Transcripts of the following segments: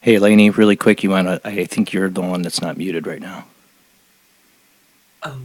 Hey, Layne, really quick, I think you're the one that's not muted right now. Oh.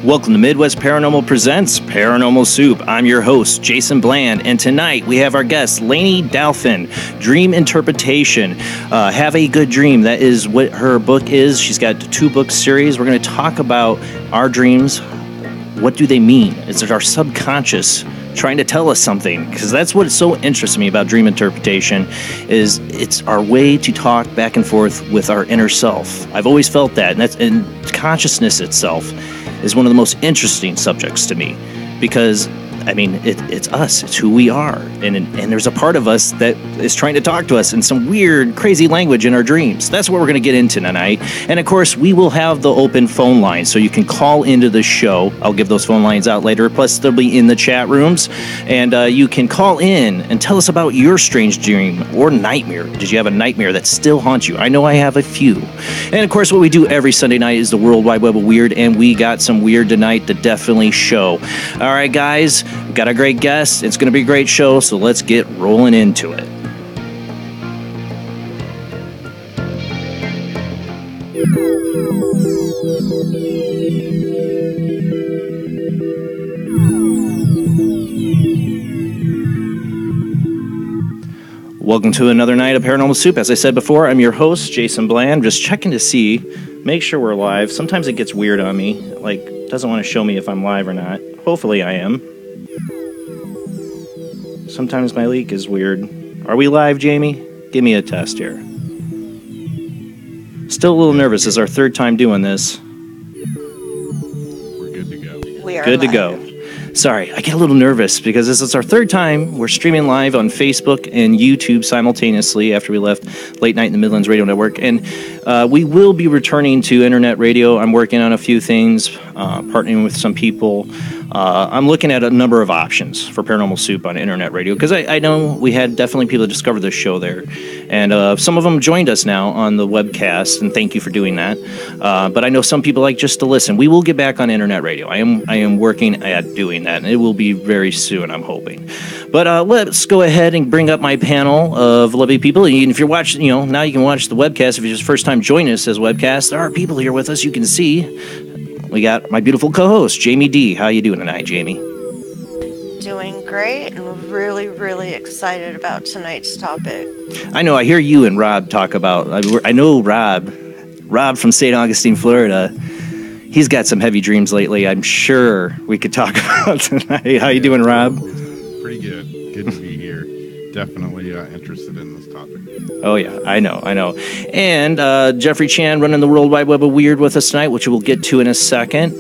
Welcome to Midwest Paranormal Presents Paranormal Soup. I'm your host, Jason Bland, and tonight we have our guest, Layne Dalfen, Dream Interpretation. Have a Good Dream. That is what her book is. She's got a 2-book series. We're going to talk about our dreams. What do they mean? Is it our subconscious trying to tell us something? Because that's what so interests me about dream interpretation, is it's our way to talk back and forth with our inner self. I've always felt that, and consciousness itself is one of the most interesting subjects to me, because I mean, it's us. It's who we are. And there's a part of us that is trying to talk to us in some weird, crazy language in our dreams. That's what we're going to get into tonight. And, of course, we will have the open phone line, so you can call into the show. I'll give those phone lines out later. Plus, they'll be in the chat rooms. And you can call in and tell us about your strange dream or nightmare. Did you have a nightmare that still haunts you? I know I have a few. And, of course, what we do every Sunday night is the World Wide Web of Weird, and we got some weird tonight to definitely show. All right, guys. We've got a great guest. It's going to be a great show, so let's get rolling into it. Welcome to another night of Paranormal Soup. As I said before, I'm your host, Jason Bland. Just checking to see, make sure we're live. Sometimes it gets weird on me, like doesn't want to show me if I'm live or not. Hopefully I am. Sometimes my leak is weird. Are we live, Jamie? Give me a test here. Still a little nervous. This is our third time doing this. We're good to go. We are Good to live. go. Sorry, I get a little nervous because this is our third time. We're streaming live on Facebook and YouTube simultaneously after we left Late Night in the Midlands Radio Network. And we will be returning to internet radio. I'm working on a few things, partnering with some people. I'm looking at a number of options for Paranormal Soup on internet radio because I know we had definitely people that discovered this show there. And some of them joined us now on the webcast, and thank you for doing that. But I know some people like just to listen. We will get back on internet radio. I am working at doing that, and it will be very soon, I'm hoping. But let's go ahead and bring up my panel of lovely people. And if you're watching, now you can watch the webcast. If you're just first time joining us as webcast, there are people here with us you can see. We got my beautiful co-host, Jamie D. How you doing tonight, Jamie? Doing great, and really, really excited about tonight's topic. I know. I hear you and Rob talk about. I know Rob from St. Augustine, Florida. He's got some heavy dreams lately. I'm sure we could talk about tonight. How you doing, Rob? Pretty good. Good to be here. Definitely interested in this topic. Oh, yeah. I know. And Jeffrey Chan running the World Wide Web of Weird with us tonight, which we'll get to in a second.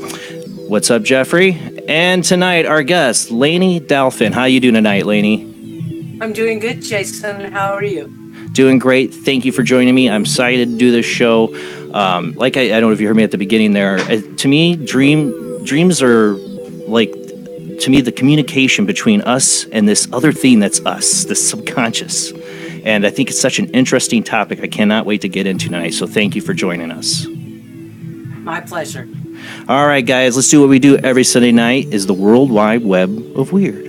What's up, Jeffrey? And tonight, our guest, Layne Dalfen. How you doing tonight, Layne? I'm doing good, Jason. How are you? Doing great. Thank you for joining me. I'm excited to do this show. Like I don't know if you heard me at the beginning there. To me, dreams are like, to me, the communication between us and this other thing that's us, the subconscious. And I think it's such an interesting topic. I cannot wait to get into tonight. So thank you for joining us. My pleasure. All right, guys, let's do what we do every Sunday night, is the World Wide Web of Weird.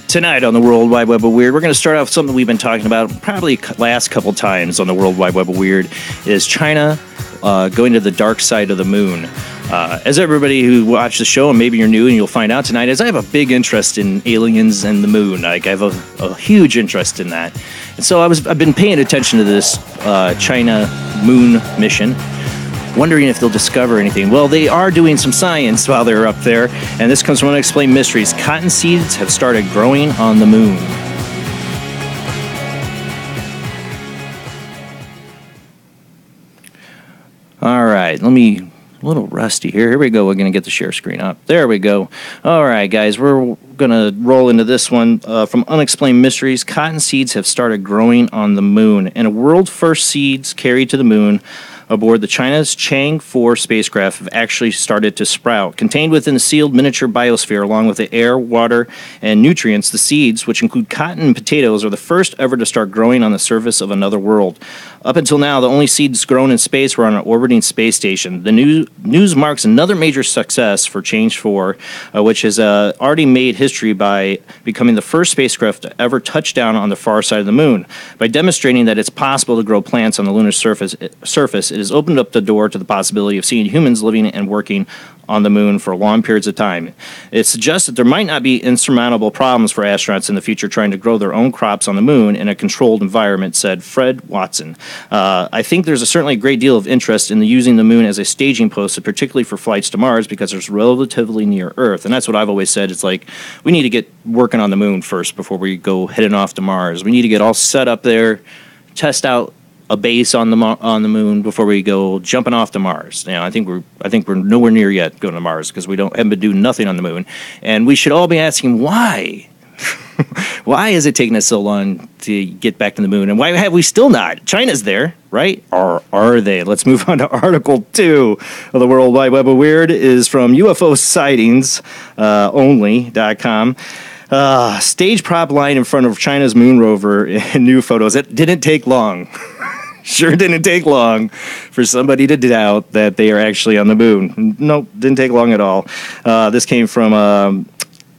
Tonight on the World Wide Web of Weird, we're going to start off with something we've been talking about probably last couple times on the World Wide Web of Weird, is China going to the dark side of the moon. As everybody who watched the show, and maybe you're new and you'll find out tonight, is I have a big interest in aliens and the moon. Like, I have a huge interest in that. And so I've been paying attention to this China moon mission, wondering if they'll discover anything. Well, they are doing some science while they're up there, and this comes from Unexplained Mysteries. Cotton seeds have started growing on the moon. All right, a little rusty here. Here we go. We're going to get the share screen up. There we go. All right, guys, we're going to roll into this one from Unexplained Mysteries. Cotton seeds have started growing on the moon, and a world first seeds carried to the moon aboard the China's Chang'e 4 spacecraft have actually started to sprout. Contained within the sealed miniature biosphere, along with the air, water, and nutrients, the seeds, which include cotton and potatoes, are the first ever to start growing on the surface of another world. Up until now, the only seeds grown in space were on an orbiting space station. The news marks another major success for Chang'e 4, which has already made history by becoming the first spacecraft to ever touch down on the far side of the moon. By demonstrating that it's possible to grow plants on the lunar surface, it has opened up the door to the possibility of seeing humans living and working on the moon for long periods of time. It suggests that there might not be insurmountable problems for astronauts in the future trying to grow their own crops on the moon in a controlled environment, said Fred Watson. I think there's certainly a great deal of interest in using the moon as a staging post, particularly for flights to Mars, because it's relatively near Earth. And that's what I've always said. It's like, we need to get working on the moon first before we go heading off to Mars. We need to get all set up there, test out a base on the moon before we go jumping off to Mars. I think we're nowhere near yet going to Mars because haven't been doing nothing on the moon, and we should all be asking why. Why is it taking us so long to get back to the moon, and why have we still not? China's there, right? Or are they? Let's move on to Article 2 of the World Wide Web of Weird. Is from UFO sightings only.com. Stage prop line in front of China's moon rover in new photos. It didn't take long. Sure didn't take long for somebody to doubt that they are actually on the moon. Nope, didn't take long at all. This came from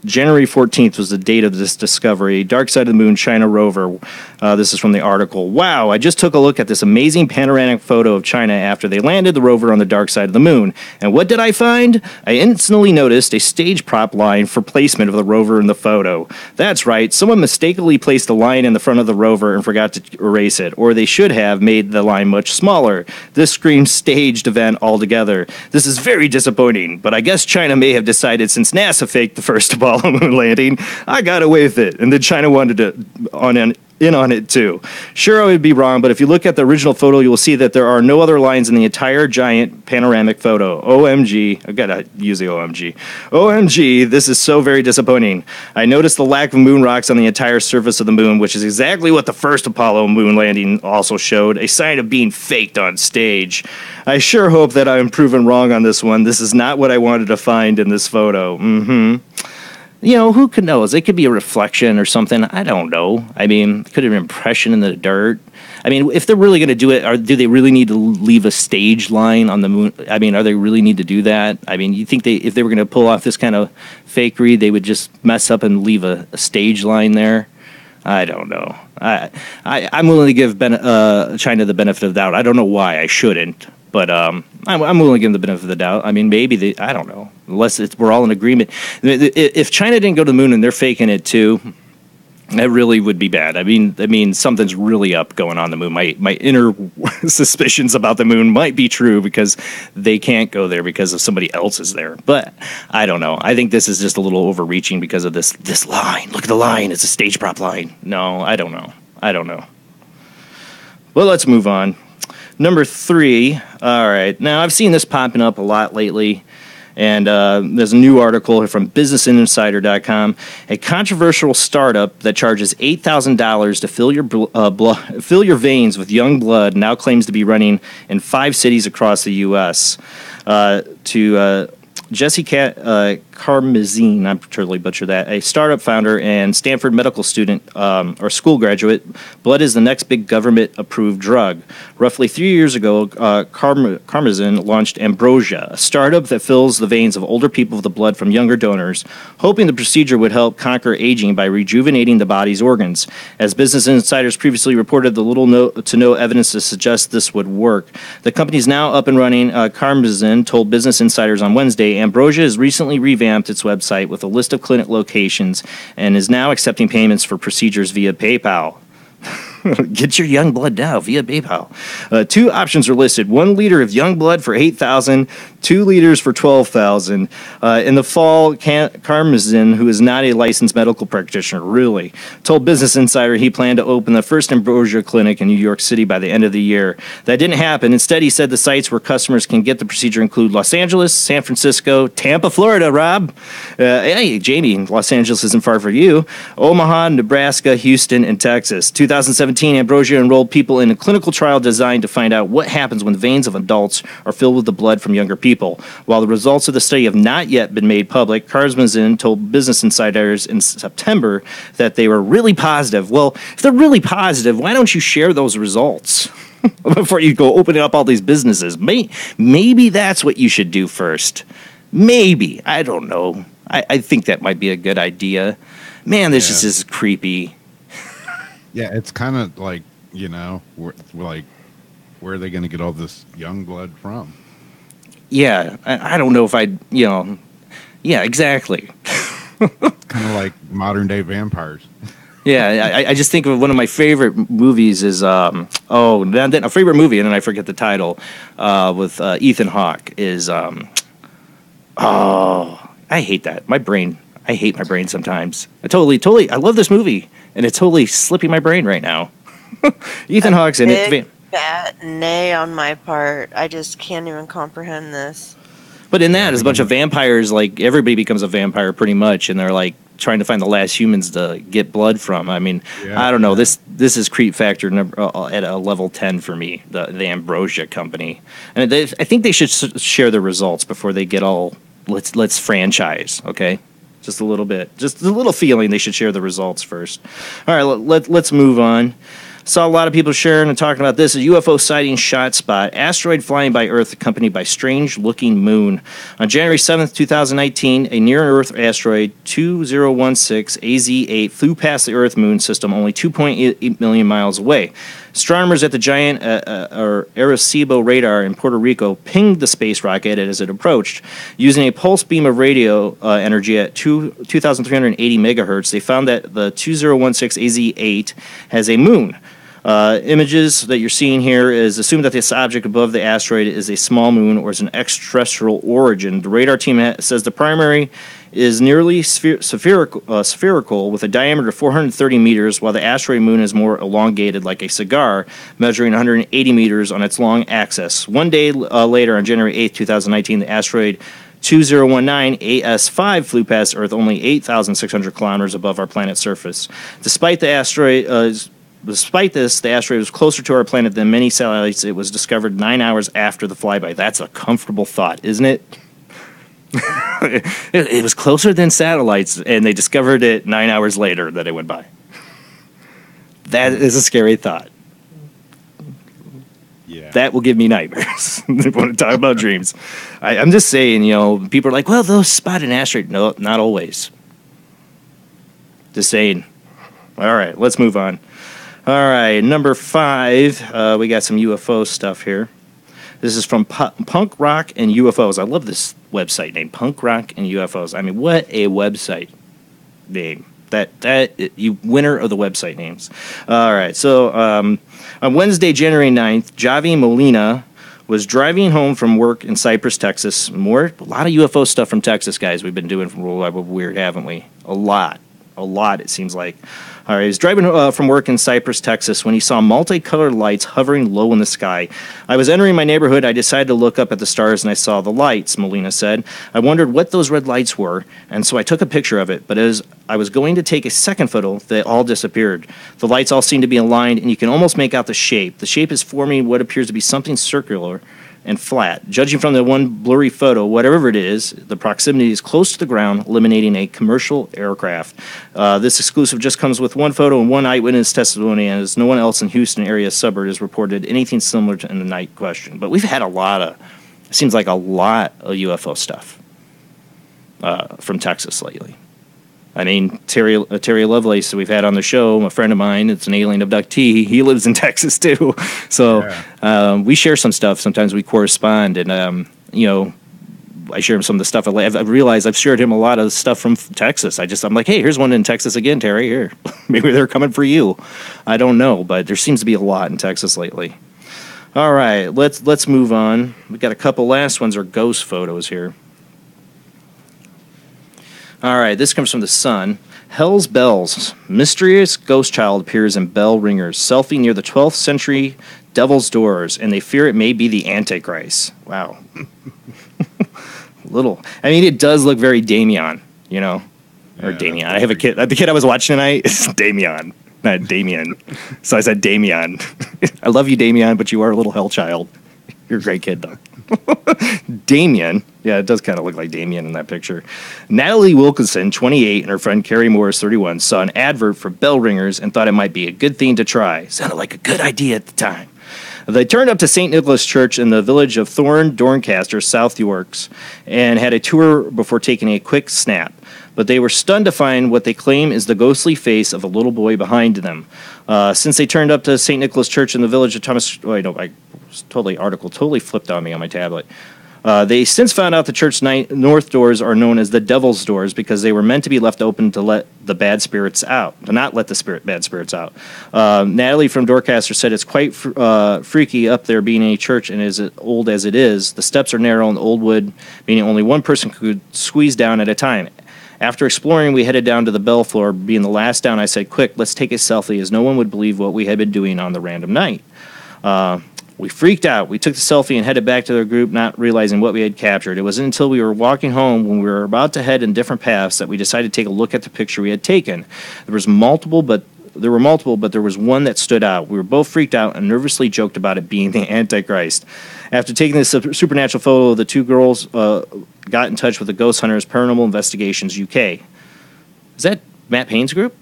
January 14th was the date of this discovery. Dark Side of the Moon, China rover. This is from the article. Wow, I just took a look at this amazing panoramic photo of China after they landed the rover on the dark side of the moon. And what did I find? I instantly noticed a stage prop line for placement of the rover in the photo. That's right, someone mistakenly placed a line in the front of the rover and forgot to erase it, or they should have made the line much smaller. This screams staged event altogether. This is very disappointing, but I guess China may have decided since NASA faked the first Apollo moon landing, I got away with it, and then China wanted to in on it too. Sure, I would be wrong, but if you look at the original photo, you will see that there are no other lines in the entire giant panoramic photo. OMG, I gotta use the OMG. OMG, this is so very disappointing. I noticed the lack of moon rocks on the entire surface of the moon, which is exactly what the first Apollo moon landing also showed, a sign of being faked on stage. I sure hope that I'm proven wrong on this one. This is not what I wanted to find in this photo. You know, who could knows? It could be a reflection or something. I don't know. I mean, it could have been an impression in the dirt. I mean, if they're really going to do it, do they really need to leave a stage line on the moon? I mean, are they really need to do that? I mean, you think if they were going to pull off this kind of fakery, they would just mess up and leave a stage line there? I don't know. I'm willing to give China the benefit of the doubt. I don't know why I shouldn't. But I'm willing to give them the benefit of the doubt. I mean, maybe I don't know. Unless we're all in agreement. If China didn't go to the moon and they're faking it too, that really would be bad. I mean, something's really up going on the moon. My inner suspicions about the moon might be true because they can't go there because of somebody else is there. But I don't know. I think this is just a little overreaching because of this line. Look at the line. It's a stage prop line. No, I don't know. Well, let's move on. Number 3, all right. Now, I've seen this popping up a lot lately, and there's a new article from BusinessInsider.com. A controversial startup that charges $8,000 to fill your veins with young blood now claims to be running in 5 cities across the U.S. Jesse Carmazine, I'm totally butchered that, a startup founder and Stanford medical student or school graduate, blood is the next big government-approved drug. Roughly 3 years ago, Carmazine launched Ambrosia, a startup that fills the veins of older people with the blood from younger donors, hoping the procedure would help conquer aging by rejuvenating the body's organs. As Business Insiders previously reported, the little to no evidence to suggest this would work. The company is now up and running. Carmazine told Business Insiders on Wednesday, Ambrosia has recently revamped its website with a list of clinic locations and is now accepting payments for procedures via PayPal. Get your young blood now via PayPal. 2 options are listed: 1 liter of young blood for $8,000, 2 liters for $12,000. In the fall, Carmazine, who is not a licensed medical practitioner, really told Business Insider he planned to open the first Ambrosia clinic in New York City by the end of the year. That didn't happen. Instead, he said the sites where customers can get the procedure include Los Angeles, San Francisco, Tampa, Florida. Rob, hey Jamie, Los Angeles isn't far from you. Omaha, Nebraska, Houston, and Texas. 2017. Ambrosia enrolled people in a clinical trial designed to find out what happens when veins of adults are filled with the blood from younger people. While the results of the study have not yet been made public, Carmazine told Business Insiders in September that they were really positive. Well, if they're really positive, why don't you share those results before you go opening up all these businesses? Maybe that's what you should do first. Maybe. I don't know. I think that might be a good idea. Man, this just is creepy. Yeah, it's kind of like, you know, where are they going to get all this young blood from? Yeah, I don't know if yeah, exactly. Kind of like modern day vampires. Yeah, I just think of one of my favorite movies is, a favorite movie, and then I forget the title, with Ethan Hawke is, I hate that. I hate my brain sometimes. I love this movie. And it's totally slipping my brain right now. Ethan Hawke's in it. Bad nay on my part. I just can't even comprehend this. But in that, it's a bunch of vampires. Like, everybody becomes a vampire pretty much, and they're like trying to find the last humans to get blood from. I mean, I don't know. This is creep factor at a level 10 for me. The Ambrosia company, and I think they should share the results before they get all let's franchise. Okay. Just a little bit. Just a little feeling they should share the results first. All right, let's move on. Saw a lot of people sharing and talking about this. A UFO sighting shot spot. Asteroid flying by Earth accompanied by strange-looking moon. On January 7th, 2019, a near-Earth asteroid 2016 AZ-8 flew past the Earth moon system only 2.8 million miles away. Astronomers at the giant Arecibo radar in Puerto Rico pinged the space rocket as it approached. Using a pulse beam of radio energy at 2,380 megahertz, they found that the 2016 AZ-8 has a moon. Images that you're seeing here is assumed that this object above the asteroid is a small moon or is an extraterrestrial origin. The radar team says the primary is nearly spherical with a diameter of 430 meters, while the asteroid moon is more elongated like a cigar, measuring 180 meters on its long axis. One day later, on January 8, 2019, the asteroid 2019 AS5 flew past Earth only 8,600 kilometers above our planet's surface. Despite this, the asteroid was closer to our planet than many satellites. It was discovered 9 hours after the flyby. That's a comfortable thought, isn't it? It was closer than satellites, and they discovered it 9 hours later that it went by. That is a scary thought. Yeah. That will give me nightmares. I want to talk about dreams. I'm just saying, people are like, well, they'll spot an asteroid. No, not always. Just saying. All right, let's move on. All right, number 5, we got some UFO stuff here. This is from Punk Rock and UFOs. I love this website name, Punk Rock and UFOs. I mean, what a website name. You winner of the website names. All right, so on Wednesday, January 9th, Javi Molina was driving home from work in Cypress, Texas. A lot of UFO stuff from Texas, guys. We've been doing from World Wide Web Weird, haven't we? A lot, it seems like. All right, he was driving from work in Cypress, Texas, when he saw multicolored lights hovering low in the sky. I was entering my neighborhood. I decided to look up at the stars, and I saw the lights, Molina said. I wondered what those red lights were, and so I took a picture of it. But as I was going to take a second photo, they all disappeared. The lights all seemed to be aligned, and you can almost make out the shape. The shape is forming what appears to be something circular and flat. Judging from the one blurry photo, whatever it is, the proximity is close to the ground, eliminating a commercial aircraft. This exclusive just comes with one photo and one eyewitness testimony, as no one else in Houston area suburb has reported anything similar to in the night question. But we've had it seems like a lot of UFO stuff from Texas lately. I mean, Terry Lovelace, we've had on the show, a friend of mine, it's an alien abductee. He lives in Texas, too. So we share some stuff. Sometimes we correspond. And, I share him some of the stuff. I've realized I've shared him a lot of stuff from Texas. I'm like, hey, here's one in Texas again, Terry. Here. Maybe they're coming for you. I don't know. But there seems to be a lot in Texas lately. All right, let's move on. We got a couple last ones are ghost photos here. All right, this comes from the Sun. Hell's Bells. Mysterious ghost child appears in bell ringers. Selfie near the 12th century Devil's Doors, and they fear it may be the Antichrist. Wow. It does look very Damien, or Damien. I have a kid. The kid I was watching tonight is Damien, not Damien. So I said Damien. I love you, Damien, but you are a little hell child. You're a great kid, though. Damien. Yeah, it does kind of look like Damien in that picture. Natalie Wilkinson, 28, and her friend Carrie Morris, 31, saw an advert for bell ringers and thought it might be a good thing to try. Sounded like a good idea at the time. They turned up to St. Nicholas Church in the village of Dorncaster, South Yorks, and had a tour before taking a quick snap. But they were stunned to find what they claim is the ghostly face of a little boy behind them. Since they turned up to St. Nicholas Church in the village of totally flipped on me on my tablet. They since found out the church's north doors are known as the Devil's Doors because they were meant to be left open to let the bad spirits out, to not let the bad spirits out. Natalie from Dorcaster said it's quite freaky up there being a church, and as old as it is, the steps are narrow and old wood, meaning only one person could squeeze down at a time. After exploring, we headed down to the bell floor. Being the last down, I said, quick, let's take a selfie, as no one would believe what we had been doing on the random night. We freaked out. We took the selfie and headed back to their group, not realizing what we had captured. It wasn't until we were walking home, when we were about to head in different paths, that we decided to take a look at the picture we had taken. There were multiple, but there was one that stood out. We were both freaked out and nervously joked about it being the Antichrist. After taking this supernatural photo, the two girls got in touch with the Ghost Hunters Paranormal Investigations UK. Is that Matt Payne's group?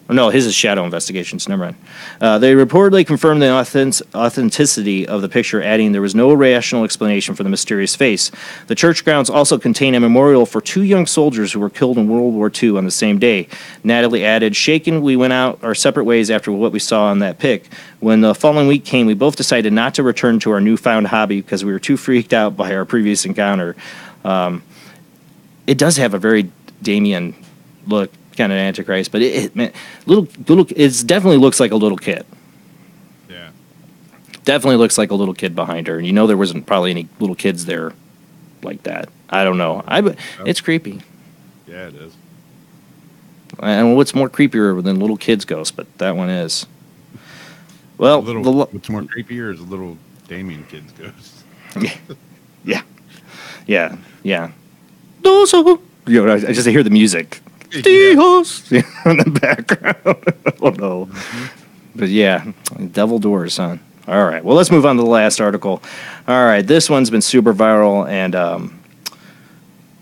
No, his is Shadow Investigations. Never mind. They reportedly confirmed the authenticity of the picture, adding there was no rational explanation for the mysterious face. The church grounds also contain a memorial for 2 young soldiers who were killed in World War II on the same day. Natalie added, "Shaken, we went out our separate ways after what we saw on that pic. When the following week came, we both decided not to return to our newfound hobby because we were too freaked out by our previous encounter." It does have a very Damien look, kind of Antichrist, but it definitely looks like a little kid. Yeah, definitely looks like a little kid behind her, and there wasn't probably any little kids there like that. I don't know. It's creepy. Yeah, it is. And what's more creepier than little kids ghosts? But that one is. Well, what's more creepier is a little Damien kid's ghost. yeah. Those are, I just hear the music. Dios in the background. Oh no. But yeah, devil doors, huh? All right. Well, let's move on to the last article. All right, this one's been super viral, and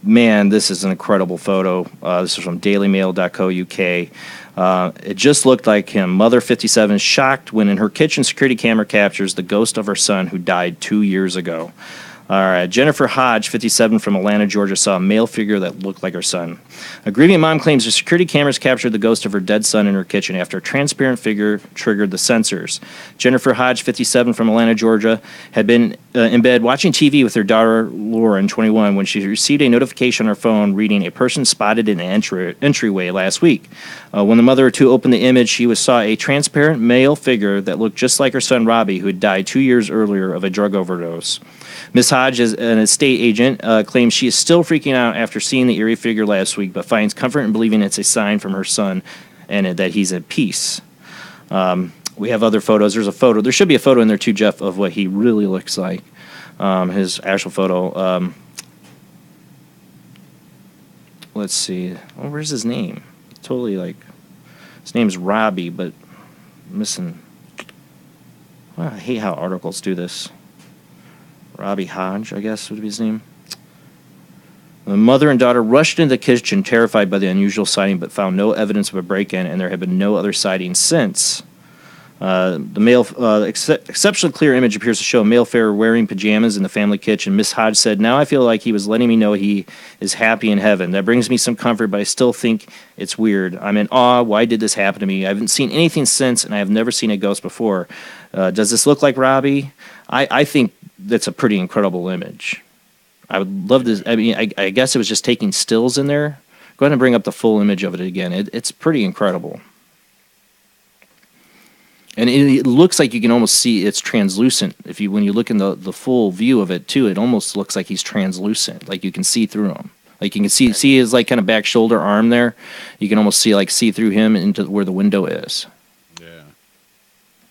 man, this is an incredible photo. This is from dailymail.co.uk. It just looked like him. Mother 57 shocked when in her kitchen security camera captures the ghost of her son who died 2 years ago. All right, Jennifer Hodge, 57, from Atlanta, Georgia, saw a male figure that looked like her son. A grieving mom claims her security cameras captured the ghost of her dead son in her kitchen after a transparent figure triggered the sensors. Jennifer Hodge, 57, from Atlanta, Georgia, had been in bed watching TV with her daughter, Lauren, 21, when she received a notification on her phone reading a person spotted in an entryway last week. When the mother of two opened the image, she saw a transparent male figure that looked just like her son, Robbie, who had died 2 years earlier of a drug overdose. Ms. Hodge, as an estate agent, claims she is still freaking out after seeing the eerie figure last week, but finds comfort in believing it's a sign from her son and that he's at peace. We have other photos. There's a photo. There should be a photo in there too, Jeff, of what he really looks like. His actual photo. Let's see. Oh, where's his name? Totally his name's Robbie, but missing. Well, I hate how articles do this. Robbie Hodge, I guess would be his name. The mother and daughter rushed into the kitchen, terrified by the unusual sighting, but found no evidence of a break-in, and there have been no other sightings since. The male, exceptionally clear image appears to show a male figure wearing pajamas in the family kitchen. Miss Hodge said, "Now I feel like he was letting me know he is happy in heaven. That brings me some comfort, but I still think it's weird. I'm in awe. Why did this happen to me? I haven't seen anything since, and I have never seen a ghost before. Does this look like Robbie?" I think that's a pretty incredible image. I would love this. I mean, I guess it was just taking stills in there. Go ahead and bring up the full image of it again. It's pretty incredible. And it looks like you can almost see it's translucent. When you look in the full view of it too, it almost looks like he's translucent. Like you can see through him. Like you can see his kind of back shoulder arm there. You can almost see through him into where the window is.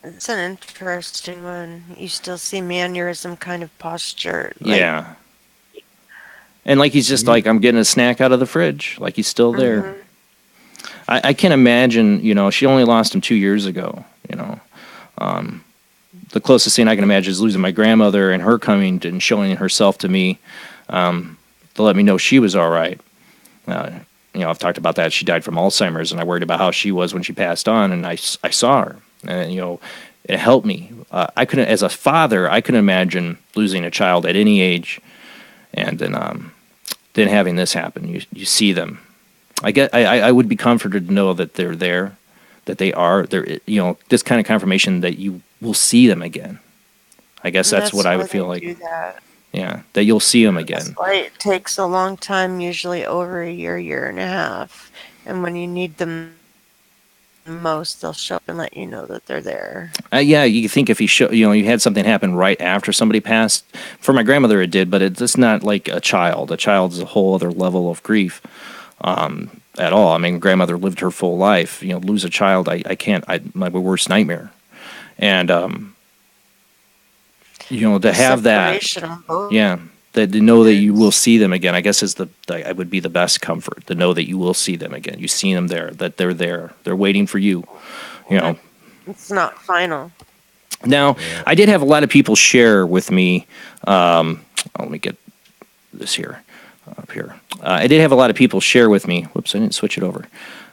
It's an interesting one. You still see mannerism kind of posture. Yeah. And he's just I'm getting a snack out of the fridge. Like he's still there. Mm-hmm. I can't imagine, she only lost him 2 years ago, The closest thing I can imagine is losing my grandmother and her coming and showing herself to me to let me know she was all right. I've talked about that. She died from Alzheimer's, and I worried about how she was when she passed on, and I saw her. And, it helped me. I couldn't, as a father, I couldn't imagine losing a child at any age, and then having this happen. You see them. I would be comforted to know that they're there, that they are there. This kind of confirmation that you will see them again. I guess that's what I would feel like. Yeah, that you'll see them again. That's why it takes a long time, usually over a year and a half, and when you need them most, they'll show up and let you know that they're there. Yeah, you think if you had something happen right after somebody passed. For my grandmother, it did, but it's not like a child. A child is a whole other level of grief at all. I mean, grandmother lived her full life. Lose a child, I can't. My worst nightmare. And to have that, that to know that you will see them again, I guess I would be the best comfort to know that you will see them again. You see them there, that they're there, they're waiting for you. It's not final. Now, I did have a lot of people share with me. Let me get this here, up here. I did have a lot of people share with me. Whoops, I didn't switch it over.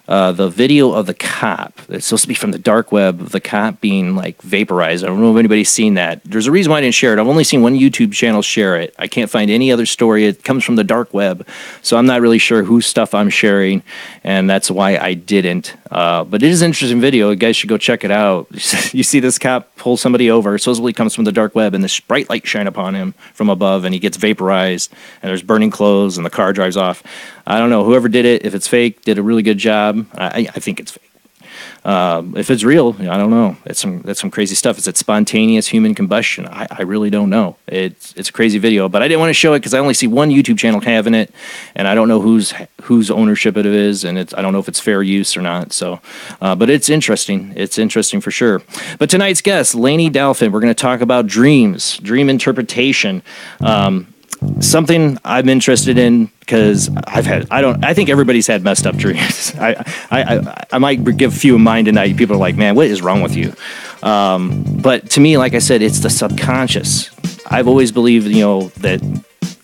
the video of the cop. It's supposed to be from the dark web of the cop being like vaporized. I don't know if anybody's seen that. There's a reason why I didn't share it. I've only seen one YouTube channel share it. I can't find any other story. It comes from the dark web, so I'm not really sure whose stuff I'm sharing, and that's why I didn't. But it is an interesting video. You guys should go check it out. You see this cop pull somebody over. Supposedly comes from the dark web, and this bright light shine upon him from above, and he gets vaporized, and there's burning clothes, and the car drives off. I don't know. Whoever did it, if it's fake, did a really good job. I think it's fake. If it's real, I don't know. That's some crazy stuff. Is it spontaneous human combustion? I really don't know. It's a crazy video, but I didn't want to show it because I only see one YouTube channel having it, and I don't know whose ownership it is, and I don't know if it's fair use or not. So, but it's interesting. It's interesting for sure. But tonight's guest, Layne Dalfen, we're going to talk about dreams, dream interpretation. Something I'm interested in because I think everybody's had messed up dreams. I might give a few of mine tonight. People are like, man, what is wrong with you? But to me, like I said, it's the subconscious. I've always believed, that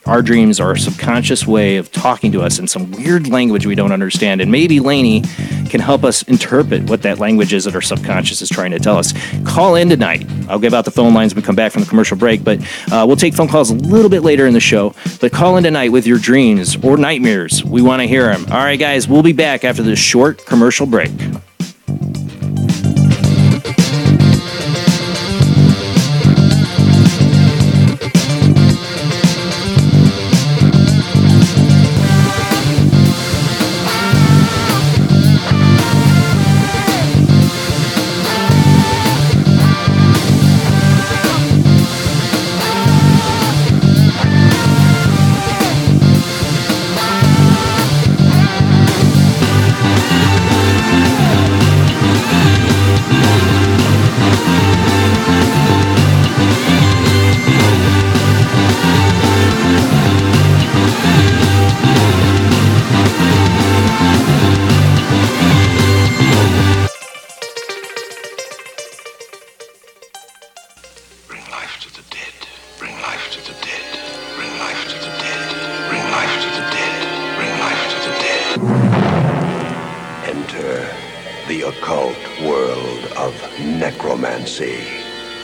our dreams are a subconscious way of talking to us in some weird language we don't understand. And maybe Layne can help us interpret what that language is that our subconscious is trying to tell us. Call in tonight. I'll give out the phone lines when we come back from the commercial break, but we'll take phone calls a little bit later in the show. But call in tonight with your dreams or nightmares. We want to hear them. All right, guys, we'll be back after this short commercial break.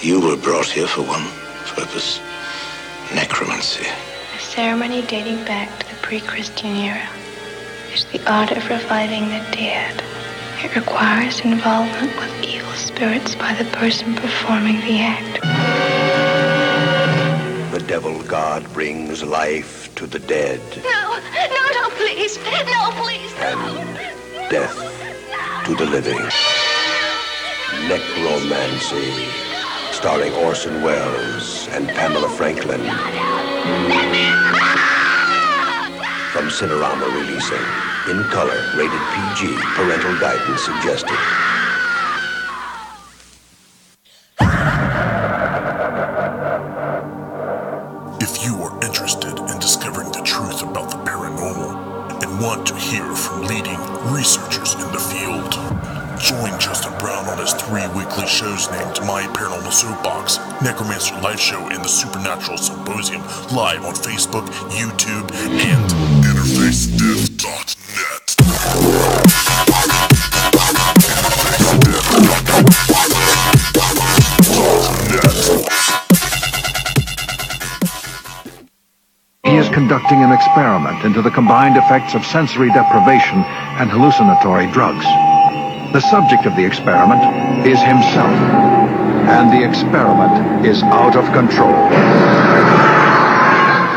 You were brought here for one purpose, necromancy. A ceremony dating back to the pre-Christian era. It's the art of reviving the dead. It requires involvement with evil spirits by the person performing the act. The devil god brings life to the dead. No, please. No, please, no. And death to the living. Necromancy. Starring Orson Welles and Pamela Franklin. From Cinerama releasing. In color, rated PG, parental guidance suggested. If you are interested in discovering the truth about the paranormal and want to hear from leading researchers in the field, join Justin Brown on his 3 weekly shows named My Paranormal Soapbox, Necromancer Live Show, and the Supernatural Symposium, live on Facebook, YouTube, and InterfaceDeath.net. He is conducting an experiment into the combined effects of sensory deprivation and hallucinatory drugs. The subject of the experiment is himself, and the experiment is out of control.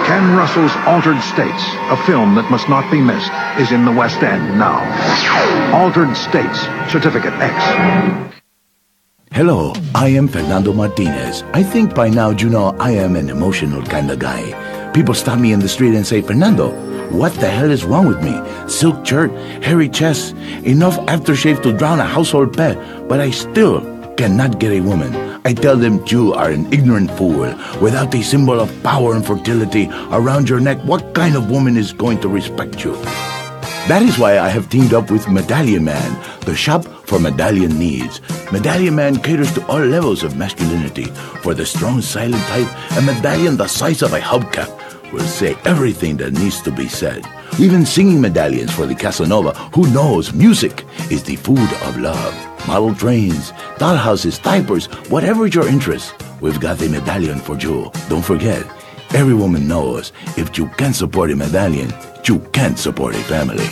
Ken Russell's Altered States, a film that must not be missed, is in the West End now. Altered States, Certificate X. Hello, I am Fernando Martinez. I think by now you know I am an emotional kind of guy. People stop me in the street and say, Fernando, what the hell is wrong with me? Silk shirt, hairy chest, enough aftershave to drown a household pet, but I still cannot get a woman. I tell them you are an ignorant fool. Without a symbol of power and fertility around your neck, what kind of woman is going to respect you? That is why I have teamed up with Medallion Man, the shop for medallion needs. Medallion Man caters to all levels of masculinity. For the strong, silent type, a medallion the size of a hubcap will say everything that needs to be said. Even singing medallions for the Casanova who knows music is the food of love. Model trains, dollhouses, diapers, whatever your interest, we've got the medallion for you. Don't forget, every woman knows if you can't support a medallion, you can't support a family.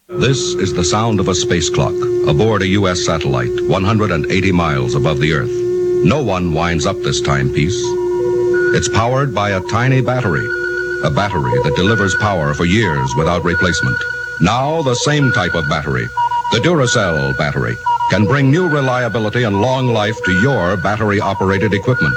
This is the sound of a space clock aboard a U.S. satellite 180 miles above the Earth. No one winds up this timepiece. It's powered by a tiny battery, a battery that delivers power for years without replacement. Now the same type of battery, the Duracell battery, can bring new reliability and long life to your battery-operated equipment.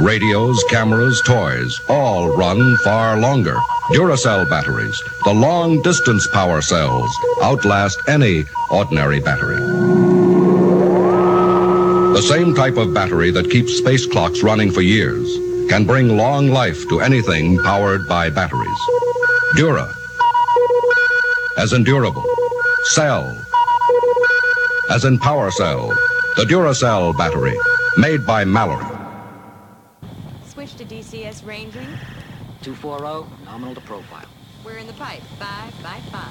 Radios, cameras, toys, all run far longer. Duracell batteries, the long-distance power cells, outlast any ordinary battery. The same type of battery that keeps space clocks running for years can bring long life to anything powered by batteries. Dura, as in durable. Cell, as in power cell. The Duracell battery, made by Mallory. Switch to DCS ranging. 240, nominal to profile. We're in the pipe. 5 by 5.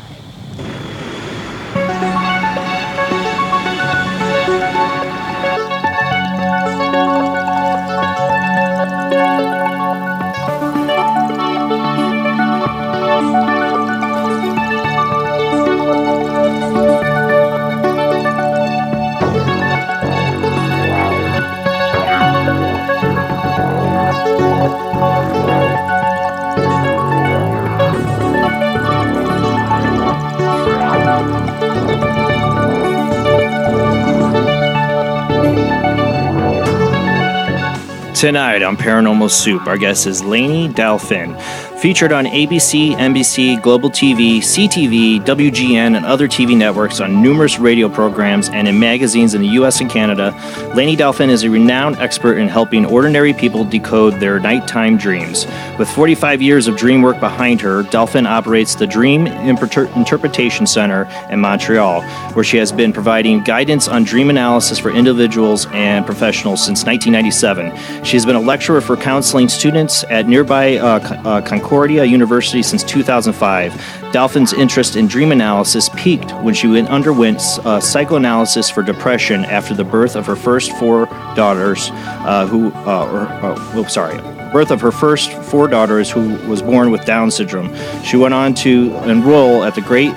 Tonight on Paranormal Soup, our guest is Layne Dalfen, featured on ABC, NBC, Global TV, CTV, WGN, and other TV networks on numerous radio programs and in magazines in the U.S. and Canada. Layne Dalfen is a renowned expert in helping ordinary people decode their nighttime dreams. With 45 years of dream work behind her, Dalfen operates the Dream Interpretation Center in Montreal, where she has been providing guidance on dream analysis for individuals and professionals since 1997. She has been a lecturer for counseling students at nearby Concordia University since 2005. Dalfen's interest in dream analysis peaked when she underwent psychoanalysis for depression after the birth of her first four daughters, birth of her first four daughters who was born with Down syndrome. She went on to enroll at the great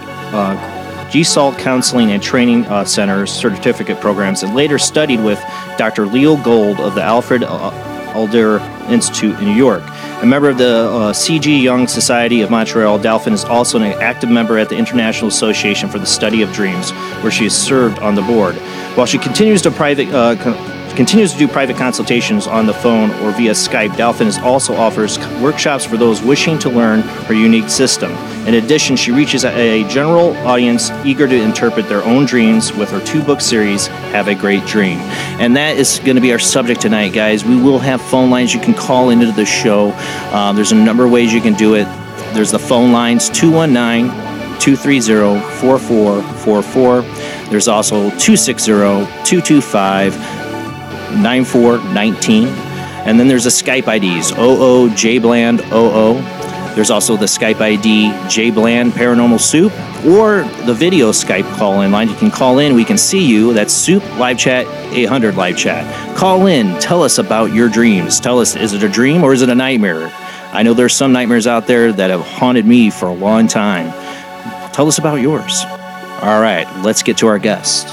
Gestalt Counseling and Training Center's certificate programs and later studied with Dr. Leo Gold of the Alfred Adler Institute in New York. A member of the C.G. Jung Society of Montreal, Dalfen is also an active member at the International Association for the Study of Dreams, where she has served on the board. While she continues to do private consultations on the phone or via Skype, Dalfen also offers workshops for those wishing to learn her unique system. In addition, she reaches a general audience eager to interpret their own dreams with her 2-book series, Have a Great Dream. And that is going to be our subject tonight, guys. We will have phone lines you can call into the show. There's a number of ways you can do it. There's the phone lines, 219-230-4444. There's also 260-225-9419. And then there's the Skype IDs, OOJBland00. There's also the Skype ID JBland Paranormal Soup, or the video Skype call-in line. You can call in, we can see you. That's Soup Live Chat 800 Live Chat. Call in, tell us about your dreams. Tell us, is it a dream or is it a nightmare? I know there's some nightmares out there that have haunted me for a long time. Tell us about yours. All right, let's get to our guest.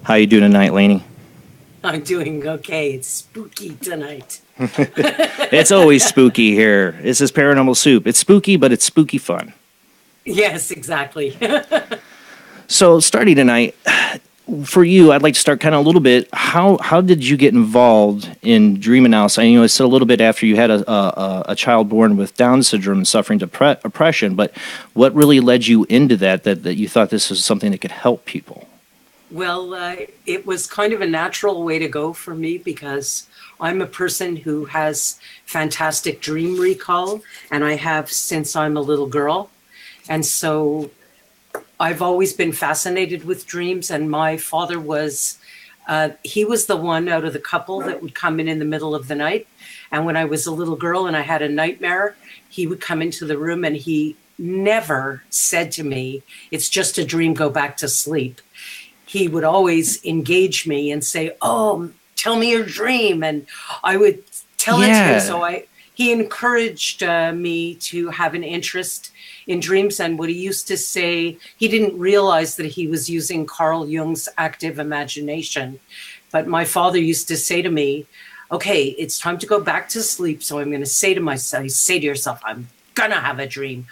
How you doing tonight, Layne? I'm doing okay. It's spooky tonight. It's always spooky here. This is Paranormal Soup. It's spooky, but it's spooky fun. Yes, exactly. So starting tonight, for you, I'd like to start kind of a little bit. How did you get involved in dream analysis? I know I said a little bit after you had a child born with Down syndrome and suffering depression, but what really led you into that you thought this was something that could help people? Well, it was kind of a natural way to go for me because I'm a person who has fantastic dream recall, and I have since I'm a little girl. And so I've always been fascinated with dreams, and my father was, he was the one out of the couple that would come in the middle of the night. And when I was a little girl and I had a nightmare, he would come into the room and he never said to me, "It's just a dream, go back to sleep." He would always engage me and say, "Oh, tell me your dream." And I would tell it to him. So he encouraged me to have an interest in dreams. And what he used to say, he didn't realize that he was using Carl Jung's active imagination. But my father used to say to me, "Okay, it's time to go back to sleep. So I'm going to say to myself, say to yourself, I'm going to have a dream.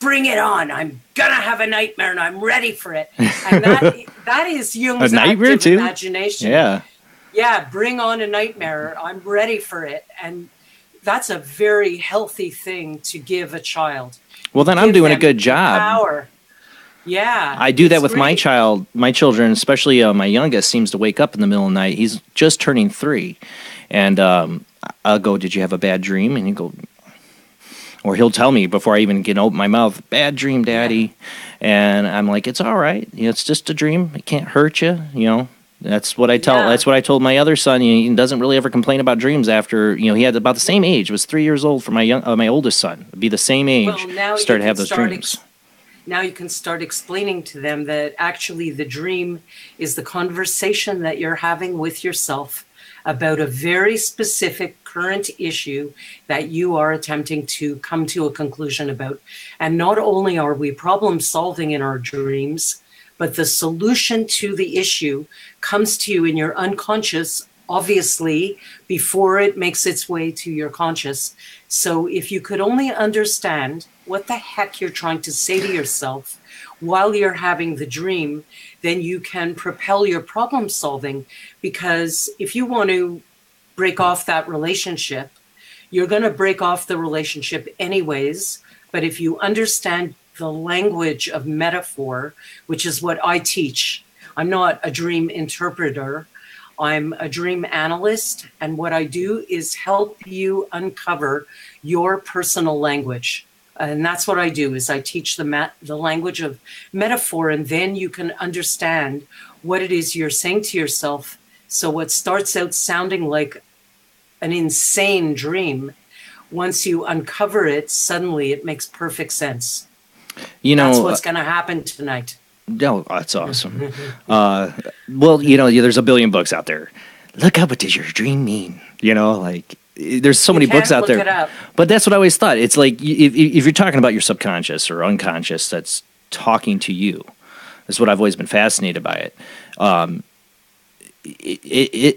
Bring it on. I'm going to have a nightmare and I'm ready for it." And that is Jung's active imagination. Yeah, bring on a nightmare. I'm ready for it. And that's a very healthy thing to give a child. Well, then I'm doing a good job. Power. Yeah. I do that with my children, especially my youngest seems to wake up in the middle of the night. He's just turning 3. And I'll go, "Did you have a bad dream?" And he'll go, or he'll tell me before I even get open my mouth, "Bad dream, Daddy." And I'm like, "It's all right. You know, it's just a dream. It can't hurt you. You know." That's what I tell. Yeah. That's what I told my other son. He doesn't really ever complain about dreams. After he had about the same age. It was 3 years old for my oldest son. It'd be the same age. Well, now started to have those dreams. Now you can start explaining to them that actually the dream is the conversation that you're having with yourself about a very specific current issue that you are attempting to come to a conclusion about. And not only are we problem solving in our dreams, but the solution to the issue comes to you in your unconscious, obviously, before it makes its way to your conscious. So if you could only understand what the heck you're trying to say to yourself while you're having the dream, then you can propel your problem solving. Because if you want to break off that relationship, you're going to break off the relationship anyways. But if you understand the language of metaphor, which is what I teach. I'm not a dream interpreter. I'm a dream analyst. And what I do is help you uncover your personal language. And that's what I do, is I teach the language of metaphor, and then you can understand what it is you're saying to yourself. So what starts out sounding like an insane dream, once you uncover it, suddenly it makes perfect sense. That's what's going to happen tonight. No, that's awesome. Well, there's a billion books out there. Look up, what does your dream mean? There's so many books out there. But that's what I always thought. It's like if you're talking about your subconscious or unconscious, that's talking to you. That's what I've always been fascinated by it.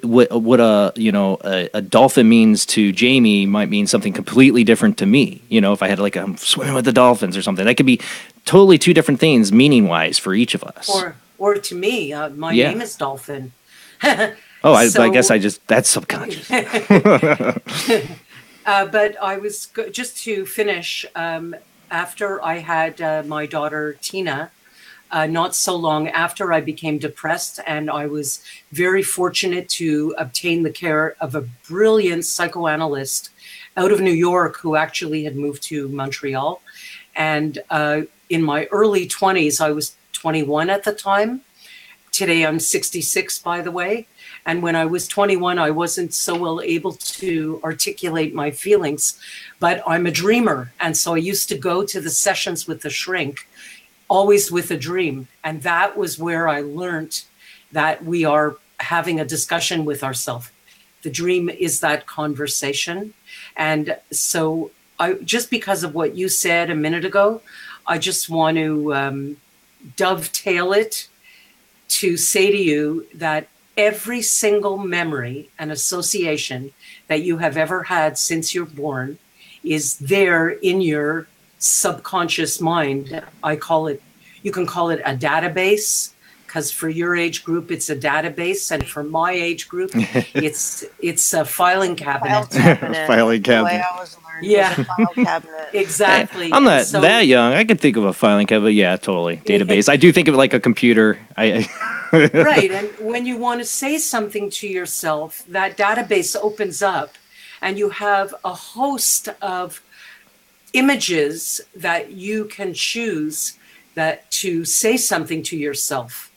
What a dolphin means to Jamie might mean something completely different to me. If I had I'm swimming with the dolphins or something, that could be totally two different things meaning wise for each of us. Or to me, my name is Dolphin. I guess that's subconscious. But I was just to finish. After I had my daughter Tina. Not so long after, I became depressed, and I was very fortunate to obtain the care of a brilliant psychoanalyst out of New York who actually had moved to Montreal. And in my early 20s, I was 21 at the time. Today I'm 66, by the way. And when I was 21, I wasn't so well able to articulate my feelings, but I'm a dreamer. And so I used to go to the sessions with the shrink, always with a dream. And that was where I learned that we are having a discussion with ourselves. The dream is that conversation. And so just because of what you said a minute ago, I just want to dovetail it to say to you that every single memory and association that you have ever had since you're born is there in your subconscious mind. I call it, you can call it a database, because for your age group, it's a database. And for my age group, it's a filing cabinet. Filing cabinet. The way I was learned was a file cabinet. Exactly. I'm not that young. I could think of a filing cabinet. Yeah, totally. Database. I do think of it like a computer. Right. And when you want to say something to yourself, that database opens up and you have a host of images that you can choose that to say something to yourself.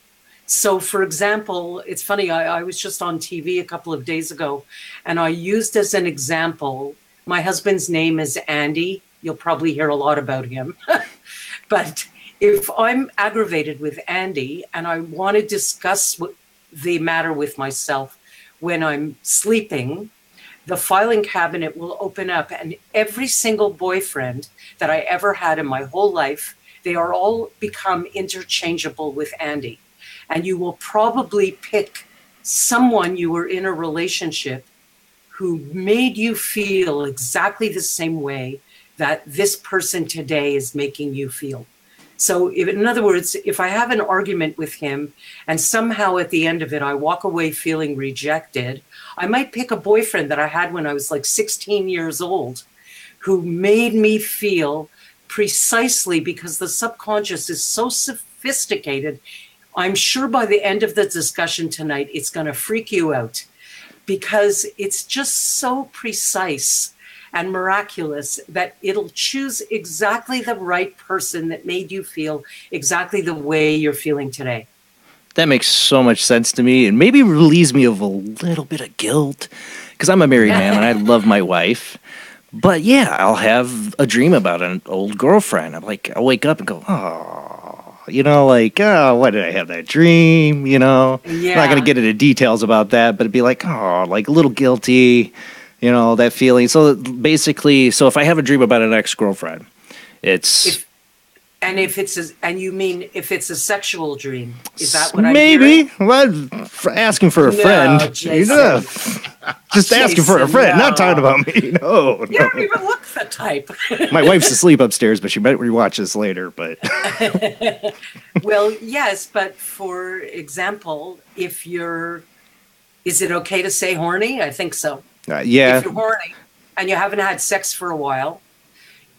So, for example, it's funny, I was just on TV a couple of days ago, and I used as an example, my husband's name is Andy. You'll probably hear a lot about him. But if I'm aggravated with Andy and I want to discuss the matter with myself when I'm sleeping, the filing cabinet will open up, and every single boyfriend that I ever had in my whole life, they are all become interchangeable with Andy. And you will probably pick someone you were in a relationship who made you feel exactly the same way that this person today is making you feel. So in other words, if I have an argument with him and somehow at the end of it, I walk away feeling rejected, I might pick a boyfriend that I had when I was like 16 years old who made me feel precisely, because the subconscious is so sophisticated. I'm sure by the end of the discussion tonight, it's going to freak you out because it's just so precise and miraculous that it'll choose exactly the right person that made you feel exactly the way you're feeling today. That makes so much sense to me, and maybe relieves me of a little bit of guilt because I'm a married man and I love my wife. But yeah, I'll have a dream about an old girlfriend. I'm like, I'll wake up and go, oh, you know, like, oh, why did I have that dream? You know, Yeah. I'm not going to get into details about that, but it'd be like, oh, like a little guilty, you know, that feeling. So basically, so if I have a dream about an ex-girlfriend, it's... You mean if it's a sexual dream? Is that what maybe? Well, for asking for a friend, Jason. you know, just asking for a friend, not talking about me. No, You don't even look the type. My wife's asleep upstairs, but she might rewatch this later. But well, yes, but for example, if you're, is it okay to say horny? I think so. Yeah. If you're horny and you haven't had sex for a while,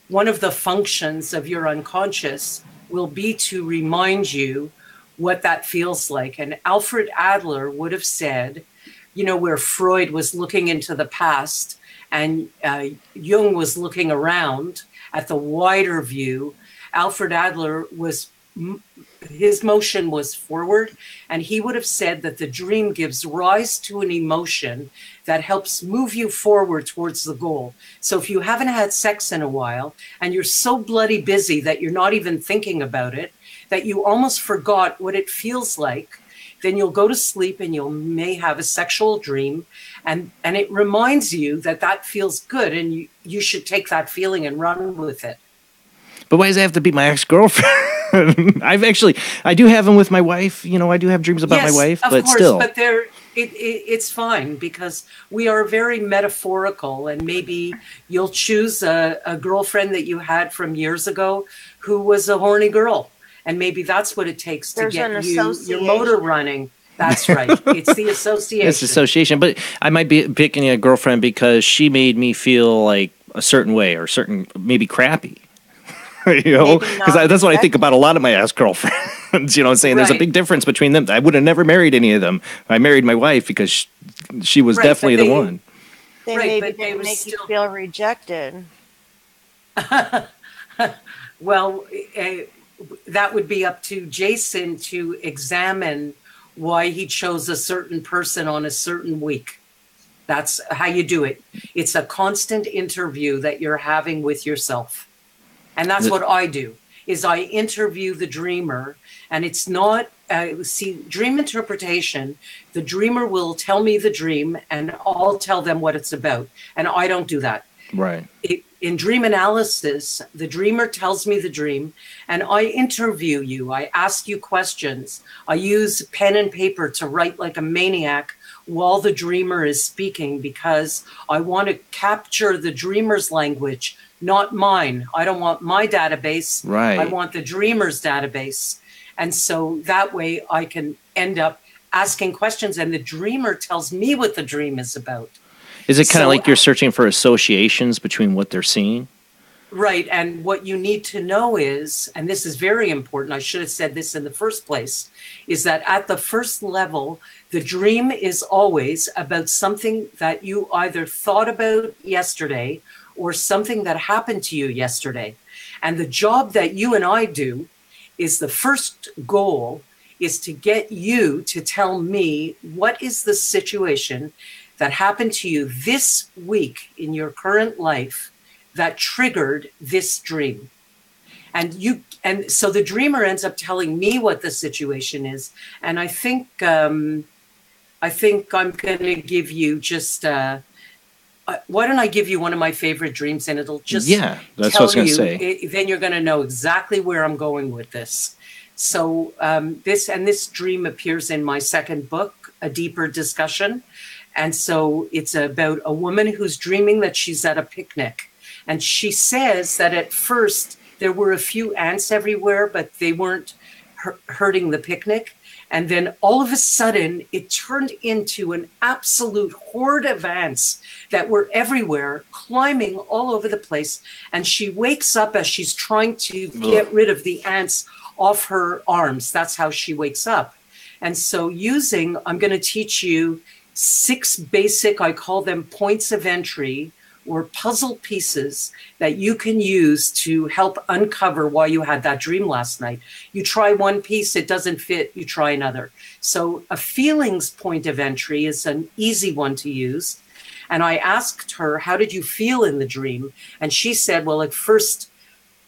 one of the functions of your unconscious will be to remind you what that feels like. And Alfred Adler would have said, you know, where Freud was looking into the past and Jung was looking around at the wider view, Alfred Adler was, his motion was forward, and he would have said that the dream gives rise to an emotion that helps move you forward towards the goal. So if you haven't had sex in a while and you're so bloody busy that you're not even thinking about it, that you almost forgot what it feels like, then you'll go to sleep and you may have a sexual dream, and it reminds you that that feels good, and you should take that feeling and run with it. But why does it have to be my ex-girlfriend? I do have them with my wife. You know, I do have dreams about my wife, but still. But it's fine because we are very metaphorical, and maybe you'll choose a girlfriend that you had from years ago who was a horny girl, and maybe that's what it takes to get your motor running. That's right. It's the association. It's association, but I might be picking a girlfriend because she made me feel like a certain way or maybe crappy. You know, because that's what I think about a lot of my ex-girlfriends. You know, saying there's a big difference between them. I would have never married any of them. I married my wife because she was definitely the one. They maybe didn't make you feel rejected. Well, that would be up to Jason to examine why he chose a certain person on a certain week. That's how you do it. It's a constant interview that you're having with yourself. And that's what I do, is I interview the dreamer, and it's not, dream interpretation, the dreamer will tell me the dream and I'll tell them what it's about. And I don't do that. Right. In dream analysis, the dreamer tells me the dream and I interview you. I ask you questions. I use pen and paper to write like a maniac while the dreamer is speaking, because I want to capture the dreamer's language, not mine. I don't want my database. Right. I want the dreamer's database. And so that way I can end up asking questions and the dreamer tells me what the dream is about. Is it kind of like you're searching for associations between what they're seeing? Right. And what you need to know is, and this is very important, I should have said this in the first place, is that at the first level, the dream is always about something that you either thought about yesterday or something that happened to you yesterday. And the job that you and I do is the first goal is to get you to tell me what is the situation that happened to you this week in your current life that triggered this dream. And so the dreamer ends up telling me what the situation is. And I think I'm going to give you just, why don't I give you one of my favorite dreams, and it'll just that's what I was going to say. Then you're going to know exactly where I'm going with this. So this dream appears in my second book, A Deeper Discussion. And so it's about a woman who's dreaming that she's at a picnic. And she says that at first there were a few ants everywhere, but they weren't hurting the picnic. And then all of a sudden, it turned into an absolute horde of ants that were everywhere, climbing all over the place. And she wakes up as she's trying to get rid of the ants off her arms. That's how she wakes up. And so I'm going to teach you 6 basic, I call them points of entry, or puzzle pieces that you can use to help uncover why you had that dream last night. You try one piece, it doesn't fit, you try another. So a feelings point of entry is an easy one to use. And I asked her, how did you feel in the dream? And she said, well, at first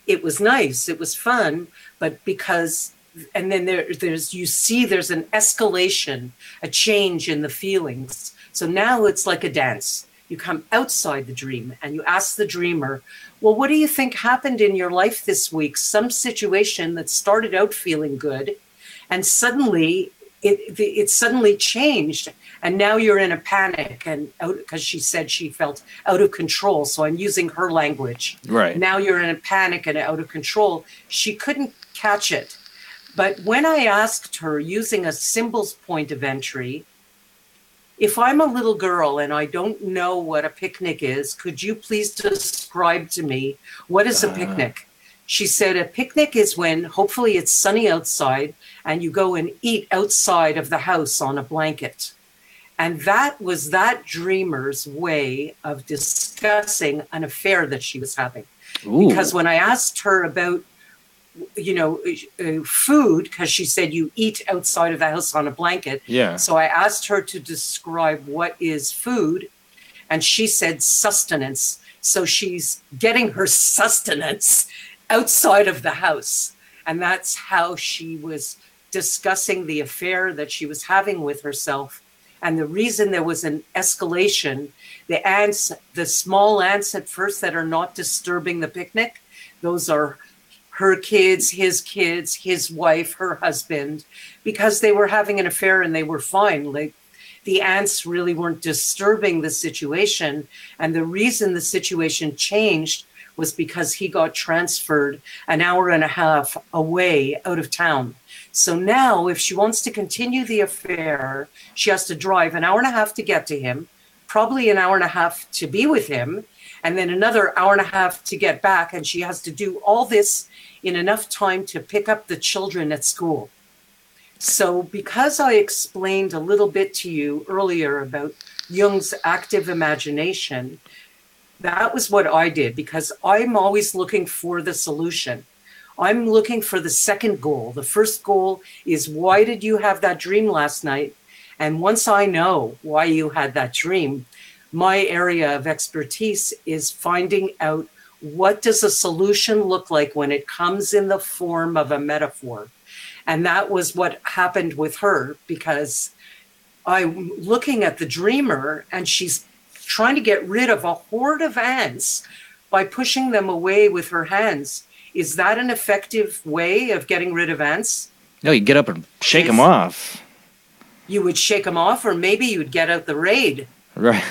it was nice, it was fun, but because, and then there's an escalation, a change in the feelings. So now it's like a dance. You come outside the dream and you ask the dreamer, well, what do you think happened in your life this week? Some situation that started out feeling good, and suddenly it suddenly changed, and now you're in a panic, and because she said she felt out of control. So I'm using her language. Right. Now you're in a panic and out of control. She couldn't catch it. But when I asked her using a symbols point of entry, if I'm a little girl and I don't know what a picnic is, could you please describe to me what is a picnic? She said a picnic is when hopefully it's sunny outside and you go and eat outside of the house on a blanket. And that was that dreamer's way of discussing an affair that she was having. Ooh. Because when I asked her about food, because she said you eat outside of the house on a blanket. Yeah. So I asked her to describe what is food, and she said sustenance. So she's getting her sustenance outside of the house. And that's how she was discussing the affair that she was having with herself. And the reason there was an escalation, the ants, the small ants at first that are not disturbing the picnic, those are her kids, his wife, her husband, because they were having an affair and they were fine. Like the ants really weren't disturbing the situation. And the reason the situation changed was because he got transferred an hour and a half away out of town. So now if she wants to continue the affair, she has to drive an hour and a half to get to him, probably an hour and a half to be with him, and then another hour and a half to get back. And she has to do all this in enough time to pick up the children at school. So because I explained a little bit to you earlier about Jung's active imagination, that was what I did, because I'm always looking for the solution. I'm looking for the second goal. The first goal is, why did you have that dream last night? And once I know why you had that dream, my area of expertise is finding out, what does a solution look like when it comes in the form of a metaphor? And that was what happened with her, because I'm looking at the dreamer and she's trying to get rid of a horde of ants by pushing them away with her hands. Is that an effective way of getting rid of ants? No, you get up and shake them off. You would shake them off, or maybe you'd get out the raid. Right.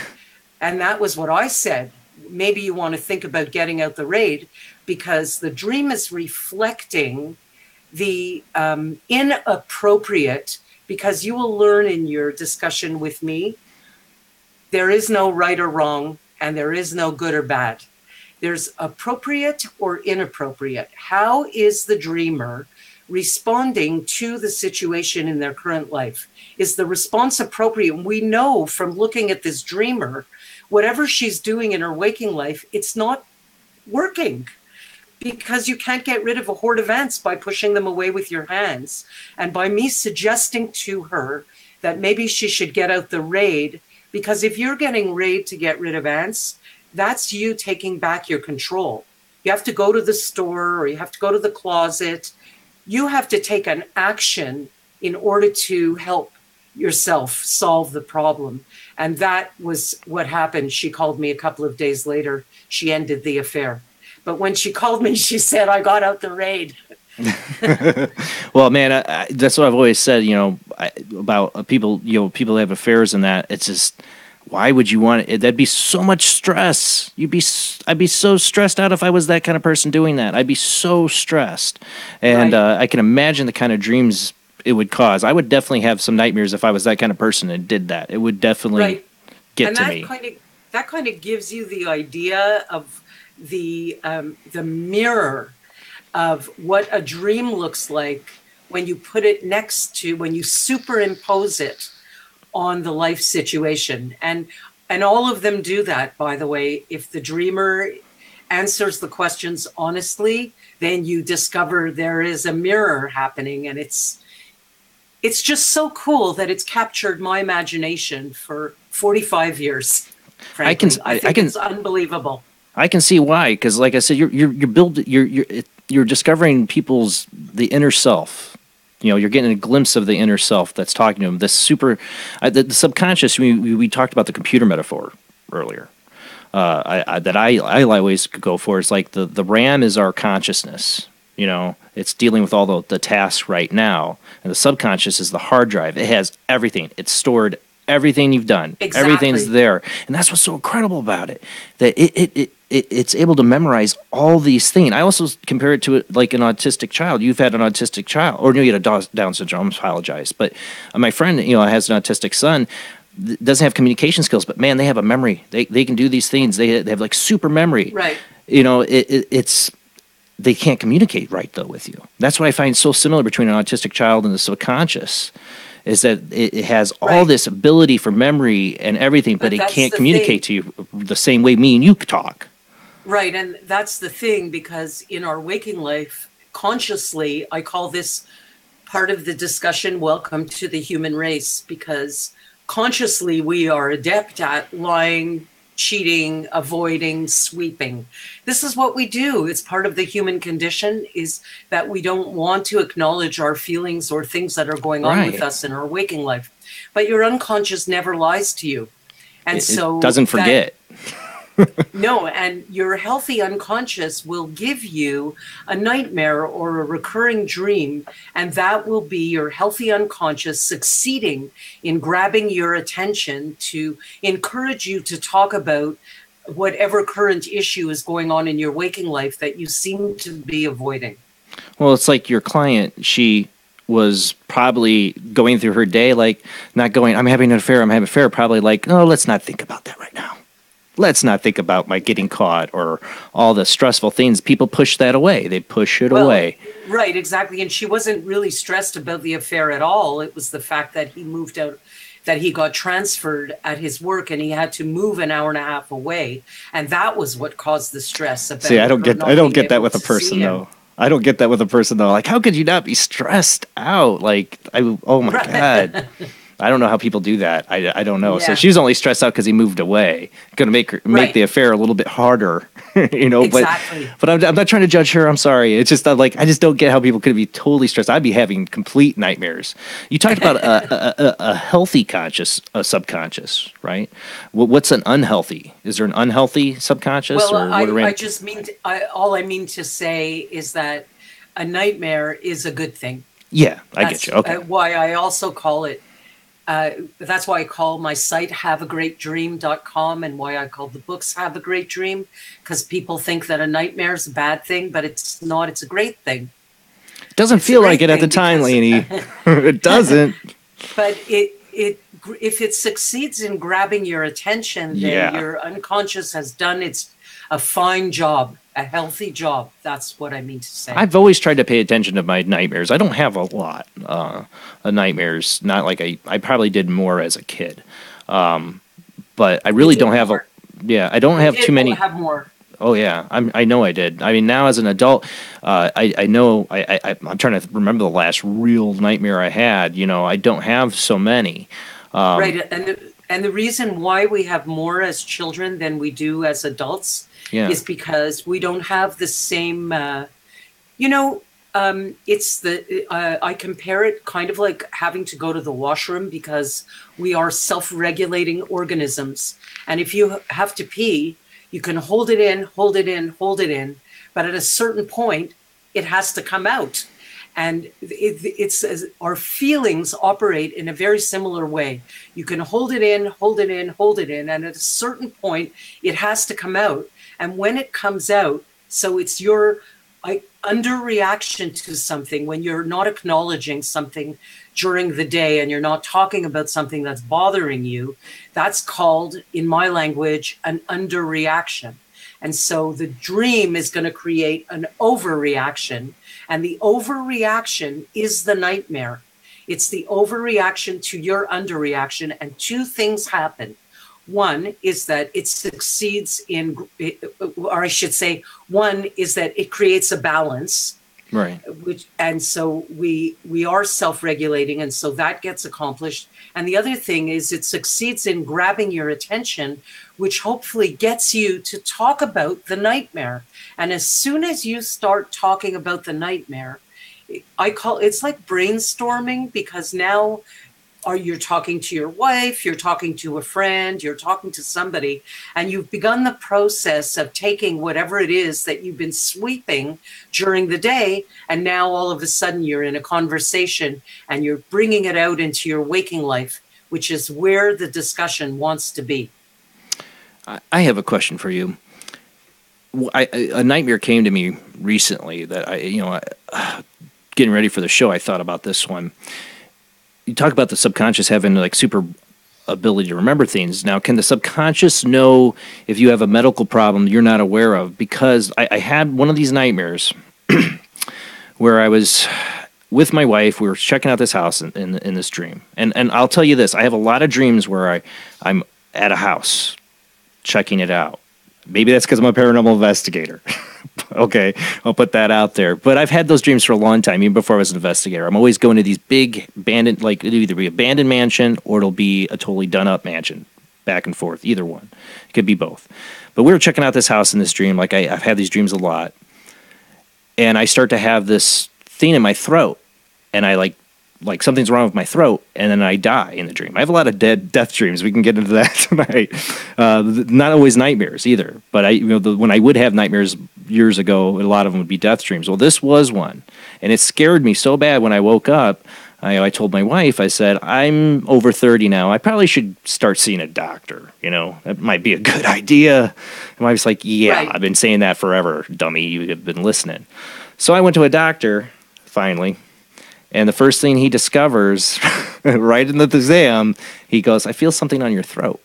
And that was what I said. Maybe you want to think about getting out the raid, because the dream is reflecting the inappropriate, because you will learn in your discussion with me, there is no right or wrong, and there is no good or bad. There's appropriate or inappropriate. How is the dreamer responding to the situation in their current life? Is the response appropriate? And we know from looking at this dreamer, whatever she's doing in her waking life, it's not working. because you can't get rid of a horde of ants by pushing them away with your hands. And by me suggesting to her that maybe she should get out the raid, because if you're getting raid to get rid of ants, that's you taking back your control. You have to go to the store or you have to go to the closet. You have to take an action in order to help yourself solve the problem. And that was what happened. She called me a couple of days later. She ended the affair. But when she called me, she said, I got out the raid. Well, man, that's what I've always said, about people, people that have affairs and that. It's just, why would you want it? That'd be so much stress. I'd be so stressed out if I was that kind of person doing that. I'd be so stressed. And I can imagine the kind of dreams it would cause. I would definitely have some nightmares if I was that kind of person and did that. It would definitely get to me. That kind of gives you the idea of the mirror of what a dream looks like when you put it next to, when you superimpose it on the life situation. And all of them do that, by the way. If the dreamer answers the questions honestly, then you discover there is a mirror happening. And it's just so cool that it's captured my imagination for 45 years. Frankly. I think it's unbelievable. I can see why, because like I said, you're discovering the inner self. You're getting a glimpse of the inner self that's talking to them. The subconscious. We talked about the computer metaphor earlier. That I always go for is like the RAM is our consciousness. It's dealing with all the tasks right now, and the subconscious is the hard drive. It has everything. It's stored everything you've done. Exactly. Everything's there, and that's what's so incredible about it. That it's able to memorize all these things. I also compare it to it like an autistic child. You've had an autistic child, or you had a Down syndrome. I apologize, but my friend, has an autistic son. Doesn't have communication skills, but man, they have a memory. They can do these things. They have like super memory. Right. It's they can't communicate right though with you. That's what I find so similar between an autistic child and the subconscious. Is that it has all this ability for memory and everything, but it can't communicate to you the same way me and you talk. Right, and that's the thing, because in our waking life, consciously, I call this part of the discussion, welcome to the human race, because consciously we are adept at lying, cheating, avoiding, sweeping. This is what we do. It's part of the human condition, is that we don't want to acknowledge our feelings or things that are going on with us in our waking life. But your unconscious never lies to you. And it doesn't forget. No, and your healthy unconscious will give you a nightmare or a recurring dream, and that will be your healthy unconscious succeeding in grabbing your attention to encourage you to talk about whatever current issue is going on in your waking life that you seem to be avoiding. Well, it's like your client, she was probably going through her day like not going, I'm having an affair, probably like, no, let's not think about that right now. Let's not think about my getting caught or all the stressful things. People push that away. They push it away. Right, exactly. And she wasn't really stressed about the affair at all. It was the fact that he moved out, that he got transferred at his work and he had to move an hour and a half away. And that was what caused the stress. About I don't get that with a person though. I don't get that with a person though. Like, how could you not be stressed out? Like, oh my God. I don't know how people do that. I don't know. Yeah. So she's only stressed out because he moved away. Going to make the affair a little bit harder, Exactly. But I'm not trying to judge her. I'm sorry. It's just I just don't get how people could be totally stressed. I'd be having complete nightmares. You talked about a healthy a subconscious, right? What's an unhealthy? Is there an unhealthy subconscious? Well, I just mean all I mean to say is that a nightmare is a good thing. Yeah, I get you. Okay. Why I also call it. That's why I call my site haveagreatdream.com, and why I call the books Have a Great Dream, because people think that a nightmare is a bad thing, but it's not. It's a great thing. It doesn't feel like it at the time, Layne. It doesn't. But if it succeeds in grabbing your attention, then your unconscious has done a fine job. A healthy job. That's what I mean to say. I've always tried to pay attention to my nightmares. I don't have a lot of nightmares. Not like I probably did more as a kid. But I really don't have I don't have too many. Have more. Oh yeah, I know I did. I mean, now as an adult, I know I'm trying to remember the last real nightmare I had. You know, I don't have so many. Right, and the reason why we have more as children than we do as adults is because we don't have the same. It's I compare it kind of like having to go to the washroom because we are self-regulating organisms, and if you have to pee, you can hold it in, hold it in, hold it in, but at a certain point, it has to come out. And it's our feelings operate in a very similar way. You can hold it in, hold it in, hold it in, and at a certain point, it has to come out. And when it comes out, so it's your underreaction to something, when you're not acknowledging something during the day and you're not talking about something that's bothering you, that's called, in my language, an underreaction. And so the dream is going to create an overreaction. And the overreaction is the nightmare. It's the overreaction to your underreaction. And two things happen. One is that it succeeds in, or I should say, one is that it creates a balance. Right. And so we are self-regulating, and so that gets accomplished. And the other thing is it succeeds in grabbing your attention, which hopefully gets you to talk about the nightmare. And as soon as you start talking about the nightmare, it's like brainstorming, because now you're talking to your wife, you're talking to a friend, you're talking to somebody, and you've begun the process of taking whatever it is that you've been sweeping during the day, and now all of a sudden you're in a conversation and you're bringing it out into your waking life, which is where the discussion wants to be. I have a question for you. A nightmare came to me recently that getting ready for the show, I thought about this one. You talk about the subconscious having like super ability to remember things. Now, can the subconscious know if you have a medical problem you're not aware of? Because I had one of these nightmares where I was with my wife. We were checking out this house in this dream. And I'll tell you this, I have a lot of dreams where I'm at a house checking it out. Maybe that's because I'm a paranormal investigator. Okay, I'll put that out there. But I've had those dreams for a long time, even before I was an investigator. I'm always going to these big abandoned, like it'll either be an abandoned mansion or it'll be a totally done up mansion, back and forth, either one. It could be both. But we were checking out this house in this dream. Like I've had these dreams a lot. And I start to have this thing in my throat. And I like something's wrong with my throat, and then I die in the dream. I have a lot of death dreams. We can get into that tonight. Not always nightmares either, but when I would have nightmares years ago, a lot of them would be death dreams. Well, this was one, and it scared me so bad when I woke up. I told my wife, I said, I'm over 30 now. I probably should start seeing a doctor. That might be a good idea. And my wife's like, yeah, right. I've been saying that forever, dummy. You have been listening. So I went to a doctor, finally. And the first thing he discovers, right in the exam, he goes, I feel something on your throat.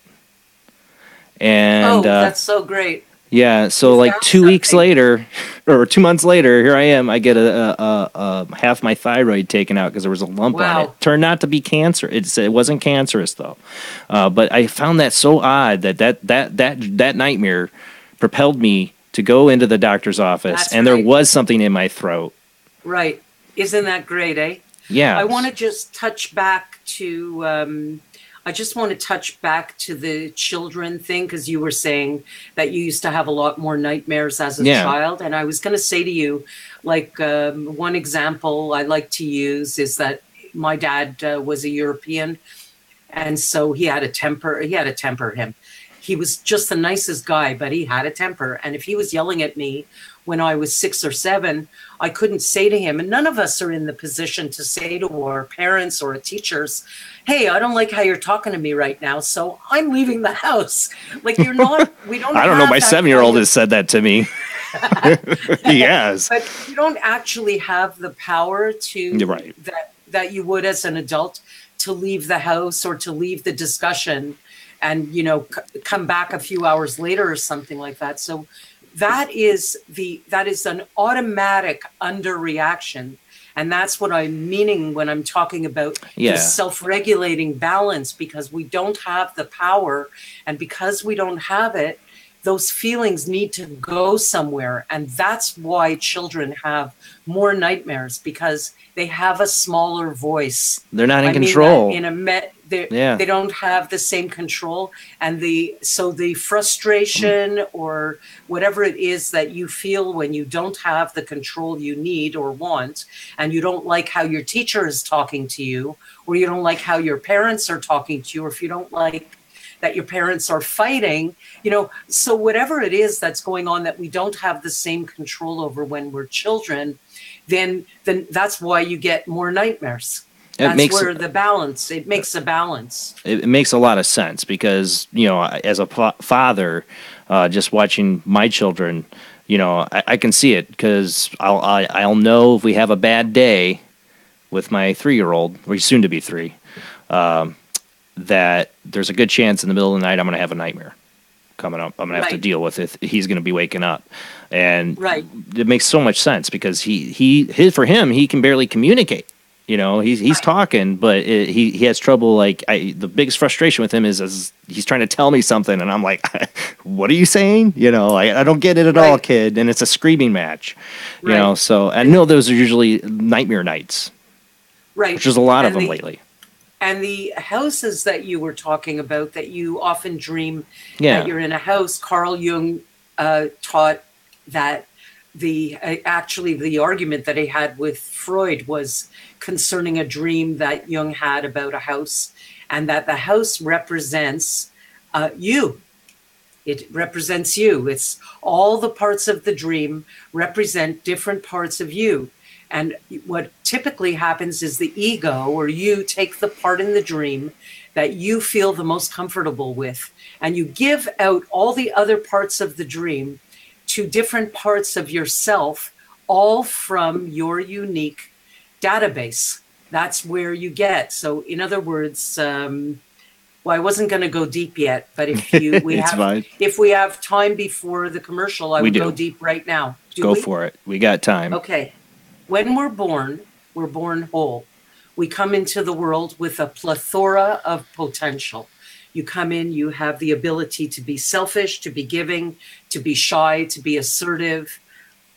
And that's so great. Yeah, so like 2 weeks later, or 2 months later, here I am. I get a half my thyroid taken out because there was a lump on it. Turned out to be cancer. It wasn't cancerous though. But I found that so odd that nightmare propelled me to go into the doctor's office, there was something in my throat. Right. Isn't that great, eh? Yeah. I want to just touch back to the children thing, because you were saying that you used to have a lot more nightmares as a child. And I was going to say to you, like, one example I like to use is that my dad was a European. And so he had a temper. He was just the nicest guy, but he had a temper. And if he was yelling at me when I was 6 or 7, I couldn't say to him, and none of us are in the position to say to our parents or teachers, hey, I don't like how you're talking to me right now, so I'm leaving the house. Like, you're not, we don't I don't know, my 7-year-old has said that to me. Yes. But you don't actually have the power to, you're right, that you would as an adult, to leave the house or to leave the discussion and, come back a few hours later or something like that. So that is an automatic underreaction. And that's what I'm meaning when I'm talking about the self-regulating balance, because we don't have the power. And because we don't have it, those feelings need to go somewhere. And that's why children have more nightmares, because they have a smaller voice. They're not in control. They don't have the same control. And so the frustration or whatever it is that you feel when you don't have the control you need or want, and you don't like how your teacher is talking to you, or you don't like how your parents are talking to you, or if you don't like that your parents are fighting, so whatever it is that's going on that we don't have the same control over when we're children, then that's why you get more nightmares. It makes a balance. It makes a lot of sense, because, as a father, just watching my children, I can see it, because I'll know if we have a bad day with my 3-year-old, or he's soon to be 3, that there's a good chance in the middle of the night I'm going to have a nightmare coming up. I'm going to have to deal with it. He's going to be waking up. And it makes so much sense, because for him, he can barely communicate. He's talking, but he has trouble. The biggest frustration with him is he's trying to tell me something, and I'm like, what are you saying? I don't get it at all, kid. And it's a screaming match, so I know those are usually nightmare nights, which there's a lot of them lately. And the houses that you were talking about, that you often dream that you're in a house, Carl Jung taught that the argument that he had with Freud was concerning a dream that Jung had about a house, and that the house represents you. It represents you. It's all the parts of the dream represent different parts of you. And what typically happens is the ego, or you, take the part in the dream that you feel the most comfortable with, and you give out all the other parts of the dream to different parts of yourself, all from your unique database. That's where you get. So in other words, I wasn't going to go deep yet, but if we have time before the commercial, I would go deep right now. Go for it. We got time. Okay. When we're born whole. We come into the world with a plethora of potential. You come in, you have the ability to be selfish, to be giving, to be shy, to be assertive.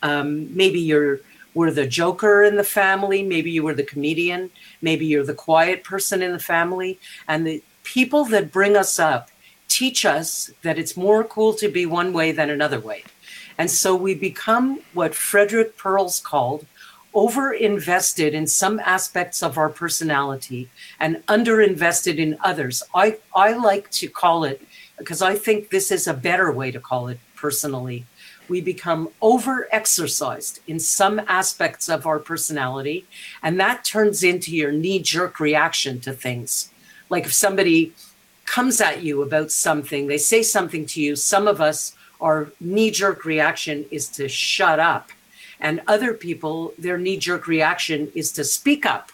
Maybe we're the joker in the family. Maybe you were the comedian. Maybe you're the quiet person in the family. And the people that bring us up teach us that it's more cool to be one way than another way. And so we become what Frederick Perls called over-invested in some aspects of our personality and under-invested in others. I like to call it, because I think this is a better way to call it personally, we become over-exercised in some aspects of our personality, and that turns into your knee-jerk reaction to things. Like if somebody comes at you about something, they say something to you, some of us, our knee-jerk reaction is to shut up. And other people, their knee-jerk reaction is to speak up.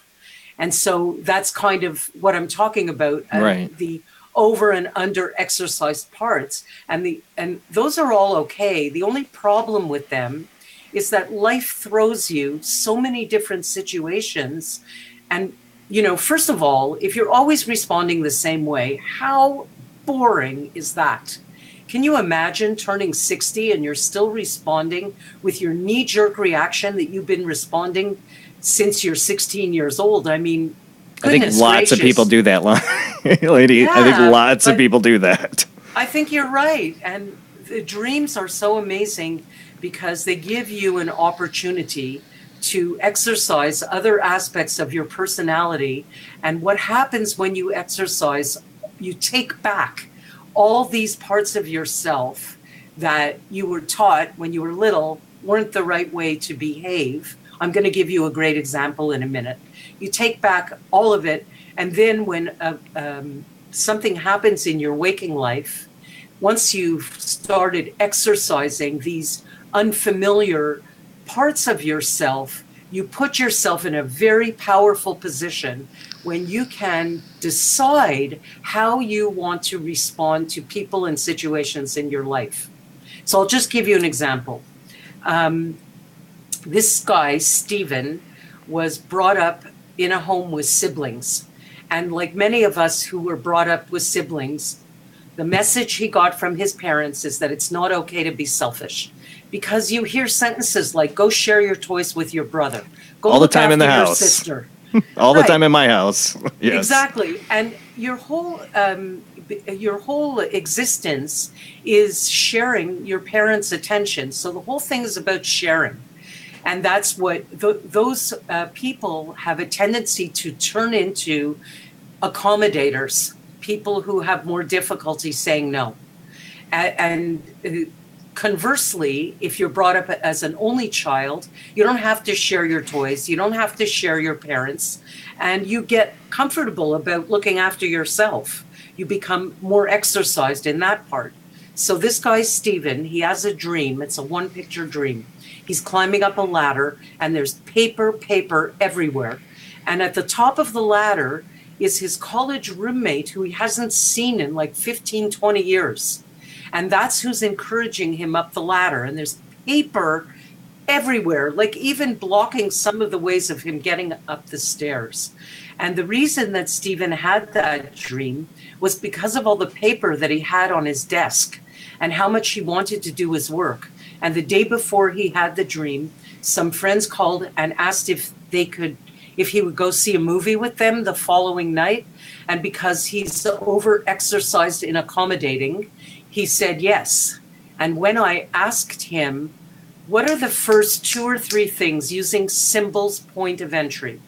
And so that's kind of what I'm talking about, the over and under exercised parts. And those are all okay. The only problem with them is that life throws you so many different situations. And, first of all, if you're always responding the same way, how boring is that? Can you imagine turning 60 and you're still responding with your knee-jerk reaction that you've been responding since you're 16 years old? I mean, I think lots of people do that, lady. Yeah, I think lots of people do that. I think you're right. And the dreams are so amazing because they give you an opportunity to exercise other aspects of your personality. And what happens when you exercise, you take back all these parts of yourself that you were taught when you were little weren't the right way to behave. I'm going to give you a great example in a minute. You take back all of it, and then when something happens in your waking life, once you've started exercising these unfamiliar parts of yourself, you put yourself in a very powerful position when you can decide how you want to respond to people and situations in your life. So I'll just give you an example. This guy, Stephen, was brought up in a home with siblings. And like many of us who were brought up with siblings, The message he got from his parents is that it's not okay to be selfish, because you hear sentences like, go share your toys with your brother. Go all the look time in the after your house. Sister. All the Right. time in my house. Yes. Exactly. And your whole existence is sharing your parents' attention. So the whole thing is about sharing. And that's what those people have a tendency to turn into accommodators, people who have more difficulty saying no. And conversely, if you're brought up as an only child, you don't have to share your toys, you don't have to share your parents, and you get comfortable about looking after yourself. You become more exercised in that part. So this guy, Stephen, he has a dream. It's a one-picture dream. He's climbing up a ladder, and there's paper everywhere. And at the top of the ladder is his college roommate who he hasn't seen in like 15, 20 years. And that's who's encouraging him up the ladder. And there's paper everywhere, like even blocking some of the ways of him getting up the stairs. And the reason that Stephen had that dream was because of all the paper that he had on his desk and how much he wanted to do his work. And the day before he had the dream, some friends called and asked if he would go see a movie with them the following night. And because he's over-exercised in accommodating, he said yes. And when I asked him, what are the first 2 or 3 things, using symbols, point of entry,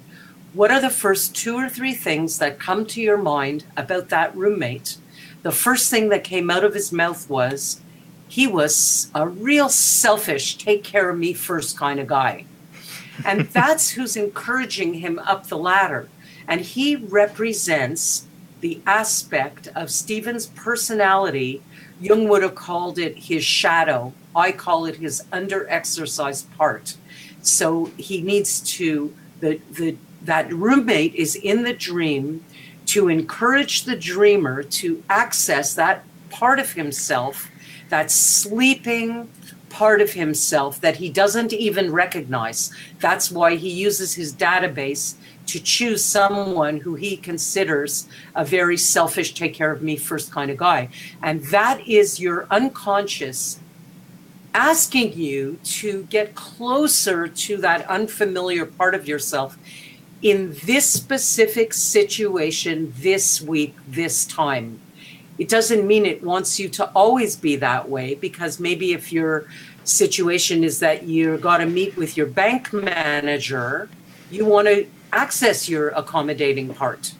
what are the first 2 or 3 things that come to your mind about that roommate? The first thing that came out of his mouth was, he was a real selfish, take care of me first kind of guy. And that's who's encouraging him up the ladder. And he represents the aspect of Stephen's personality. Jung would have called it his shadow. I call it his under-exercised part. So he needs to, that roommate is in the dream to encourage the dreamer to access that part of himself, that sleeping part of himself that he doesn't even recognize. That's why he uses his database to choose someone who he considers a very selfish, take care of me first kind of guy. And that is your unconscious asking you to get closer to that unfamiliar part of yourself in this specific situation, this week, this time. It doesn't mean it wants you to always be that way, because maybe if your situation is that you got to meet with your bank manager, you want to access your accommodating part.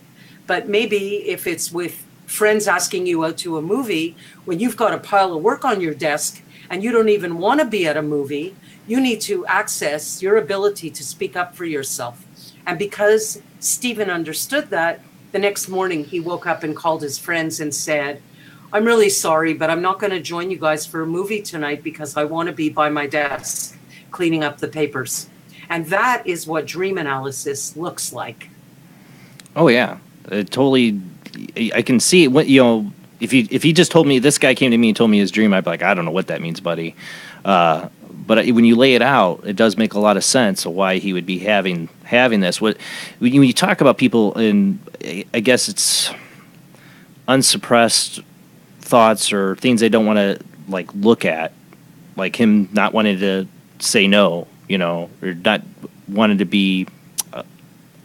But maybe if it's with friends asking you out to a movie, when you've got a pile of work on your desk and you don't even want to be at a movie, you need to access your ability to speak up for yourself. And because Stephen understood that, the next morning he woke up and called his friends and said, I'm really sorry, but I'm not going to join you guys for a movie tonight because I want to be by my desk cleaning up the papers. And that is what dream analysis looks like. Oh yeah, totally. I can see what, you know, if he just told me, this guy came to me and told me his dream, I'd be like, I don't know what that means, buddy. But when you lay it out, it does make a lot of sense of why he would be having this. When you talk about people, and I guess it's unsuppressed thoughts or things they don't want to like look at, like him not wanting to say no, you know, or not wanting to be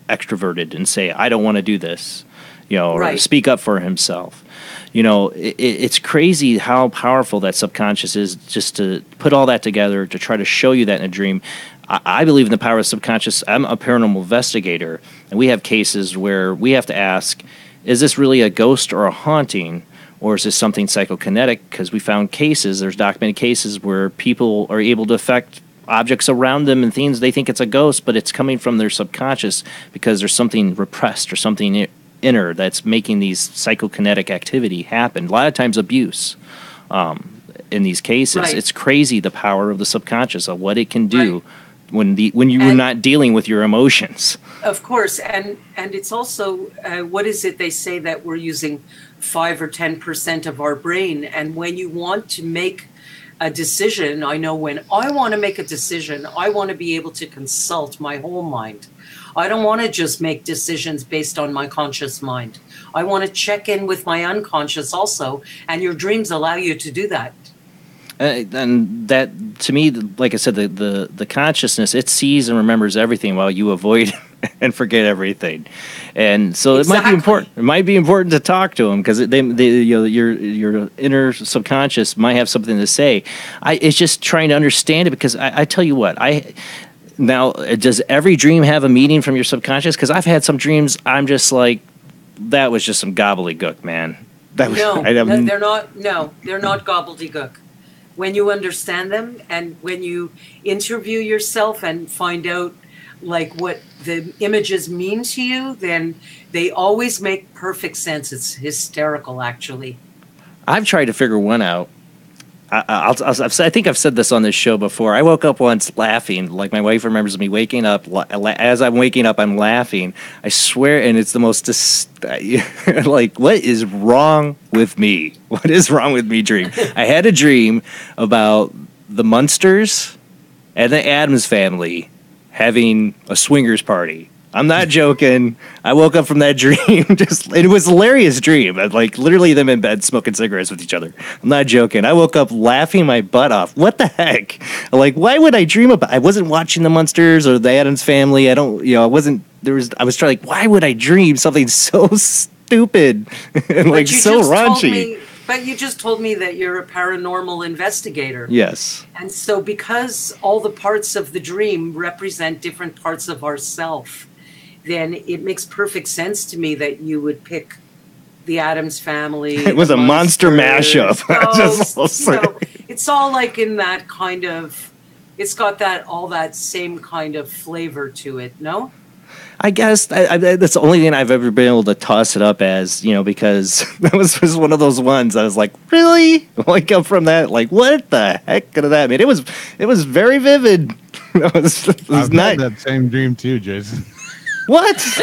extroverted and say, I don't want to do this, you know, or speak up for himself. You know, it's crazy how powerful that subconscious is, just to put all that together to try to show you that in a dream. I believe in the power of subconscious. I'm a paranormal investigator, and we have cases where we have to ask, is this really a ghost or a haunting, or is this something psychokinetic? Because we found cases, there's documented cases where people are able to affect objects around them and things. They think it's a ghost, but it's coming from their subconscious because there's something repressed or something inner that's making these psychokinetic activity happen. A lot of times abuse in these cases. It's crazy the power of the subconscious, of what it can do when you're not dealing with your emotions. Of course, and it's also, what is it they say, that we're using 5 or 10% of our brain, and when you want to make a decision, I know when I want to make a decision, I want to be able to consult my whole mind. I don't want to just make decisions based on my conscious mind. I want to check in with my unconscious also, and your dreams allow you to do that. And that, to me, like I said, the consciousness, it sees and remembers everything while you avoid and forget everything. And so it might be important. It might be important to talk to them, because your inner subconscious might have something to say. It's just trying to understand it, because I tell you what, now, does every dream have a meaning from your subconscious? Because I've had some dreams I'm just like, that was just some gobbledygook, man. They're not. No, they're not gobbledygook. When you understand them, and when you interview yourself and find out like what the images mean to you, then they always make perfect sense. It's hysterical, actually. I've tried to figure one out. I think I've said this on this show before. I woke up once laughing. Like, my wife remembers me waking up. As I'm waking up, I'm laughing. I swear, and it's the most like, what is wrong with me? What is wrong with me dream? I had a dream about the Munsters and the Addams family having a swingers party. I'm not joking. I woke up from that dream. It was a hilarious dream. Like, literally them in bed smoking cigarettes with each other. I'm not joking. I woke up laughing my butt off. What the heck? Like, why would I dream about? I wasn't watching the Munsters or the Addams family. I was trying, like, why would I dream something so stupid and like so raunchy? But you just told me that you're a paranormal investigator. Yes. And so, because all the parts of the dream represent different parts of ourself, then it makes perfect sense to me that you would pick the Addams family. It was a monster mashup. It's all like in that kind of, it's got all that same kind of flavor to it, no? I guess that's the only thing I've ever been able to toss it up as, because that was one of those ones I was like, really? Wake up from that? Like, what the heck could that mean? It was very vivid. I've had that same dream too, Jason. What?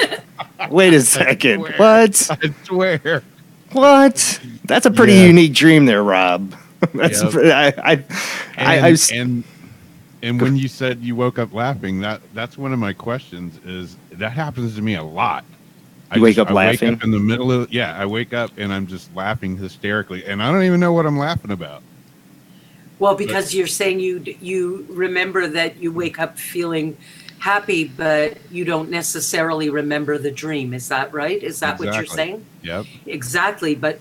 Wait a second. What? I swear. What? That's a pretty unique dream there, Rob. That's And when you said you woke up laughing, that's one of my questions. Is that happens to me a lot? You wake up laughing? Wake up in the middle of I wake up and I'm just laughing hysterically, and I don't even know what I'm laughing about. Well, because you're saying you remember that you wake up feeling happy, but you don't necessarily remember the dream. Is that right? Is that what you're saying? Yep. Exactly. But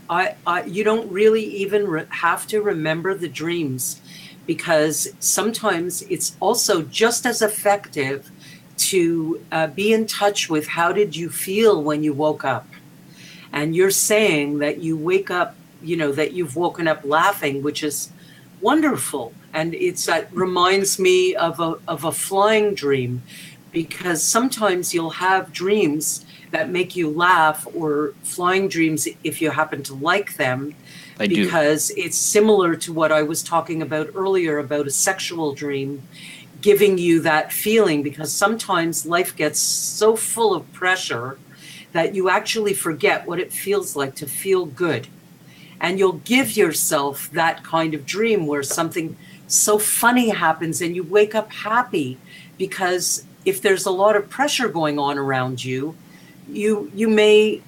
you don't really even have to remember the dreams, because sometimes it's also just as effective to be in touch with how did you feel when you woke up. And you're saying that you wake up, that you've woken up laughing, which is wonderful. And that reminds me of a flying dream, because sometimes you'll have dreams that make you laugh, or flying dreams if you happen to like them. Because it's similar to what I was talking about earlier about a sexual dream, giving you that feeling, because sometimes life gets so full of pressure that you actually forget what it feels like to feel good. And you'll give yourself that kind of dream where something so funny happens and you wake up happy, because if there's a lot of pressure going on around you, you may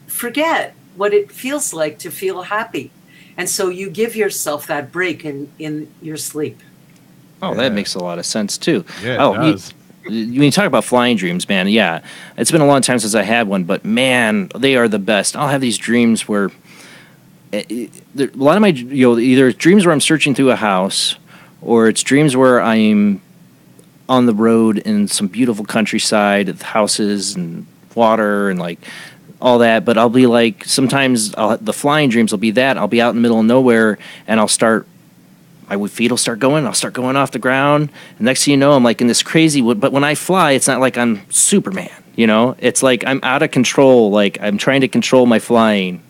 forget what it feels like to feel happy. And so you give yourself that break in your sleep. Oh, that makes a lot of sense too. Yeah, it does. When you talk about flying dreams, man, yeah, it's been a long time since I had one, but man, they are the best. I'll have these dreams where a lot of my, either dreams where I'm searching through a house, or it's dreams where I'm on the road in some beautiful countryside with houses and water and like all that. But I'll be like, sometimes the flying dreams will be that I'll be out in the middle of nowhere and my feet will start going. I'll start going off the ground. And next thing you know, I'm like in this crazy. But when I fly, it's not like I'm Superman. It's like I'm out of control. Like I'm trying to control my flying.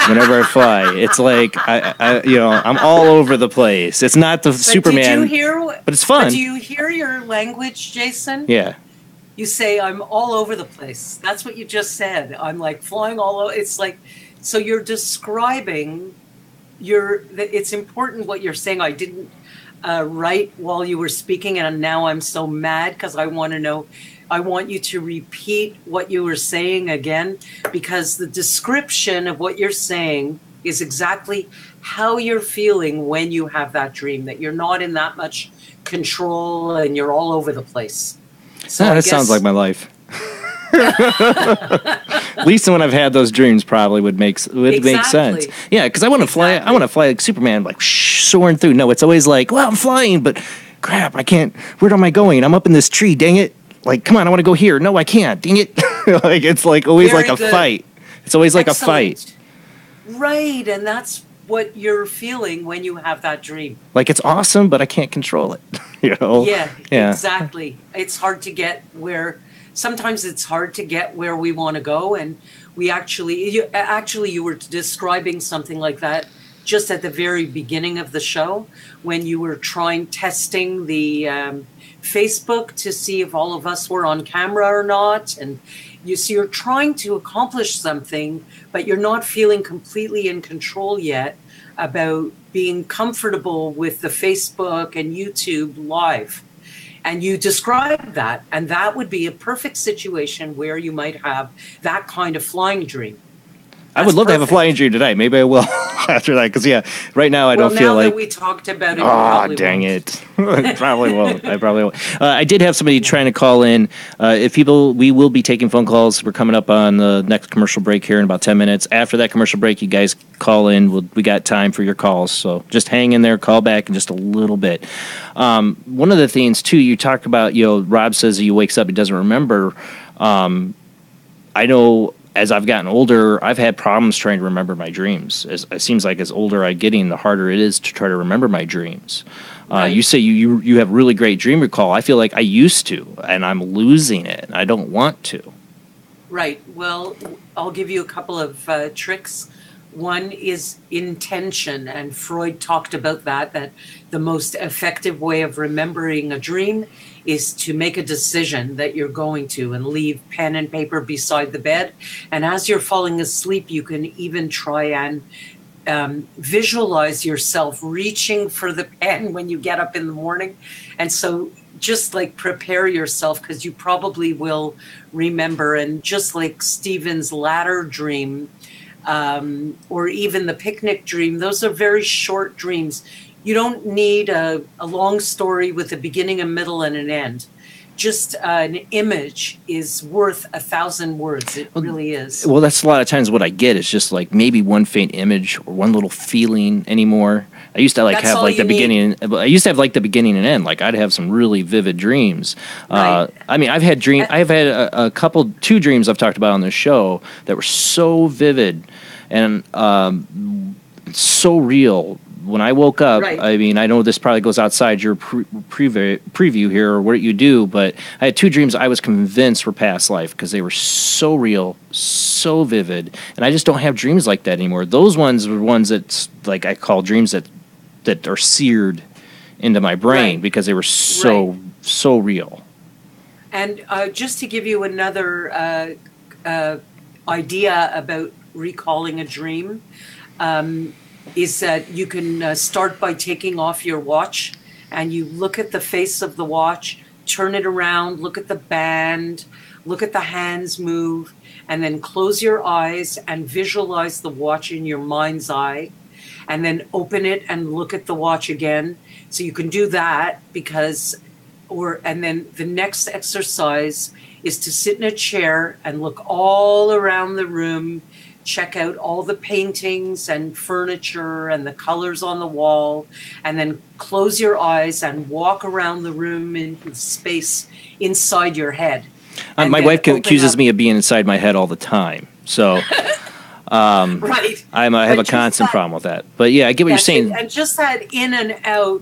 Whenever I fly, it's like I'm all over the place. It's not the Superman. Did you hear? But it's fun. But do you hear your language, Jason? Yeah. You say I'm all over the place. That's what you just said. I'm like flying all over. It's like, so you're describing it's important what you're saying. I didn't write while you were speaking, and now I'm so mad because I want to know I want you to repeat what you were saying again, because the description of what you're saying is exactly how you're feeling when you have that dream, that you're not in that much control and you're all over the place. So that sounds like my life. At least when I've had those dreams, probably would make sense. Yeah, because I want to fly. I want to fly like Superman, like soaring through. No, it's always like, well, I'm flying, but crap, I can't. Where am I going? I'm up in this tree. Dang it! Like, come on, I want to go here. No, I can't. Dang it! Like it's like always Very like good. a fight. It's always like Excellent. a fight. Right, and that's what you're feeling when you have that dream. Like it's awesome, but I can't control it. Yeah, exactly. It's hard to get where. Sometimes it's hard to get where we want to go, and we you were describing something like that just at the very beginning of the show when you were testing the Facebook to see if all of us were on camera or not, and you're trying to accomplish something, but you're not feeling completely in control yet about being comfortable with the Facebook and YouTube live. And you described that, and that would be a perfect situation where you might have that kind of flying dream. I would love to have a flying dream tonight. Maybe I will after that, because right now I don't feel like. Now that we talked about it, oh, dang it! I probably won't. I did have somebody trying to call in. We will be taking phone calls. We're coming up on the next commercial break here in about 10 minutes. After that commercial break, you guys call in. We got time for your calls, so just hang in there. Call back in just a little bit. One of the things too, you talked about. Rob says he wakes up, he doesn't remember. I know. As I've gotten older, I've had problems trying to remember my dreams. It seems like as older I'm getting, the harder it is to try to remember my dreams. Right. You say you have really great dream recall. I feel like I used to, and I'm losing it. I don't want to. Right. Well, I'll give you a couple of tricks. One is intention, and Freud talked about that the most effective way of remembering a dream is to make a decision that you're going to and leave pen and paper beside the bed. And as you're falling asleep, you can even try and visualize yourself reaching for the pen when you get up in the morning. And so just like prepare yourself, because you probably will remember. And just like Stephen's ladder dream, or even the picnic dream, those are very short dreams. You don't need a long story with a beginning, a middle, and an end. Just an image is worth 1,000 words. It really is. Well, that's a lot of times what I get is just like maybe one faint image or one little feeling anymore. I used to have like the beginning. I used to have like the beginning and end. Like I'd have some really vivid dreams. Right. I mean, I've had two dreams I've talked about on this show that were so vivid and so real. When I woke up, right. I mean, I know this probably goes outside your preview here or what you do, but I had two dreams I was convinced were past life because they were so real, so vivid, and I just don't have dreams like that anymore. Those ones were ones that, like, I call dreams that are seared into my brain right. because they were so real. And just to give you another idea about recalling a dream, is that you can start by taking off your watch and you look at the face of the watch, turn it around, look at the band, look at the hands move, and then close your eyes and visualize the watch in your mind's eye, and then open it and look at the watch again. So you can do that and then the next exercise is to sit in a chair and look all around the room, check out all the paintings and furniture and the colors on the wall, and then close your eyes and walk around the room in space inside your head. My wife accuses me of being inside my head all the time. So right. I have a constant problem with that. But yeah, I get what you're saying. And just that in and out,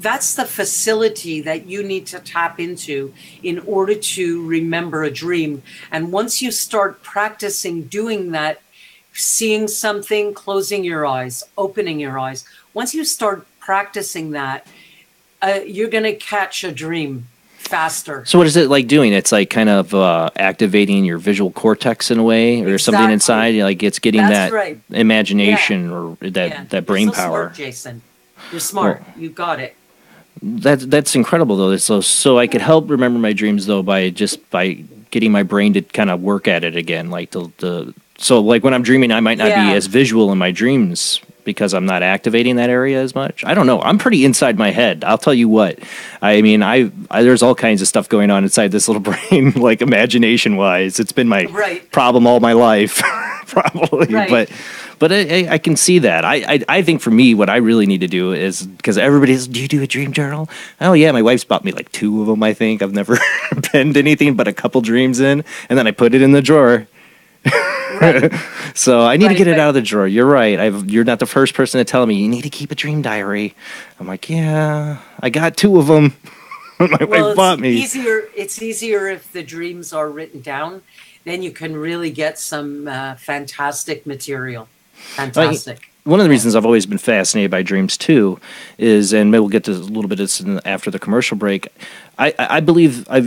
that's the facility that you need to tap into in order to remember a dream. And once you start practicing doing that, seeing something, closing your eyes, opening your eyes, once you start practicing that, you're going to catch a dream faster. So what is it like doing? It's like kind of activating your visual cortex in a way, or something inside, like it's getting that imagination or that brain You're so power. Smart, Jason. You're smart. You got it. That's incredible though. So I could help remember my dreams though by getting my brain to kind of work at it again. Like so like when I'm dreaming, I might not be as visual in my dreams because I'm not activating that area as much. I don't know. I'm pretty inside my head. I'll tell you what. I mean, there's all kinds of stuff going on inside this little brain, like imagination wise. It's been my problem all my life, probably. Right. But I can see that. I think for me, what I really need to do is, because everybody says, do you do a dream journal? Oh, yeah, my wife's bought me like 2 of them, I think. I've never penned anything but a couple dreams in, and then I put it in the drawer. Right. So I need to get it out of the drawer. You're right. You're not the first person to tell me, you need to keep a dream diary. I'm like, yeah, I got 2 of them. My wife bought me. It's easier if the dreams are written down. Then you can really get some fantastic material. Fantastic. One of the reasons I've always been fascinated by dreams too is, and maybe we'll get to a little bit of this after the commercial break. I believe I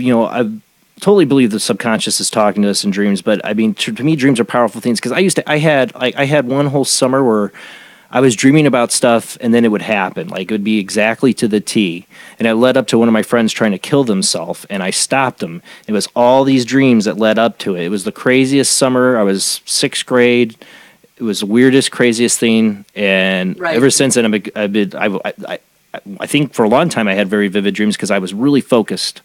totally believe the subconscious is talking to us in dreams. But I mean, to me, dreams are powerful things because I had one whole summer where I was dreaming about stuff and then it would happen. Like it would be exactly to the T. And it led up to one of my friends trying to kill themselves, and I stopped him. It was all these dreams that led up to it. It was the craziest summer. I was 6th grade. It was the weirdest, craziest thing, and ever since then, I think for a long time I had very vivid dreams because I was really focused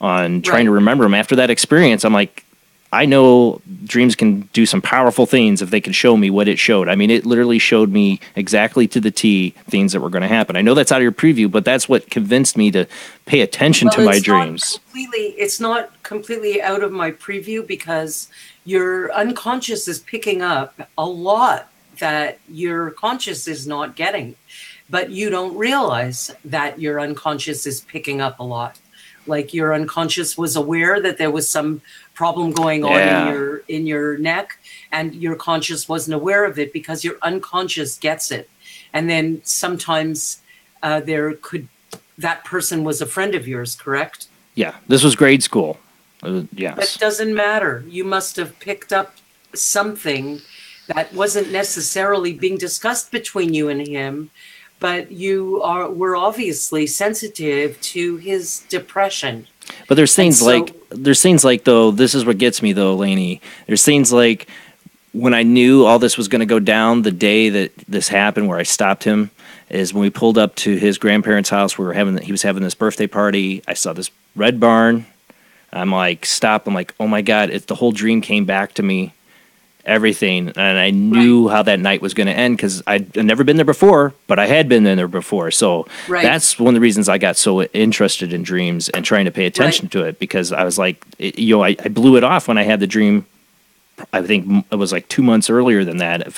on trying to remember them. After that experience, I'm like, I know dreams can do some powerful things if they can show me what it showed. I mean, it literally showed me exactly to the T things that were going to happen. I know that's out of your preview, but that's what convinced me to pay attention to my dreams. It's not completely out of my preview because your unconscious is picking up a lot that your conscious is not getting, but you don't realize that your unconscious is picking up a lot. Like your unconscious was aware that there was some problem going on in your neck, and your conscious wasn't aware of it because your unconscious gets it. And then sometimes that person was a friend of yours, correct? Yeah, this was grade school. Yes. But it doesn't matter. You must have picked up something that wasn't necessarily being discussed between you and him, but you were obviously sensitive to his depression. But there's things like though, this is what gets me though, Layne. There's things like when I knew all this was going to go down, the day that this happened, where I stopped him, is when we pulled up to his grandparents' house. He was having this birthday party. I saw this red barn. I'm like, stop. I'm like, oh my God, the whole dream came back to me, everything. And I knew how that night was going to end because I'd never been there before, but I had been there before. So that's one of the reasons I got so interested in dreams and trying to pay attention to it, because I was like, I blew it off when I had the dream. I think it was like 2 months earlier than that.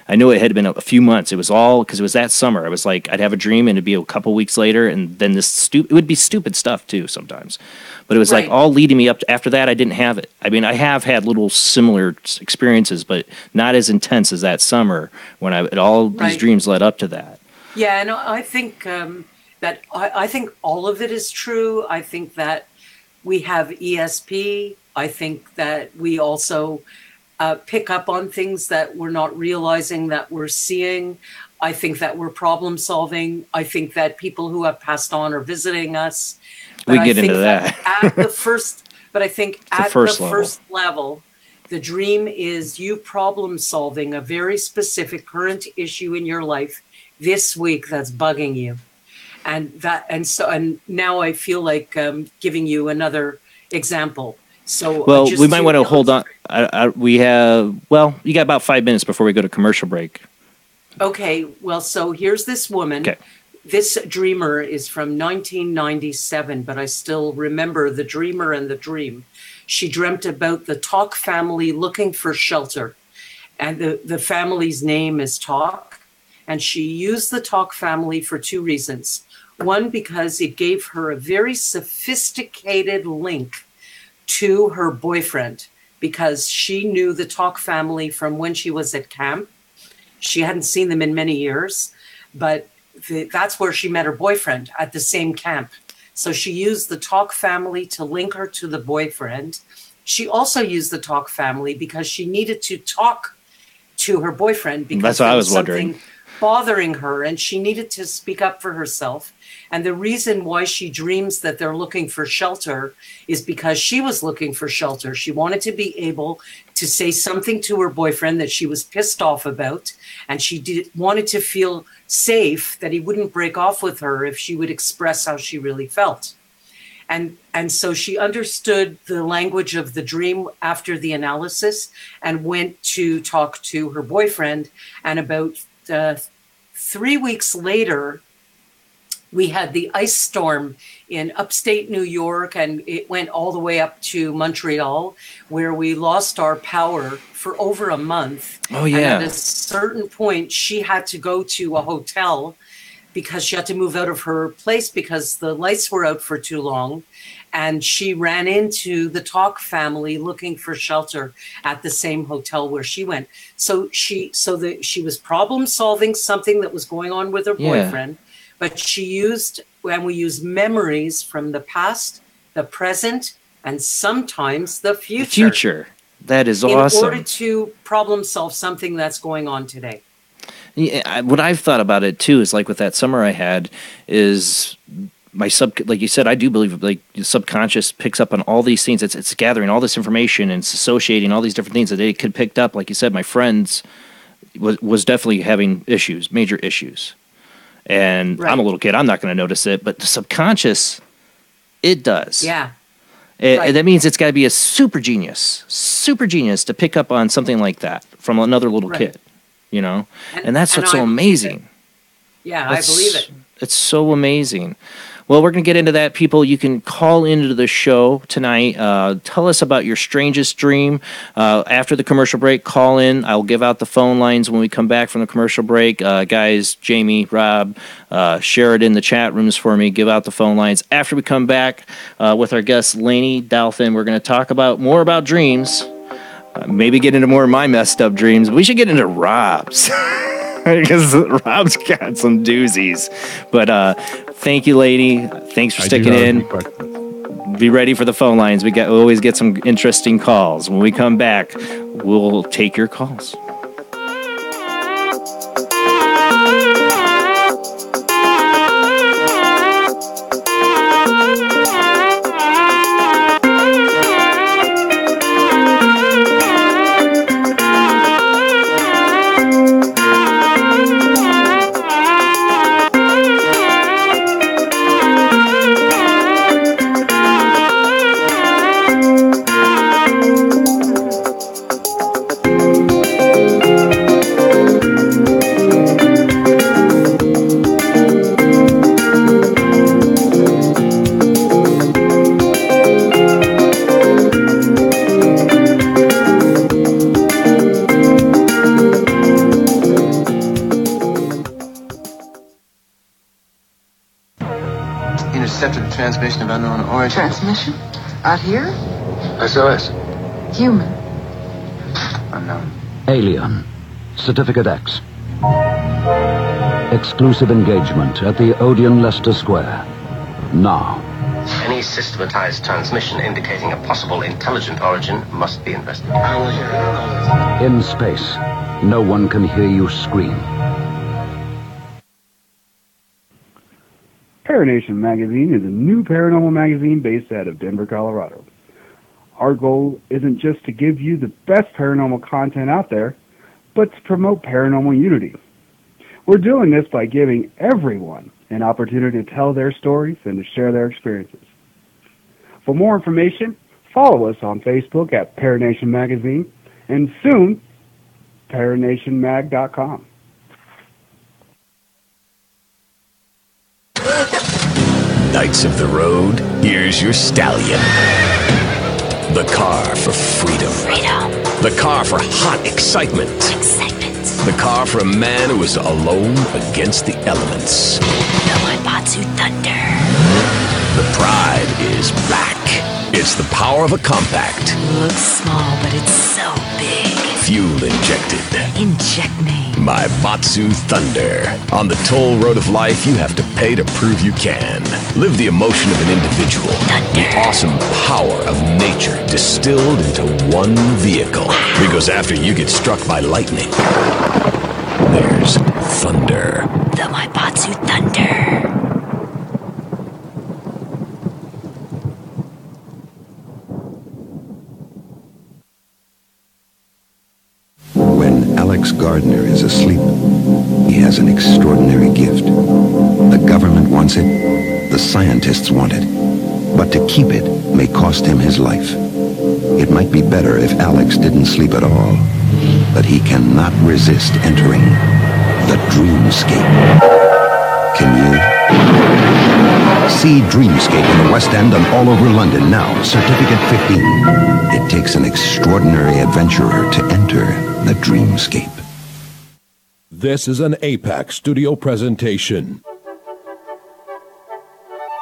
I knew it had been a few months. It was all because it was that summer. I was like, I'd have a dream and it'd be a couple weeks later, and then it would be stupid stuff too sometimes. But it was like all leading me up to, after that, I didn't have it. I mean, I have had little similar experiences, but not as intense as that summer when these dreams led up to that. Yeah, and I think I think all of it is true. I think that we have ESP. I think that we also pick up on things that we're not realizing that we're seeing. I think that we're problem solving. I think that people who have passed on are visiting us. But we get into that. At the first level, the dream is you problem solving a very specific current issue in your life this week that's bugging you. And now I feel like giving you another example. So we might want to hold on. You got about 5 minutes before we go to commercial break. Okay. Well, so here's this woman. Okay. This dreamer is from 1997, but I still remember the dreamer and the dream. She dreamt about the Talk family looking for shelter, and the family's name is Talk. And she used the Talk family for 2 reasons. One, because it gave her a very sophisticated link to her boyfriend, because she knew the Talk family from when she was at camp. She hadn't seen them in many years, but that's where she met her boyfriend, at the same camp. So she used the Talk family to link her to the boyfriend. She also used the Talk family because she needed to talk to her boyfriend, because that's what I was wondering. bothering her, and she needed to speak up for herself. And the reason why she dreams that they're looking for shelter is because she was looking for shelter. She wanted to be able to say something to her boyfriend that she was pissed off about, and she wanted to feel safe, that he wouldn't break off with her if she would express how she really felt. And so she understood the language of the dream after the analysis and went to talk to her boyfriend. And about 3 weeks later, we had the ice storm in upstate New York, and it went all the way up to Montreal, where we lost our power for over a month. Oh, yeah. And at a certain point, she had to go to a hotel because she had to move out of her place because the lights were out for too long. And she ran into the Talk family looking for shelter at the same hotel where she went. So she was problem solving something that was going on with her boyfriend, but we used memories from the past, the present, and sometimes the future. The future. That is awesome. In order to problem solve something that's going on today. Yeah, what I've thought about it too is like with that summer I had is my like you said, I do believe like the subconscious picks up on all these things. It's gathering all this information and it's associating all these different things that it could pick up. Like you said, my friends was definitely having issues, major issues. And I'm a little kid. I'm not going to notice it, but the subconscious, it does. Yeah. That means it's got to be a super genius to pick up on something like that from another little kid, you know? And that's what's so amazing. Yeah, I believe it. It's so amazing. Well, we're going to get into that, people. You can call into the show tonight. Tell us about your strangest dream. After the commercial break, call in. I'll give out the phone lines when we come back from the commercial break. Guys, Jamie, Rob, share it in the chat rooms for me. Give out the phone lines. After we come back with our guest, Layne Dalfen, we're going to talk more about dreams. Maybe get into more of my messed up dreams. We should get into Rob's. Because Rob's got some doozies. But thank you, lady. Thanks for sticking in. Be ready for the phone lines. We always get some interesting calls. When we come back, we'll take your calls. Transmission of unknown origin. Transmission? Out here? SOS. Human. Unknown. Alien. Certificate X. Exclusive engagement at the Odeon Leicester Square. Now. Any systematized transmission indicating a possible intelligent origin must be investigated. In space, no one can hear you scream. Paranation Magazine is a new paranormal magazine based out of Denver, Colorado. Our goal isn't just to give you the best paranormal content out there, but to promote paranormal unity. We're doing this by giving everyone an opportunity to tell their stories and to share their experiences. For more information, follow us on Facebook at Paranation Magazine and soon, paranationmag.com. Knights of the road, here's your stallion. The car for freedom. The car for hot excitement. The car for a man who is alone against the elements. The Waibatsu Thunder. The pride is back. It's the power of a compact. Looks small, but it's so big. Fuel injected. Inject me. My Batsu Thunder. On the toll road of life, you have to pay to prove you can. Live the emotion of an individual. Thunder. The awesome power of nature distilled into one vehicle. Wow. Because after you get struck by lightning, there's thunder. The Maibatsu Thunder. When Alex Gardner is asleep, he has an extraordinary gift. The government wants it, the scientists want it, but to keep it may cost him his life. It might be better if Alex didn't sleep at all, but he cannot resist entering the dreamscape. Can you? See Dreamscape in the West End and all over London now. Certificate 15. It takes an extraordinary adventurer to enter the dreamscape. This is an APAC studio presentation.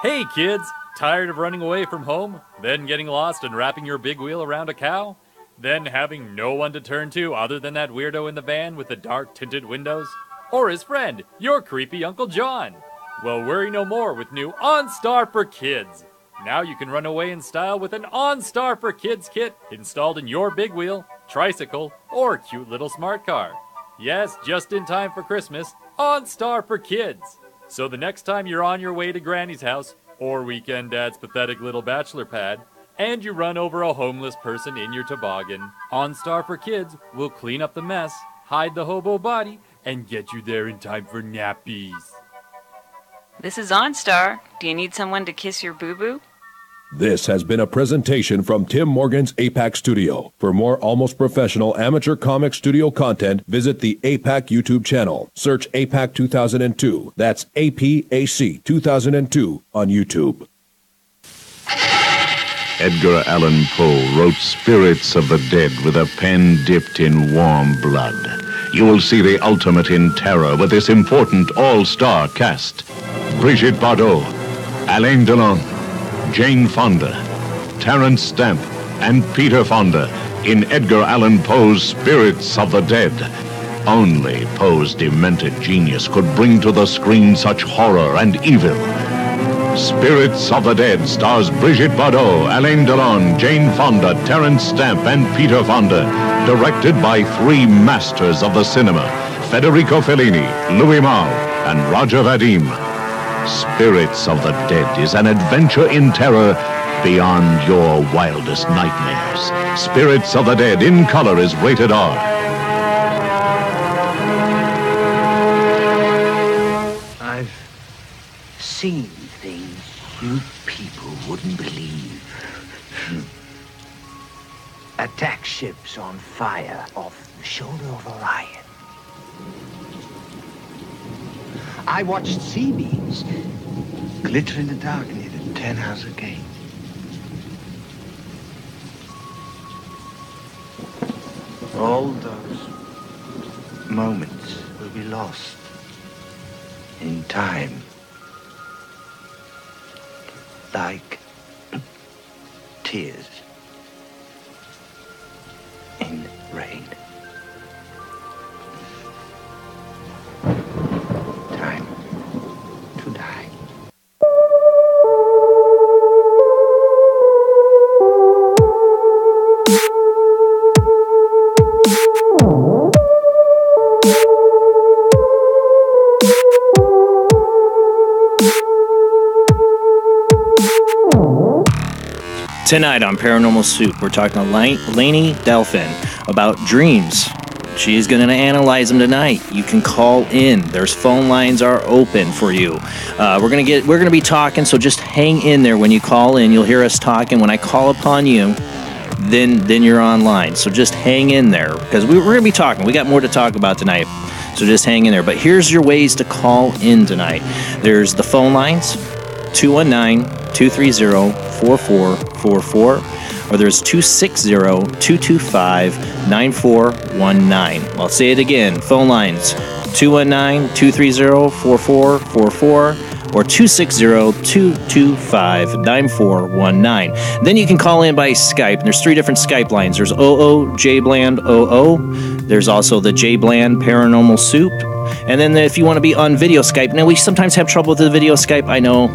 Hey kids, tired of running away from home, then getting lost and wrapping your big wheel around a cow, then having no one to turn to other than that weirdo in the van with the dark tinted windows? Or his friend, your creepy Uncle John? Well, worry no more with new OnStar for Kids. Now you can run away in style with an OnStar for Kids kit installed in your big wheel, tricycle, or cute little smart car. Yes, just in time for Christmas, OnStar for Kids. So the next time you're on your way to Granny's house, or Weekend Dad's pathetic little bachelor pad, and you run over a homeless person in your toboggan, OnStar for Kids will clean up the mess, hide the hobo body, and get you there in time for nappies. This is OnStar. Do you need someone to kiss your boo-boo? This has been a presentation from Tim Morgan's APAC Studio. For more almost professional amateur comic studio content, visit the APAC YouTube channel. Search APAC 2002. That's APAC 2002 on YouTube. Edgar Allan Poe wrote Spirits of the Dead with a pen dipped in warm blood. You will see the ultimate in terror with this important all-star cast. Brigitte Bardot, Alain Delon, Jane Fonda, Terence Stamp, and Peter Fonda in Edgar Allan Poe's Spirits of the Dead. Only Poe's demented genius could bring to the screen such horror and evil. Spirits of the Dead stars Brigitte Bardot, Alain Delon, Jane Fonda, Terence Stamp, and Peter Fonda. Directed by three masters of the cinema, Federico Fellini, Louis Malle, and Roger Vadim. Spirits of the Dead is an adventure in terror beyond your wildest nightmares. Spirits of the Dead in color is rated R. I've seen things you people wouldn't believe. Attack ships on fire off the shoulder of Orion. I watched sea beams glitter in the dark near the Tannhauser Gate. All those moments will be lost in time. Like tears in rain. Time to die. Tonight on Paranormal Soup, we're talking to Layne Dalfen about dreams. She's going to analyze them tonight. You can call in. There's phone lines are open for you. We're going to be talking, so just hang in there when you call in. You'll hear us talking. When I call upon you, then you're online. So just hang in there because we're going to be talking. We got more to talk about tonight. So just hang in there. But here's your ways to call in tonight. There's the phone lines, 219-230-4444, or there's 260-225-9419. I'll say it again. Phone lines, 219-230-4444, or 260-225-9419. Then you can call in by Skype, and there's three different Skype lines. There's OO, J Bland OO. There's also the J Bland Paranormal Soup. And then if you want to be on video Skype, now we sometimes have trouble with the video Skype. I know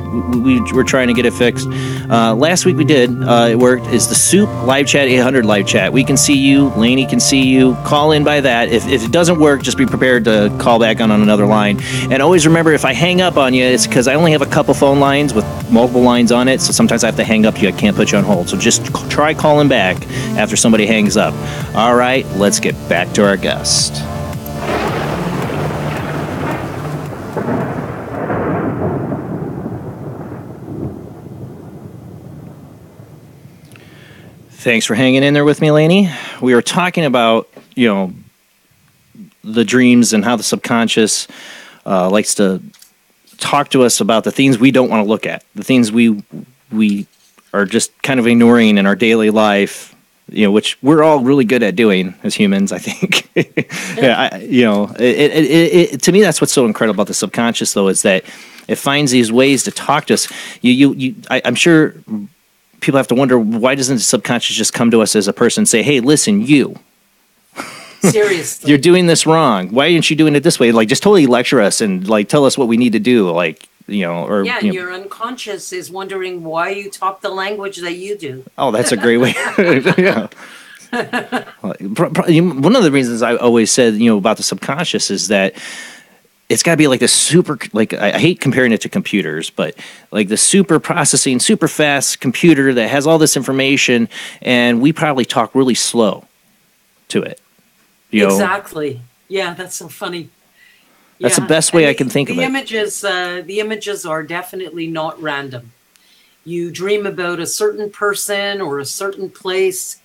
we're trying to get it fixed. Last week we did. It worked. Is the Soup live chat 800 live chat? We can see you. Lainey can see you. Call in by that. If it doesn't work, just be prepared to call back on another line. And always remember, if I hang up on you, it's because I only have a couple phone lines with multiple lines on it. So sometimes I have to hang up you. I can't put you on hold. So just try calling back after somebody hangs up. All right, let's get back to our guest. Thanks for hanging in there with me, Lainey. We were talking about, the dreams and how the subconscious likes to talk to us about the things we don't want to look at, the things we are just kind of ignoring in our daily life, which we're all really good at doing as humans, I think. To me, that's what's so incredible about the subconscious, though, is that it finds these ways to talk to us. I'm sure people have to wonder, why doesn't the subconscious just come to us as a person and say, hey, listen, seriously, you're doing this wrong. Why aren't you doing it this way? Like, just totally lecture us and tell us what we need to do. Your unconscious is wondering why you talk the language that you do. Oh, that's a great way. Yeah. One of the reasons I always said, about the subconscious is that it's got to be like the super, I hate comparing it to computers, but like the super processing, super fast computer that has all this information, and we probably talk really slow to it. Exactly. Yeah, that's so funny. That's the best way I can think of it. The images are definitely not random. You dream about a certain person or a certain place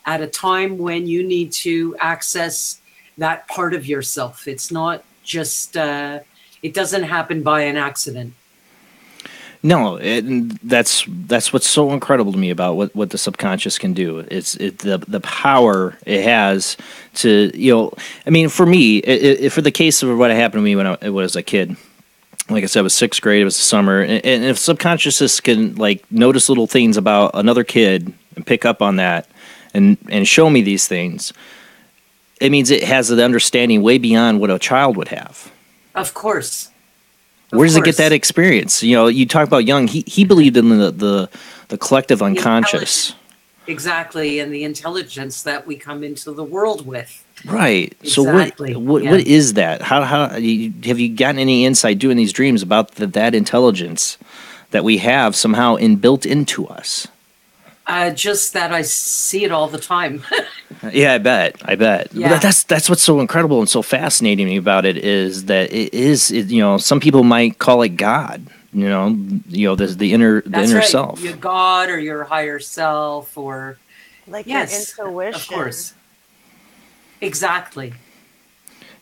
at a time when you need to access that part of yourself. It's not just, it doesn't happen by an accident. No, that's what's so incredible to me about what the subconscious can do. It's the power it has to, for me, for the case of what happened to me when I was a kid, like I said, it was 6th grade, it was the summer, and if subconscious can notice little things about another kid and pick up on that and show me these things, it means it has the understanding way beyond what a child would have. Of course. Where does it get that experience? You talk about Jung. He believed in the collective unconscious. Exactly, and the intelligence that we come into the world with. Right. Exactly. So what is that? How have you gotten any insight doing these dreams about that intelligence that we have somehow inbuilt into us? Just that I see it all the time. Yeah, I bet. Yeah. But that's what's so incredible and so fascinating me about it is that some people might call it God. The inner self. Your God or your higher self or your intuition. Of course. Exactly.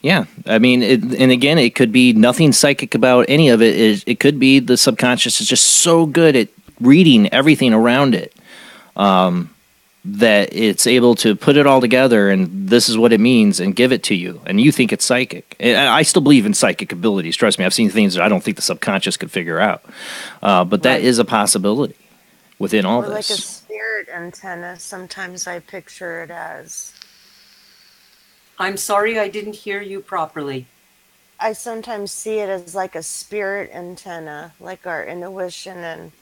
Yeah, and again, it could be nothing psychic about any of it. It could be the subconscious is just so good at reading everything around it. That it's able to put it all together and this is what it means and give it to you. And you think it's psychic. And I still believe in psychic abilities. Trust me, I've seen things that I don't think the subconscious could figure out. But that is a possibility within all this. Like a spirit antenna, sometimes I picture it as. I'm sorry, I didn't hear you properly. I sometimes see it as like a spirit antenna, like our intuition and.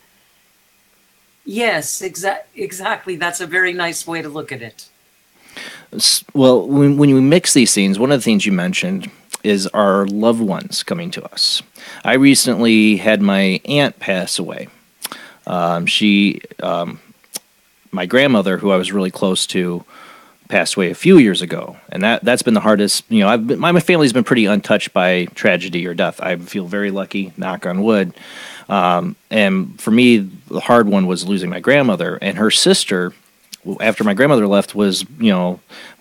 Yes, exactly. That's a very nice way to look at it. Well, when you mix these things, one of the things you mentioned is our loved ones coming to us. I recently had my aunt pass away. My grandmother, who I was really close to, passed away a few years ago, and that's been the hardest. My family's been pretty untouched by tragedy or death. I feel very lucky, knock on wood. And for me, the hard one was losing my grandmother and her sister. After my grandmother left was, when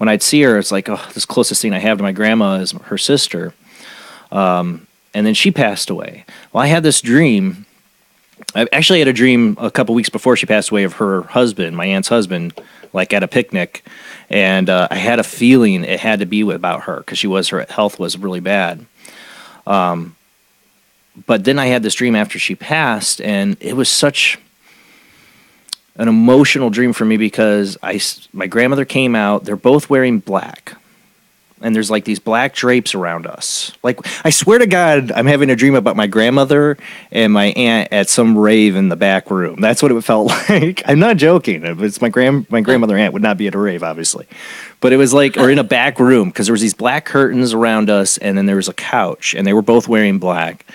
I'd see her, it's like, oh, this closest thing I have to my grandma is her sister. And then she passed away. Well, I had this dream. I actually had a dream a couple weeks before she passed away of her husband, my aunt's husband, like at a picnic. And I had a feeling it had to be about her because her health was really bad. But then I had this dream after she passed, and it was such an emotional dream for me because my grandmother came out. They're both wearing black, and there's like these black drapes around us. Like, I swear to God, I'm having a dream about my grandmother and my aunt at some rave in the back room. That's what it felt like. I'm not joking. It's my grandmother aunt would not be at a rave, obviously. But it was like, or in a back room, because there was these black curtains around us, and then there was a couch, and they were both wearing black.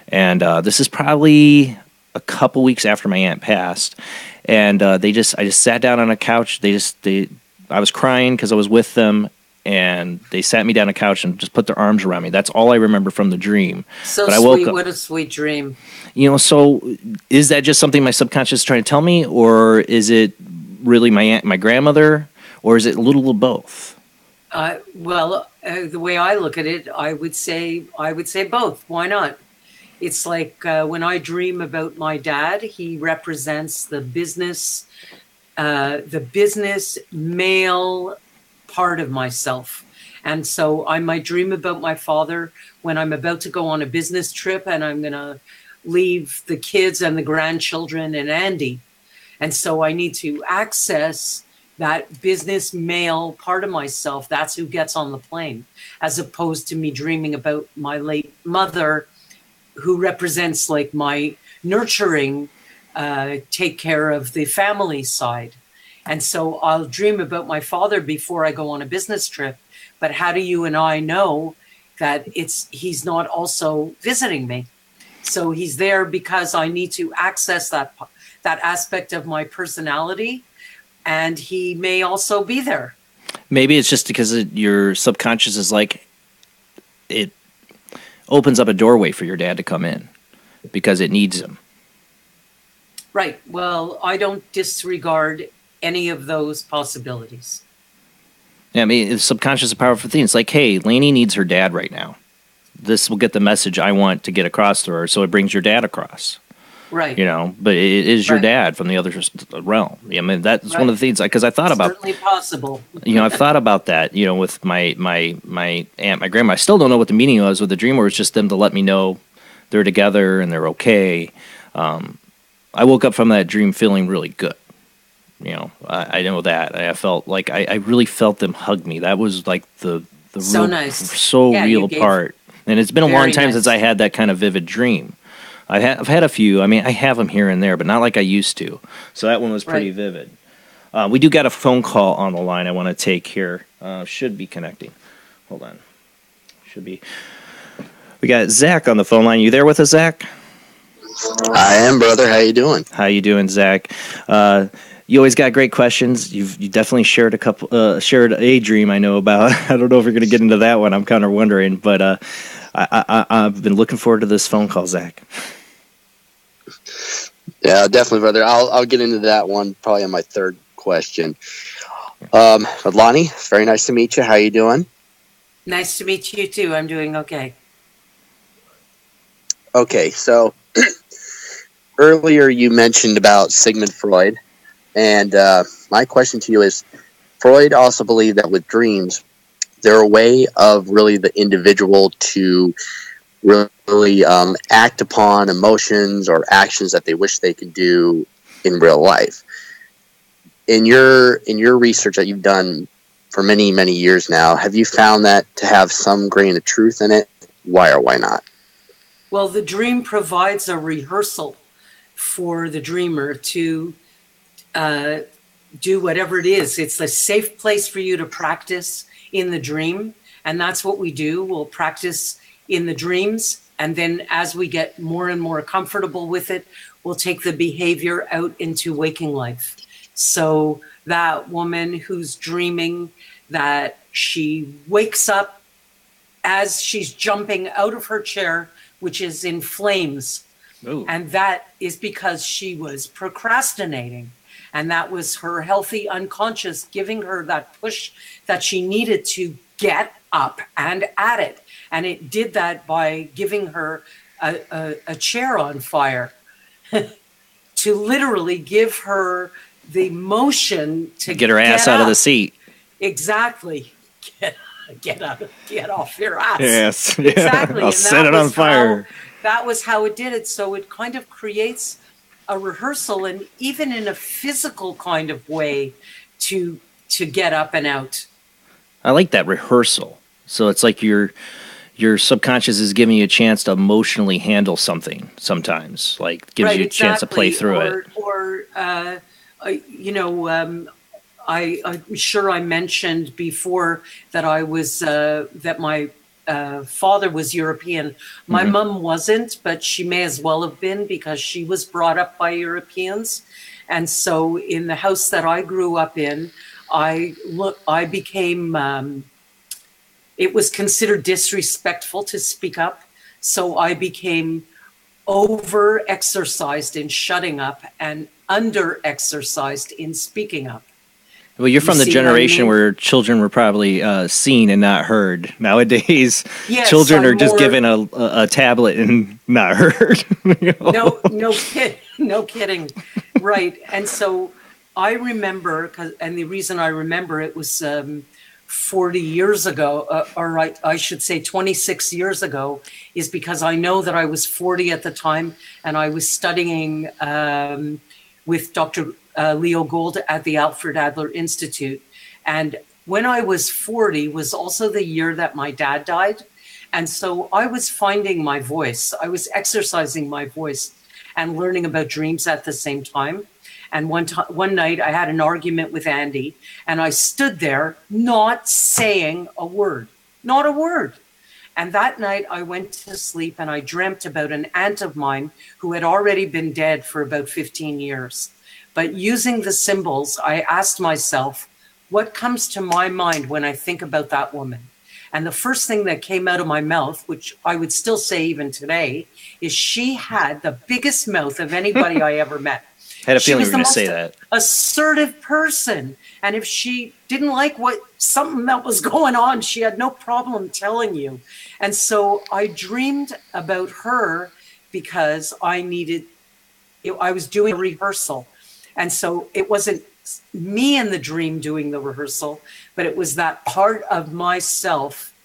And this is probably a couple weeks after my aunt passed. And I just sat down on a couch. I was crying because I was with them, and they sat me down on a couch and just put their arms around me. That's all I remember from the dream. So but sweet. I woke up, what a sweet dream. So is that just something my subconscious is trying to tell me, or is it really my aunt, my grandmother, or is it a little of both? The way I look at it, I would say both. Why not? It's like when I dream about my dad, he represents the business male part of myself. And so I might dream about my father when I'm about to go on a business trip and I'm going to leave the kids and the grandchildren and Andy. And so I need to access that business male part of myself. That's who gets on the plane, as opposed to me dreaming about my late mother, who represents like my nurturing, take care of the family side. And so I'll dream about my father before I go on a business trip. But how do you and I know that he's not also visiting me? So he's there because I need to access that aspect of my personality, and he may also be there. Maybe it's just because your subconscious is like, it opens up a doorway for your dad to come in because it needs him. Right. Well, I don't disregard any of those possibilities. Yeah, I mean, the subconscious is a powerful thing. It's like, hey, Layne needs her dad right now. This will get the message I want to get across to her, so it brings your dad across. Right. But it is your dad from the other realm. I mean, that's one of the things, because I thought about... Certainly possible. I've thought about that, with my aunt, my grandma. I still don't know what the meaning was with the dream, where it's just them to let me know they're together and they're okay. I woke up from that dream feeling really good. I know that. I felt like I really felt them hug me. That was like the so real, nice, so real part. And it's been a long time since I had that kind of vivid dream. I've had a few. I mean, I have them here and there, but not like I used to. So that one was pretty vivid. We do got a phone call on the line I want to take here. Should be connecting. Hold on. Should be. We got Zach on the phone line. You there with us, Zach? I am, brother. How you doing? How you doing, Zach? You always got great questions. You definitely shared a dream I know about. I don't know if you're going to get into that one. I'm kind of wondering, but I've been looking forward to this phone call, Zach. Yeah, definitely, brother. I'll get into that one probably on my third question. But Lonnie, it's very nice to meet you. How you doing? Nice to meet you too. I'm doing okay. Okay, so earlier you mentioned about Sigmund Freud. And my question to you is, Freud also believed that with dreams, they're a way of really the individual to really act upon emotions or actions that they wish they could do in real life. In your research that you've done for many, many years now, have you found that to have some grain of truth in it? Why or why not? Well, the dream provides a rehearsal for the dreamer to do whatever it is. It's a safe place for you to practice in the dream. And that's what we do. We'll practice in the dreams. And then as we get more and more comfortable with it, we'll take the behavior out into waking life. So that woman who's dreaming that she wakes up as she's jumping out of her chair, which is in flames. Ooh. And that is because she was procrastinating. And that was her healthy unconscious giving her that push that she needed to get up and at it. And it did that by giving her a chair on fire to literally give her the motion to get her ass out of the seat. Exactly. Get off your ass. Yes. Exactly. I'll set it on fire. That was how it did it. So it kind of creates a rehearsal, and even in a physical kind of way to get up and out. I like that rehearsal. So it's like your subconscious is giving you a chance to emotionally handle something sometimes, like gives you a chance to play through it. Or I'm sure I mentioned before that I was that my father was European. My mom wasn't, but she may as well have been because she was brought up by Europeans. And so in the house that I grew up in, I became, it was considered disrespectful to speak up. So I became over-exercised in shutting up and under-exercised in speaking up. Well, you're from the generation where children were probably seen and not heard. Nowadays, yes, children are just given a tablet and not heard. You know? No kidding. Right. And so I remember, and the reason I remember it was 40 years ago, or I should say 26 years ago, is because I know that I was 40 at the time, and I was studying with Dr. Leo Gold at the Alfred Adler Institute. And when I was 40 was also the year that my dad died. And so I was finding my voice. I was exercising my voice and learning about dreams at the same time. And one night I had an argument with Andy, and I stood there not saying a word, not a word. And that night I went to sleep and I dreamt about an aunt of mine who had already been dead for about 15 years. But using the symbols, I asked myself, what comes to my mind when I think about that woman? And the first thing that came out of my mouth, which I would still say even today, is she had the biggest mouth of anybody I ever met. I had a feeling you were going to say that. Assertive person. And if she didn't like something that was going on, she had no problem telling you. And so I dreamed about her because I was doing a rehearsal. And so it wasn't me in the dream doing the rehearsal, but it was that part of myself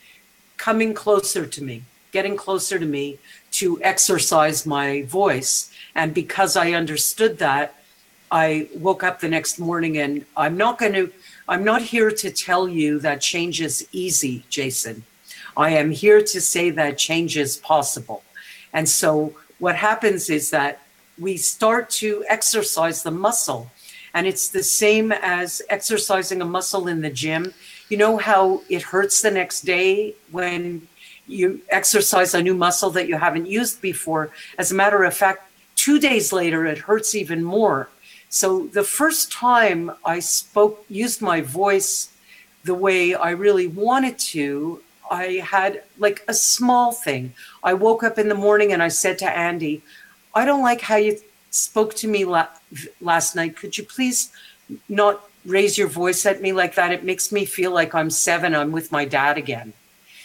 coming closer to me, getting closer to me to exercise my voice. And because I understood that, I woke up the next morning, and I'm not here to tell you that change is easy, Jason. I am here to say that change is possible. And so what happens is that we start to exercise the muscle, and it's the same as exercising a muscle in the gym. You know how it hurts the next day when you exercise a new muscle that you haven't used before? As a matter of fact, 2 days later, it hurts even more. So the first time I used my voice the way I really wanted to, I had like a small thing. I woke up in the morning and I said to Andy, I don't like how you spoke to me last night. Could you please not raise your voice at me like that? It makes me feel like I'm 7, I'm with my dad again.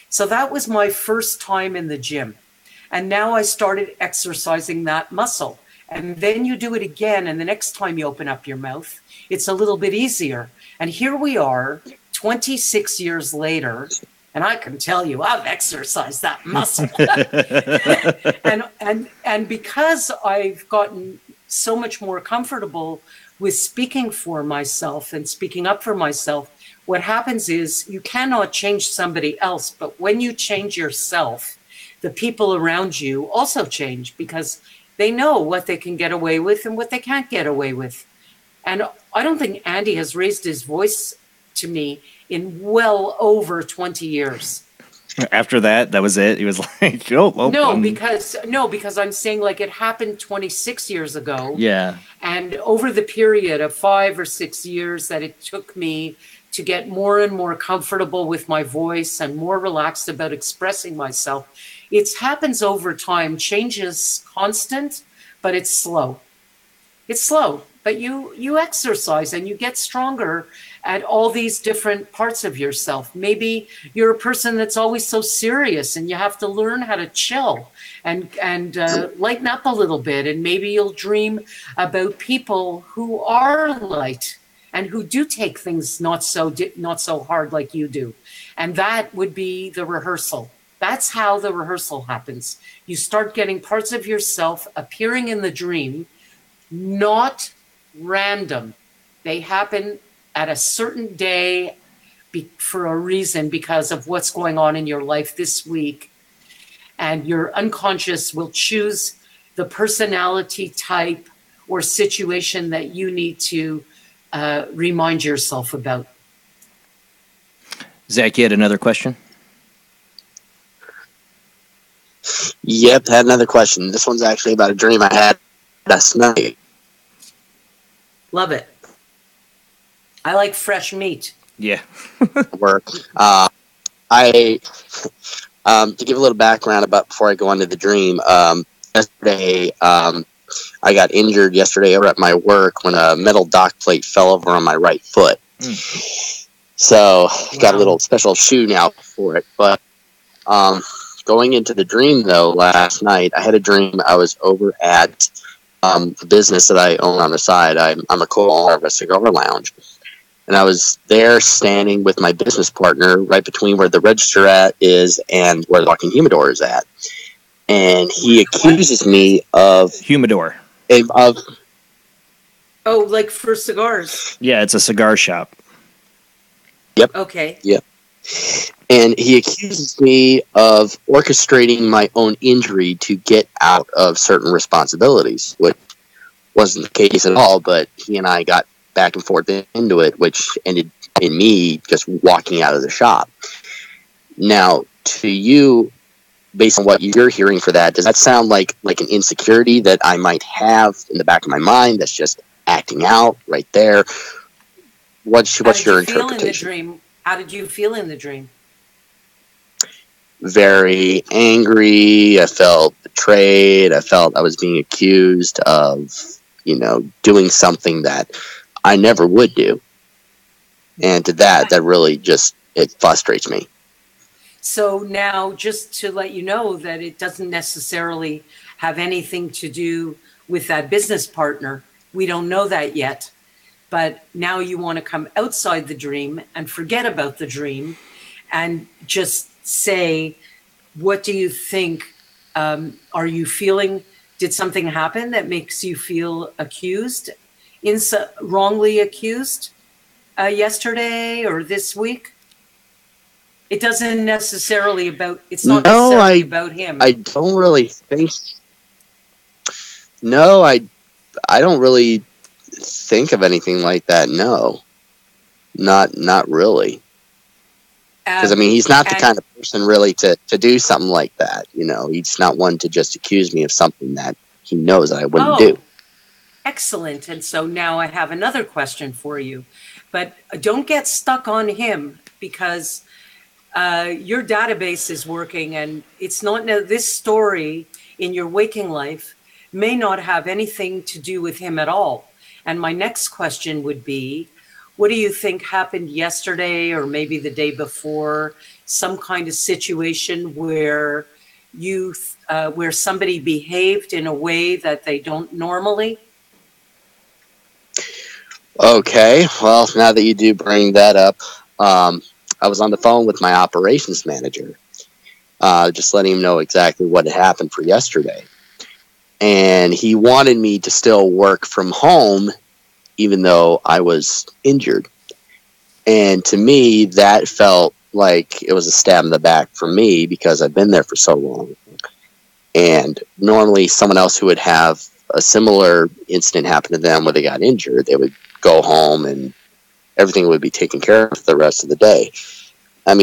So that was my first time in the gym. And now I started exercising that muscle. And then you do it again, and the next time you open up your mouth, it's a little bit easier. And here we are, 26 years later, and I can tell you I've exercised that muscle. and because I've gotten so much more comfortable with speaking for myself and speaking up for myself, what happens is you cannot change somebody else, but when you change yourself, the people around you also change, because they know what they can get away with and what they can't get away with. And I don't think Andy has raised his voice to me in well over 20 years. After that was it? He was like, oh, well. No, because I'm saying like it happened 26 years ago. Yeah. And over the period of 5 or 6 years that it took me to get more and more comfortable with my voice and more relaxed about expressing myself, it happens over time. Change is constant, but it's slow. It's slow, but you exercise and you get stronger at all these different parts of yourself. Maybe you're a person that's always so serious and you have to learn how to chill and lighten up a little bit. And maybe you'll dream about people who are light and who do take things not so hard like you do. And that would be the rehearsal. That's how the rehearsal happens. You start getting parts of yourself appearing in the dream, not random. They happen at a certain day for a reason because of what's going on in your life this week. And your unconscious will choose the personality type or situation that you need to remind yourself about. Zach, you had another question? Yep, had another question. This one's actually about a dream I had last night. Love it. I like fresh meat. Yeah. Work. To give a little background about before I go on to the dream, yesterday, I got injured yesterday over at my work when a metal dock plate fell over on my right foot. So got a little special shoe now for it. But going into the dream, though, last night, I had a dream I was over at the business that I own on the side. I'm a co-owner of a cigar lounge. And I was there standing with my business partner right between where the register is and where the walk-in humidor is at. And he accuses me of... Humidor. Oh, like for cigars? Yeah, it's a cigar shop. Yep. Okay. Yep. And he accuses me of orchestrating my own injury to get out of certain responsibilities, which wasn't the case at all, but he and I got back and forth into it, which ended in me just walking out of the shop. Now, to you, based on what you're hearing for that, does that sound like an insecurity that I might have in the back of my mind that's just acting out right there? What's your interpretation? How did you feel in the dream? Very angry. I felt betrayed. I felt I was being accused of, doing something that I never would do. And to that really just, it frustrates me. So now, just to let you know that it doesn't necessarily have anything to do with that business partner. We don't know that yet. But now you want to come outside the dream and forget about the dream and just say, what do you think? Are you feeling, did something happen that makes you feel accused, wrongly accused yesterday or this week? It doesn't necessarily it's not necessarily about him. I don't really think, no, I don't really think of anything like that. No, not really. Because he's not the kind of person really to do something like that. He's not one to just accuse me of something that he knows that I wouldn't do. Excellent. And so now I have another question for you, but don't get stuck on him because your database is working, and it's not this story in your waking life may not have anything to do with him at all. And my next question would be, what do you think happened yesterday or maybe the day before? Some kind of situation where where somebody behaved in a way that they don't normally? Okay, well, now that you do bring that up, I was on the phone with my operations manager, just letting him know exactly what had happened for yesterday. And he wanted me to still work from home even though I was injured. And to me, that felt like it was a stab in the back for me because I've been there for so long. And normally someone else who would have a similar incident happen to them where they got injured, they would go home and everything would be taken care of for the rest of the day. I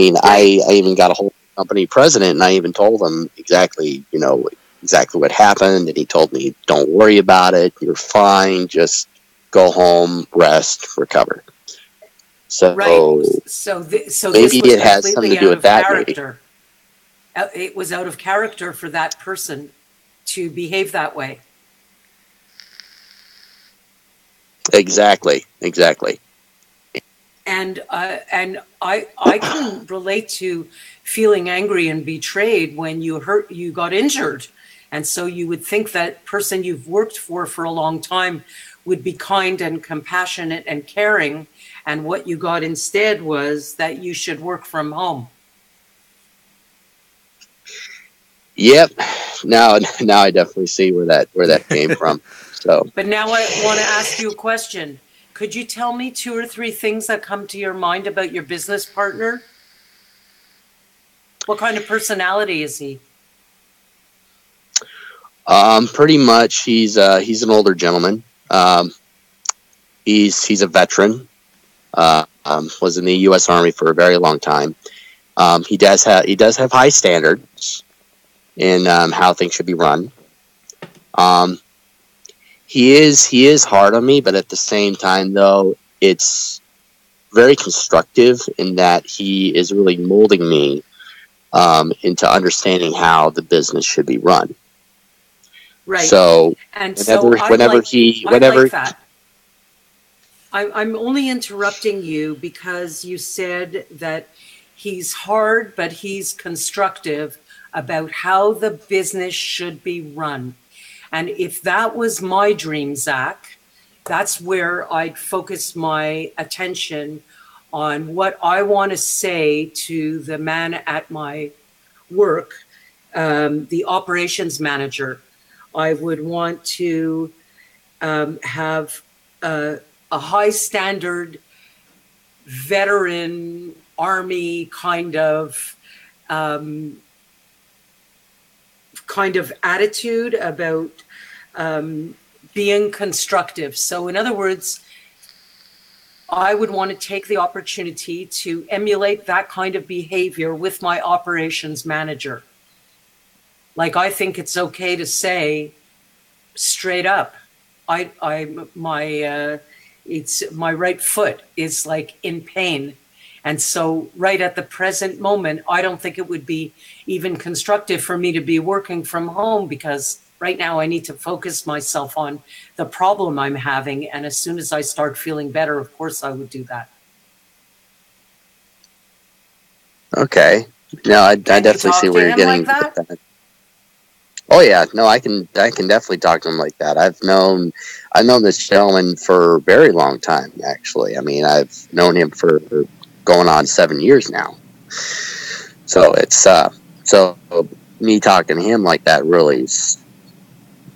even got a hold of the company president, and I even told him exactly what happened. And he told me, don't worry about it. You're fine. Just go home, rest, recover. So, right. So maybe it has something to do with that. Character. It was out of character for that person to behave that way. Exactly. And I can relate to feeling angry and betrayed when you got injured. And so you would think that person you've worked for a long time would be kind and compassionate and caring. And what you got instead was that you should work from home. Yep. Now I definitely see where that came from. So. But now I want to ask you a question. Could you tell me 2 or 3 things that come to your mind about your business partner? What kind of personality is he? Pretty much, he's an older gentleman. He's a veteran. Was in the U.S. Army for a very long time. He does have high standards in how things should be run. He is hard on me, but at the same time, though, it's very constructive in that he is really molding me into understanding how the business should be run. Right. So and whenever that. I'm only interrupting you because you said that he's hard, but he's constructive about how the business should be run. And if that was my dream, Zach, that's where I'd focus my attention on what I want to say to the man at my work, the operations manager. I would want to have a high standard veteran army kind of attitude about being constructive. So in other words, I would want to take the opportunity to emulate that kind of behavior with my operations manager. Like, I think it's okay to say straight up, my right foot is like in pain. And so right at the present moment, I don't think it would be even constructive for me to be working from home, because right now I need to focus myself on the problem I'm having. And as soon as I start feeling better, of course I would do that. Okay. No, I definitely see where you're getting like that. Oh yeah, no, I can definitely talk to him like that. I've known this gentleman for a very long time, actually. I mean, I've known him for going on 7 years now. So it's so me talking to him like that really is,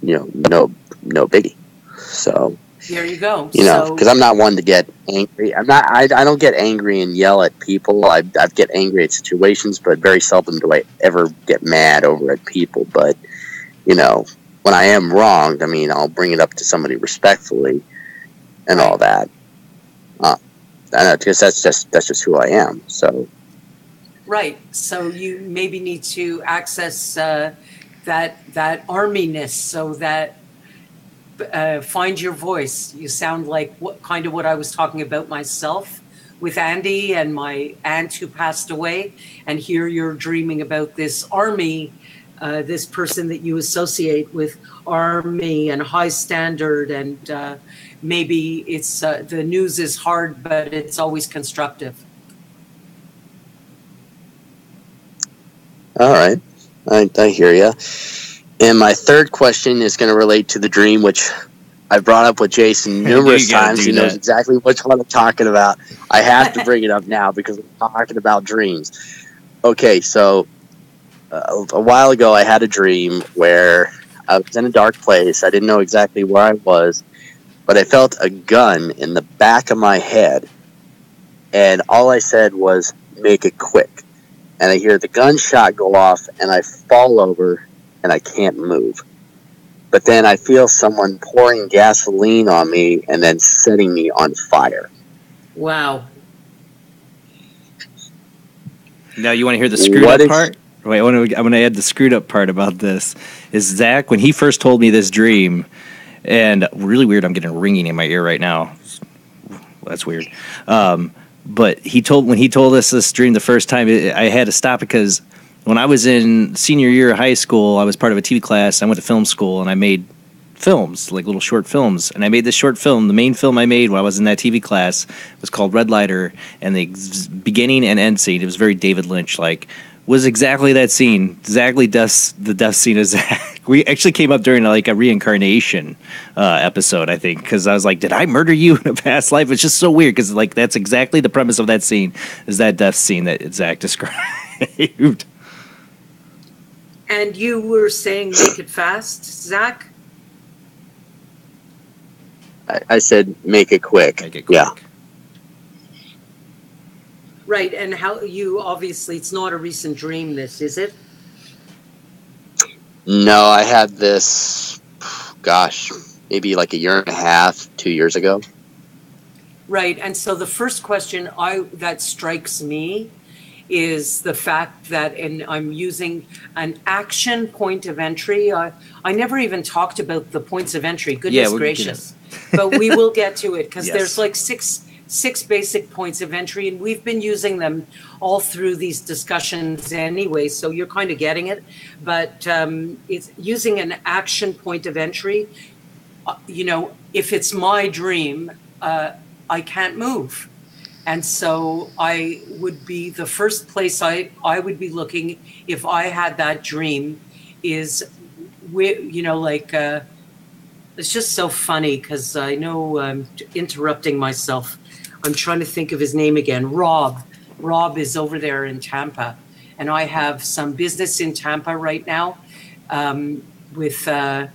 no biggie. So there you go. Because I'm not one to get angry. I don't get angry and yell at people. I get angry at situations, but very seldom do I ever get mad over at people. But when I am wronged, I mean, I'll bring it up to somebody respectfully and all that. I know, because that's just who I am. So right. So you maybe need to access that arminess, so that find your voice. You sound like what I was talking about myself with Andy and my aunt who passed away, and here you're dreaming about this army. This person that you associate with army and high standard, and maybe it's the news is hard, but it's always constructive. All right, I hear you. And my third question is going to relate to the dream, which I brought up with Jason numerous times. He knows exactly which one I'm talking about. I have to bring it up now because we're talking about dreams. Okay, so a while ago, I had a dream where I was in a dark place. I didn't know exactly where I was, but I felt a gun in the back of my head, and all I said was, "Make it quick." And I hear the gunshot go off, and I fall over, and I can't move. But then I feel someone pouring gasoline on me and then setting me on fire. Wow. Now you want to hear the screwed up part? Wait, I'm going to add the screwed up part about this. Is Zach, when he first told me this dream, and really weird, I'm getting a ringing in my ear right now. Well, that's weird. But when he told us this dream the first time, I had to stop because when I was in senior year of high school, I was part of a TV class. I went to film school, and I made films, like little short films. And I made this short film. The main film I made while I was in that TV class was called Red Lighter, and the beginning and end scene, it was very David Lynch-like, was exactly that scene, exactly the death scene of Zach. We actually came up during like a reincarnation episode, I think, because I was like, did I murder you in a past life? It's just so weird because like that's exactly the premise of that scene, is that death scene that Zach described. And you were saying make it fast, Zach? I said make it quick. Make it quick. Yeah. Right, and how you obviously it's not a recent dream. This is it? No, I had this. Gosh, maybe like a year and a half, 2 years ago. Right, and so the first question that strikes me is the fact that, and I'm using an action point of entry. I never even talked about the points of entry. Goodness gracious, but we will get to it because Yes. there's like six basic points of entry, and we've been using them all through these discussions anyway. So you're kind of getting it, but it's using an action point of entry. You know, if it's my dream, I can't move. And so I would be the first place I would be looking if I had that dream is, you know, like, it's just so funny because I know I'm interrupting myself. I'm trying to think of his name again. Rob. Rob is over there in Tampa. And I have some business in Tampa right now with a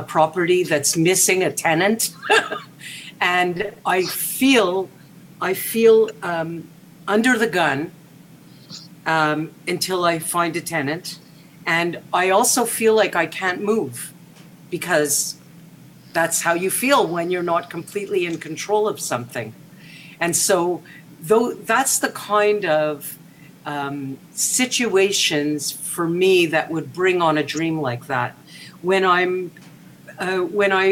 property that's missing a tenant. And I feel under the gun until I find a tenant. And I also feel like I can't move because that's how you feel when you're not completely in control of something. And so that's the kind of situations for me that would bring on a dream like that. When I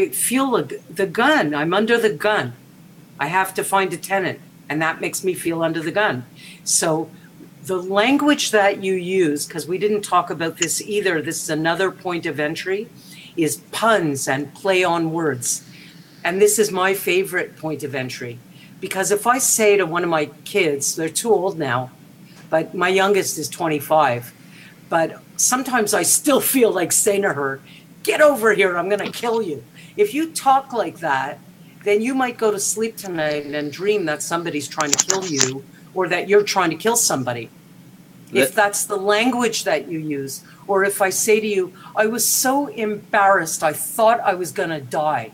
feel the gun, I'm under the gun. I have to find a tenant, and that makes me feel under the gun. So the language that you use, because we didn't talk about this either, this is another point of entry, is puns and play on words. And this is my favorite point of entry. Because if I say to one of my kids, they're too old now, but my youngest is 25, but sometimes I still feel like saying to her, get over here, I'm gonna kill you. If you talk like that, then you might go to sleep tonight and dream that somebody's trying to kill you or that you're trying to kill somebody. If that's the language that you use, or if I say to you, I was so embarrassed, I thought I was gonna die.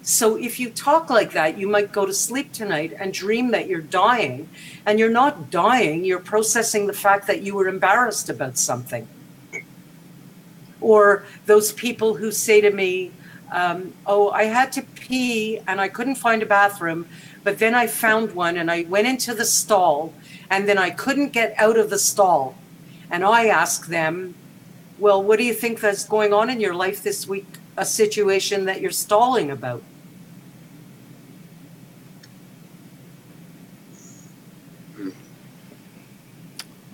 So if you talk like that, you might go to sleep tonight and dream that you're dying, and you're not dying, you're processing the fact that you were embarrassed about something. Or those people who say to me, oh, I had to pee and I couldn't find a bathroom, but then I found one and I went into the stall and then I couldn't get out of the stall. And I ask them, well, what do you think that's going on in your life this week, a situation that you're stalling about?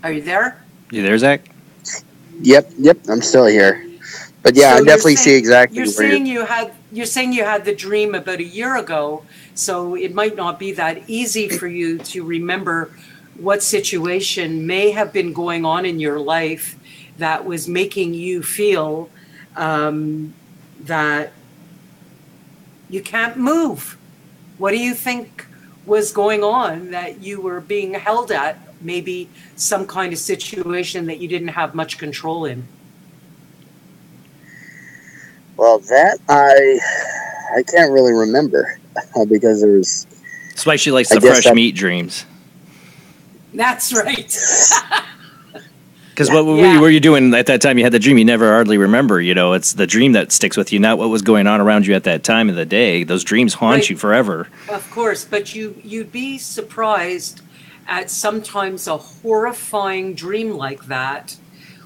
Are you there? You there, Zach? Yep, I'm still here. But yeah, So I definitely see exactly you're where saying you're saying you had the dream about a year ago, so it might not be that easy for you to remember what situation may have been going on in your life that was making you feel that you can't move. What do you think was going on that you were being held at? Maybe some kind of situation that you didn't have much control in. Well, that I can't really remember because there's. That's why she likes the fresh meat dreams. That's right. Because what were you doing at that time? You had the dream. You never hardly remember. You know, it's the dream that sticks with you, not what was going on around you at that time of the day. Those dreams haunt you forever. Of course, but you'd be surprised at sometimes a horrifying dream like that,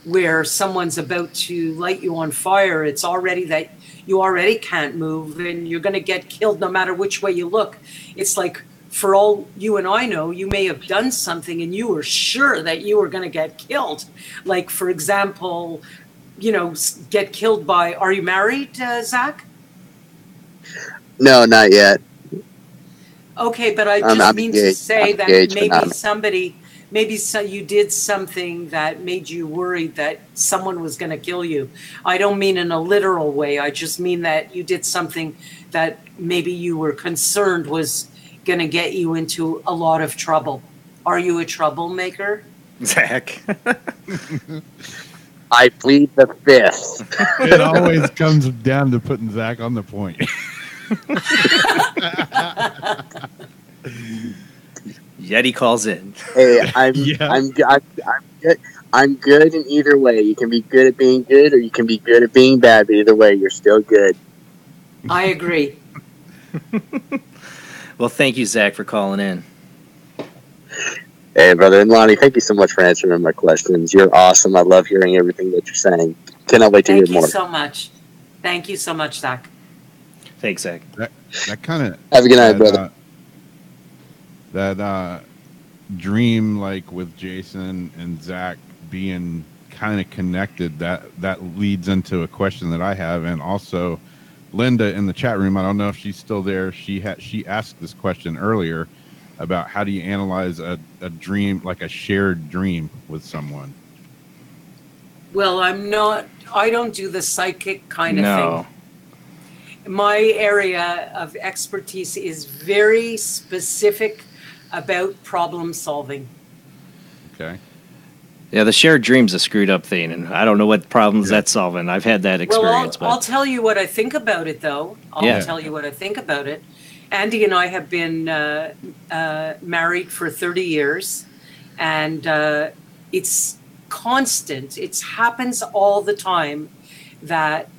where someone's about to light you on fire. It's already that you already can't move and you're going to get killed no matter which way you look. It's like, for all you and I know, you may have done something and you were sure that you were going to get killed. Like, for example, you know, get killed by, are you married, Zach? No, not yet. Okay, but I just mean to say that maybe you did something that made you worried that someone was going to kill you. I don't mean in a literal way. I just mean that you did something that maybe you were concerned was going to get you into a lot of trouble. Are you a troublemaker? Zach. I plead the fifth. It always comes down to putting Zach on the point. Yeti calls in. Hey, I'm good. I'm good in either way. You can be good at being good, or you can be good at being bad. But either way, you're still good. I agree. Well, thank you, Zach, for calling in. Hey, brother, and Lonnie, thank you so much for answering my questions. You're awesome. I love hearing everything that you're saying. Cannot wait to hear more. Thank you so much. Thank you so much, Zach. Thanks, Zach. That kind of have a good night, brother. That dream, like with Jason and Zach being kind of connected, that leads into a question that I have, and also Linda in the chat room. I don't know if she's still there. She asked this question earlier about how do you analyze a dream, like a shared dream with someone. Well, I don't do the psychic kind of No. thing. My area of expertise is very specific about problem solving. Okay. Yeah, the shared dream's a screwed up thing, and I don't know what problems that's solving. I've had that experience. Well, I'll tell you what I think about it, though. I'll tell you what I think about it. Andy and I have been married for 30 years, and it's constant. It happens all the time that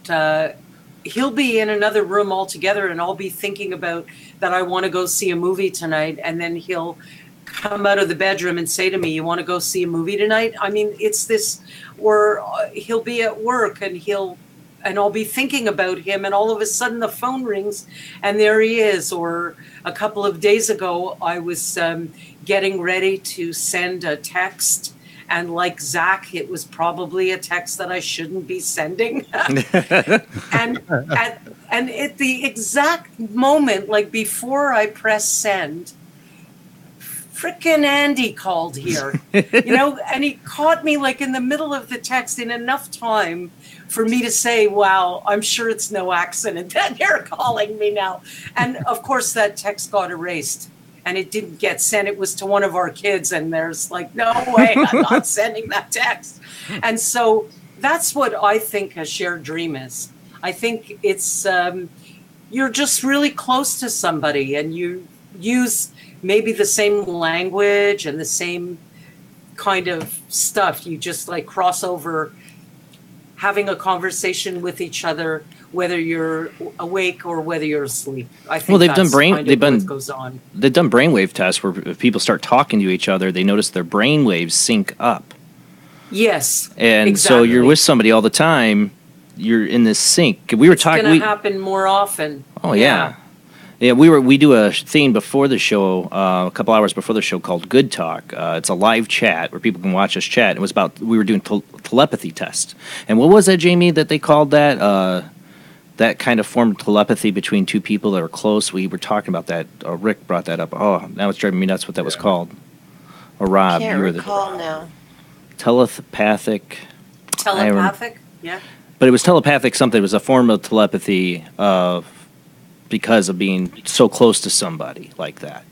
he'll be in another room altogether, and I'll be thinking about that I want to go see a movie tonight, and then he'll come out of the bedroom and say to me, "You want to go see a movie tonight?" I mean, it's this, or he'll be at work and I'll be thinking about him, and all of a sudden the phone rings and there he is. Or a couple of days ago, I was getting ready to send a text, and like Zach, it was probably a text that I shouldn't be sending. and at the exact moment, like before I press send, frickin' Andy called here, and he caught me like in the middle of the text in enough time for me to say, wow, I'm sure it's no accident that you're calling me now. And of course that text got erased and it didn't get sent. It was to one of our kids, and there's like, no way, I'm not sending that text. And so that's what I think a shared dream is. I think it's, you're just really close to somebody and you use maybe the same language and the same kind of stuff. You just like cross over having a conversation with each other, whether you're awake or whether you're asleep. I think they've that's done kind of what goes on. They've done brainwave tests where if people start talking to each other, they notice their brainwaves sync up. Yes, and exactly. So you're with somebody all the time. You're in this sync. We were talking. It's going to happen more often. Oh yeah. Yeah, we do a thing before the show, a couple hours before the show called Good Talk. It's a live chat where people can watch us chat. It was about, we were doing telepathy tests. And what was that, Jamie, that they called that? That kind of form of telepathy between two people that are close. We were talking about that. Rick brought that up. Oh, now it's driving me nuts what that was called. Or Rob. Can't recall now. Telepathic. Telepathic? Yeah. But it was telepathic something. It was a form of telepathy because of being so close to somebody like that.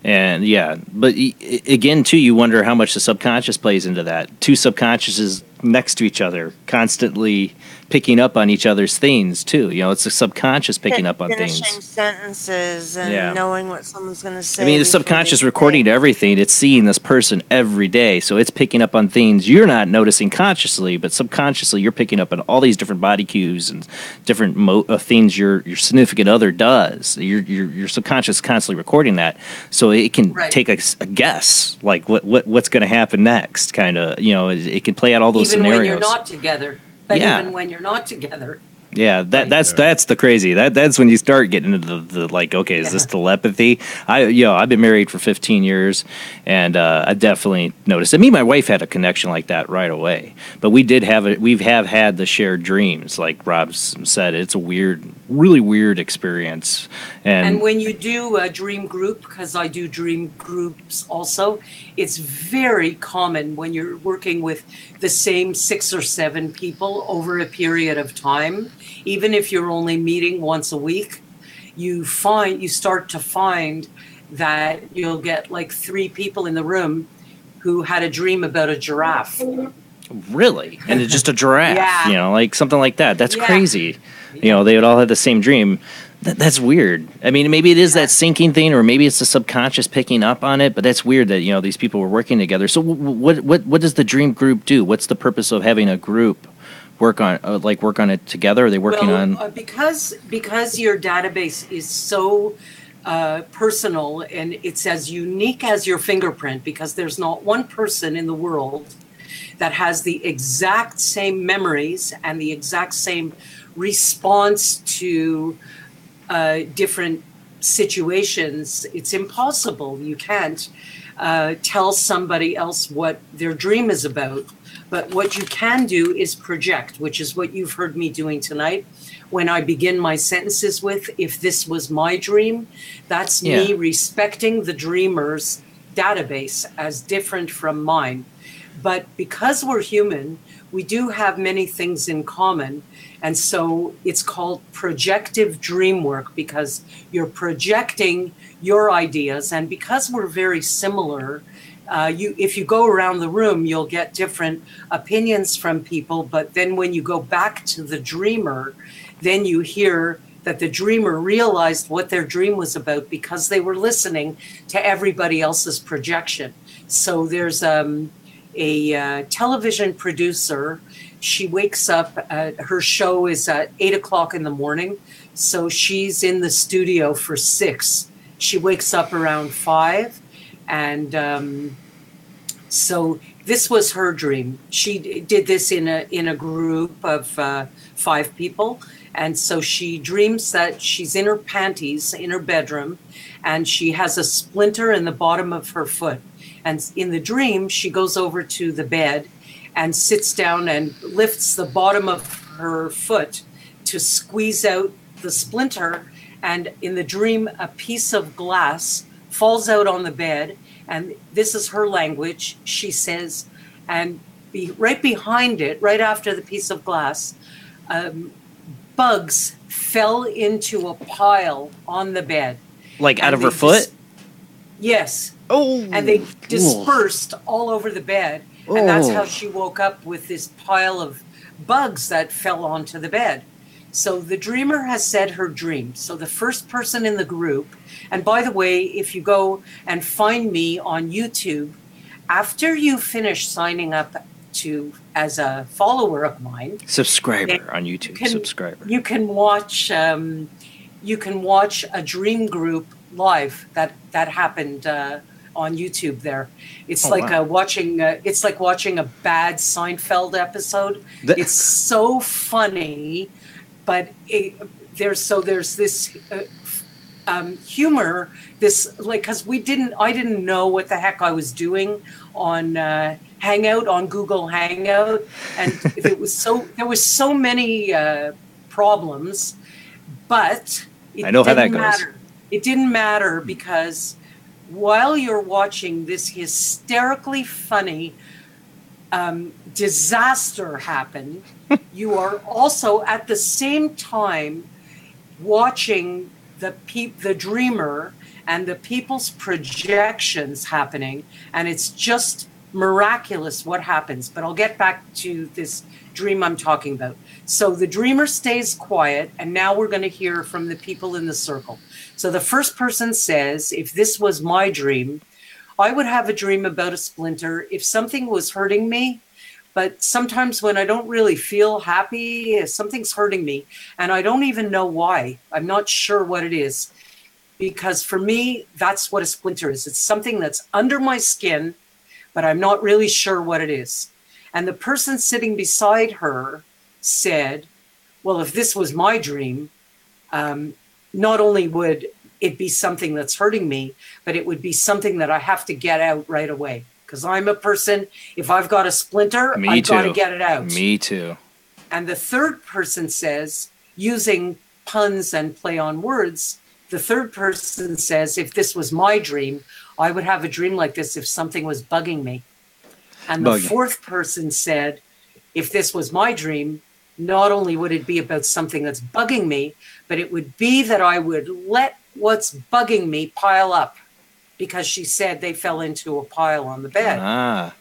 And yeah, but again, too, you wonder how much the subconscious plays into that. Two subconsciouses next to each other, constantly picking up on each other's things, too. It's the subconscious picking up on finishing things. sentences and knowing what someone's going to say. I mean, the subconscious recording everything. It's seeing this person every day, so it's picking up on things you're not noticing consciously, but subconsciously you're picking up on all these different body cues and different things your significant other does. Your subconscious is constantly recording that, so it can take a guess, like what's going to happen next. Kind of, it can play out all those even scenarios. When you're not together. But even when you're not together. Yeah, that's the crazy. That's when you start getting into the like, okay, is this telepathy? I've been married for 15 years, and I definitely noticed it. Me and my wife had a connection like that right away. But we have had the shared dreams, like Rob said. It's a really weird experience. And when you do a dream group, because I do dream groups also, it's very common when you're working with the same 6 or 7 people over a period of time. Even if you're only meeting once a week, you start to find that you'll get like 3 people in the room who had a dream about a giraffe. Really? And it's just a giraffe, Yeah. like something like that. That's crazy. They would all have the same dream. That's weird. I mean, maybe it is that syncing thing, or maybe it's the subconscious picking up on it. But that's weird that these people were working together. So what does the dream group do? What's the purpose of having a group work on it together? Are they working on? Because your database is so personal and it's as unique as your fingerprint, because there's not one person in the world that has the exact same memories and the exact same response to different situations. It's impossible. You can't tell somebody else what their dream is about. But what you can do is project, which is what you've heard me doing tonight. When I begin my sentences with, if this was my dream, that's me respecting the dreamer's database as different from mine. But because we're human, we do have many things in common. And so it's called projective dream work, because you're projecting your ideas. And because we're very similar, if you go around the room, you'll get different opinions from people. But then when you go back to the dreamer, then you hear that the dreamer realized what their dream was about because they were listening to everybody else's projection. So there's a television producer. She wakes up, her show is at 8 o'clock in the morning. So she's in the studio for 6. She wakes up around 5. And so this was her dream. She did this in a group of 5 people. And so she dreams that she's in her panties in her bedroom and she has a splinter in the bottom of her foot. And in the dream, she goes over to the bed and sits down and lifts the bottom of her foot to squeeze out the splinter. And in the dream, a piece of glass falls out on the bed. And this is her language. She says, and right behind it, right after the piece of glass, bugs fell into a pile on the bed. Like out of her foot? Yes. Oh. And they dispersed all over the bed. And that's how she woke up with this pile of bugs that fell onto the bed. So the dreamer has said her dream. So the first person in the group, and by the way, if you go and find me on YouTube, after you finish signing up as a follower of mine, subscriber on YouTube, you can watch a dream group live that happened on YouTube. There, it's watching a bad Seinfeld episode. It's so funny, but there's this humor. This because I didn't know what the heck I was doing on Hangout, on Google Hangout, and there was so many problems, but I know how that goes. It didn't matter because while you're watching this hysterically funny disaster happen, you are also at the same time watching the dreamer and the people's projections happening, and it's just miraculous what happens. But I'll get back to this dream I'm talking about. So the dreamer stays quiet, and now we're going to hear from the people in the circle. So the first person says, if this was my dream, I would have a dream about a splinter if something was hurting me. But sometimes when I don't really feel happy, something's hurting me, and I don't even know why. I'm not sure what it is. Because for me, that's what a splinter is. It's something that's under my skin, but I'm not really sure what it is. And the person sitting beside her said, well, if this was my dream, not only would it be something that's hurting me, but it would be something that I have to get out right away. Because I'm a person, if I've got a splinter, I've got to get it out. Me too. And the third person says, using puns and play on words, the third person says, if this was my dream, I would have a dream like this if something was bugging me. And the fourth person said, if this was my dream, not only would it be about something that's bugging me, but it would be that I would let what's bugging me pile up, because she said they fell into a pile on the bed.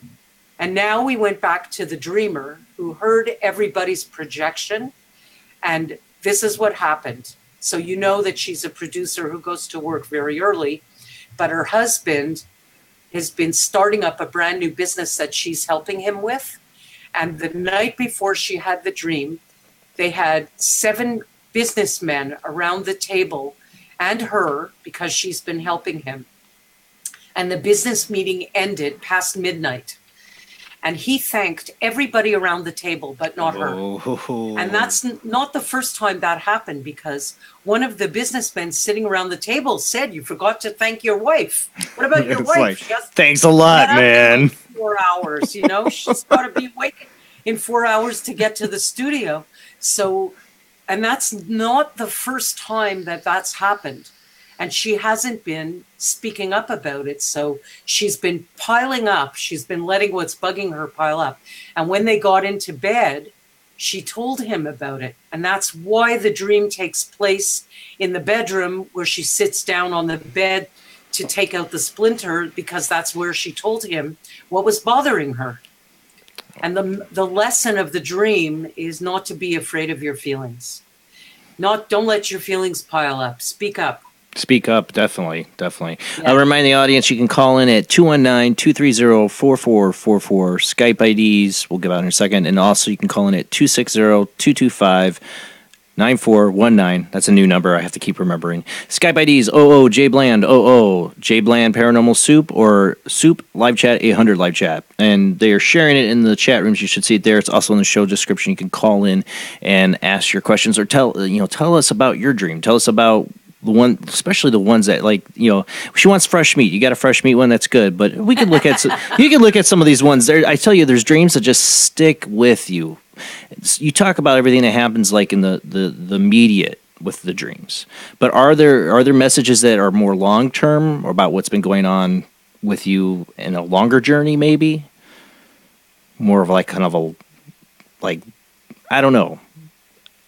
And now we went back to the dreamer who heard everybody's projection. And this is what happened. So you know that she's a producer who goes to work very early, but her husband has been starting up a brand new business that she's helping him with. And the night before she had the dream, they had 7 businessmen around the table and her, because she's been helping him. And the business meeting ended past midnight. And he thanked everybody around the table, but not her. Oh. And that's not the first time that happened, because one of the businessmen sitting around the table said, "You forgot to thank your wife. What about your It's wife? like, She has to thanks a lot, get up in man. like 4 hours, you know? She's got to be awake in 4 hours to get to the studio." So, and that's not the first time that that's happened. And she hasn't been speaking up about it. So she's been piling up. She's been letting what's bugging her pile up. And when they got into bed, she told him about it. And that's why the dream takes place in the bedroom, where she sits down on the bed to take out the splinter, because that's where she told him what was bothering her. And the lesson of the dream is not to be afraid of your feelings. Don't let your feelings pile up. Speak up. Speak up, definitely. Yeah. I'll remind the audience you can call in at 219-230-4444. Skype IDs we'll give out in a second. And also you can call in at 260-225-9419. That's a new number I have to keep remembering. Skype IDs Jbland, Jbland Paranormal Soup, or Soup Live Chat 800 Live Chat. And they are sharing it in the chat rooms. You should see it there. It's also in the show description. You can call in and ask your questions, or tell us about your dream. Tell us about the one, especially the ones that, like, she wants fresh meat. You got a fresh meat one, that's good. But we could look at you can look at some of these ones. I tell you, there's dreams that just stick with you. You talk about everything that happens, like in the immediate with the dreams. But are there messages that are more long term, or about what's been going on with you in a longer journey? Maybe more of like kind of a, like, I don't know.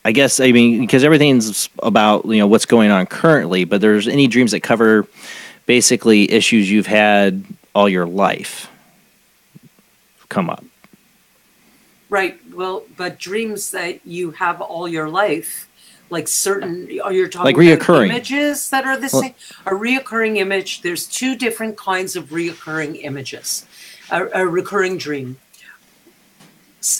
I guess, because everything's about, what's going on currently, but there's any dreams that cover basically issues you've had all your life come up. Right. Well, but dreams that you have all your life, like you're talking like about reoccurring images that are the same? A reoccurring image, there's 2 different kinds of reoccurring images. A recurring dream.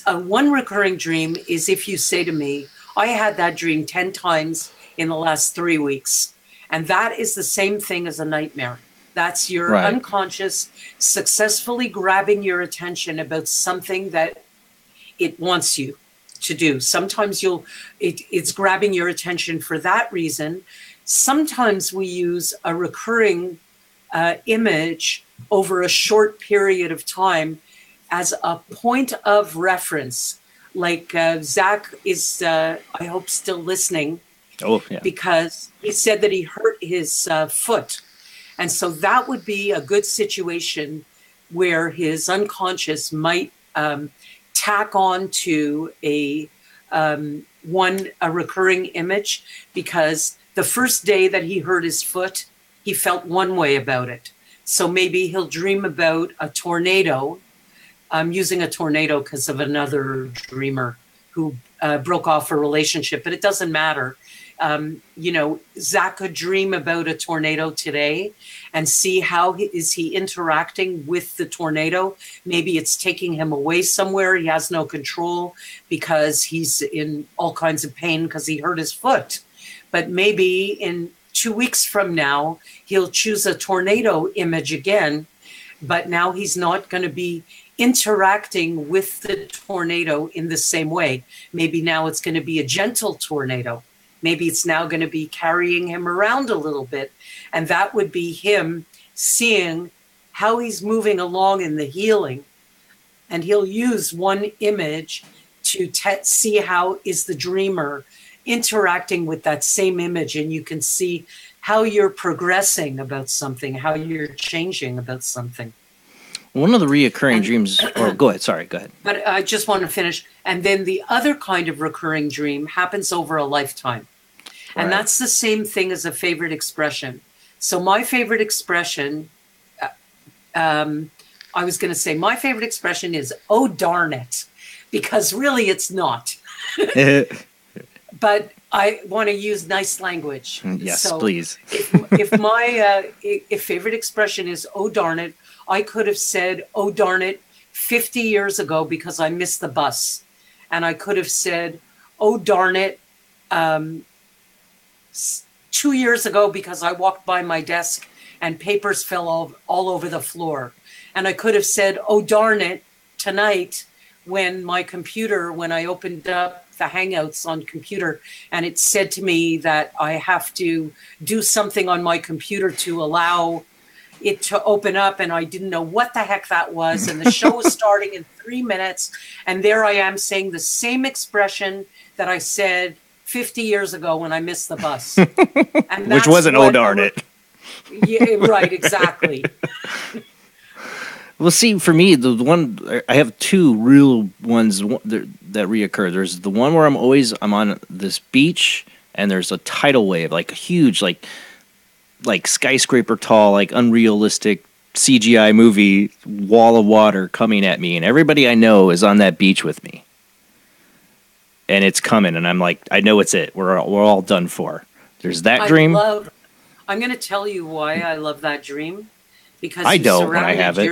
One recurring dream is if you say to me, "I had that dream 10 times in the last 3 weeks." And that is the same thing as a nightmare. That's your unconscious successfully grabbing your attention about something that it wants you to do. Sometimes it's grabbing your attention for that reason. Sometimes we use a recurring image over a short period of time as a point of reference. Like Zach is, I hope, still listening. Oh, yeah. Because he said that he hurt his foot. And so that would be a good situation where his unconscious might tack on to a recurring image, because the first day that he hurt his foot, he felt one way about it. So maybe he'll dream about a tornado. I'm using a tornado because of another dreamer who broke off a relationship, but it doesn't matter. Zach could dream about a tornado today and see how is he interacting with the tornado. Maybe it's taking him away somewhere. He has no control because he's in all kinds of pain because he hurt his foot. But maybe in 2 weeks from now, he'll choose a tornado image again, but now he's not going to be interacting with the tornado in the same way. Maybe now it's going to be a gentle tornado. Maybe it's now going to be carrying him around a little bit. And that would be him seeing how he's moving along in the healing. And he'll use one image to see how is the dreamer interacting with that same image. And you can see how you're progressing about something, how you're changing about something. One of the reoccurring dreams, or go ahead. But I just want to finish. And then the other kind of recurring dream happens over a lifetime. And that's the same thing as a favorite expression. So my favorite expression, my favorite expression is, "Oh, darn it," because really it's not. But I want to use nice language. Yes, So please. if my if favorite expression is "oh darn it," I could have said "oh darn it" 50 years ago because I missed the bus, and I could have said "oh darn it" 2 years ago because I walked by my desk and papers fell all over the floor, and I could have said "oh darn it" tonight when I opened up the Hangouts on computer, and it said to me that I have to do something on my computer to allow it to open up, and I didn't know what the heck that was, and the show was starting in 3 minutes, and there I am saying the same expression that I said 50 years ago when I missed the bus. And Which wasn't "oh darn it." Yeah, right, exactly. Well, see, for me, the one I have two real ones that reoccur. There's the one where I'm on this beach, and there's a tidal wave, like a huge, like skyscraper tall, like unrealistic CGI movie wall of water coming at me, and everybody I know is on that beach with me, and it's coming, and I'm like, I know it's it. We're all done for. There's that dream. I'm going to tell you why I love that dream. Because I you don't when I have it.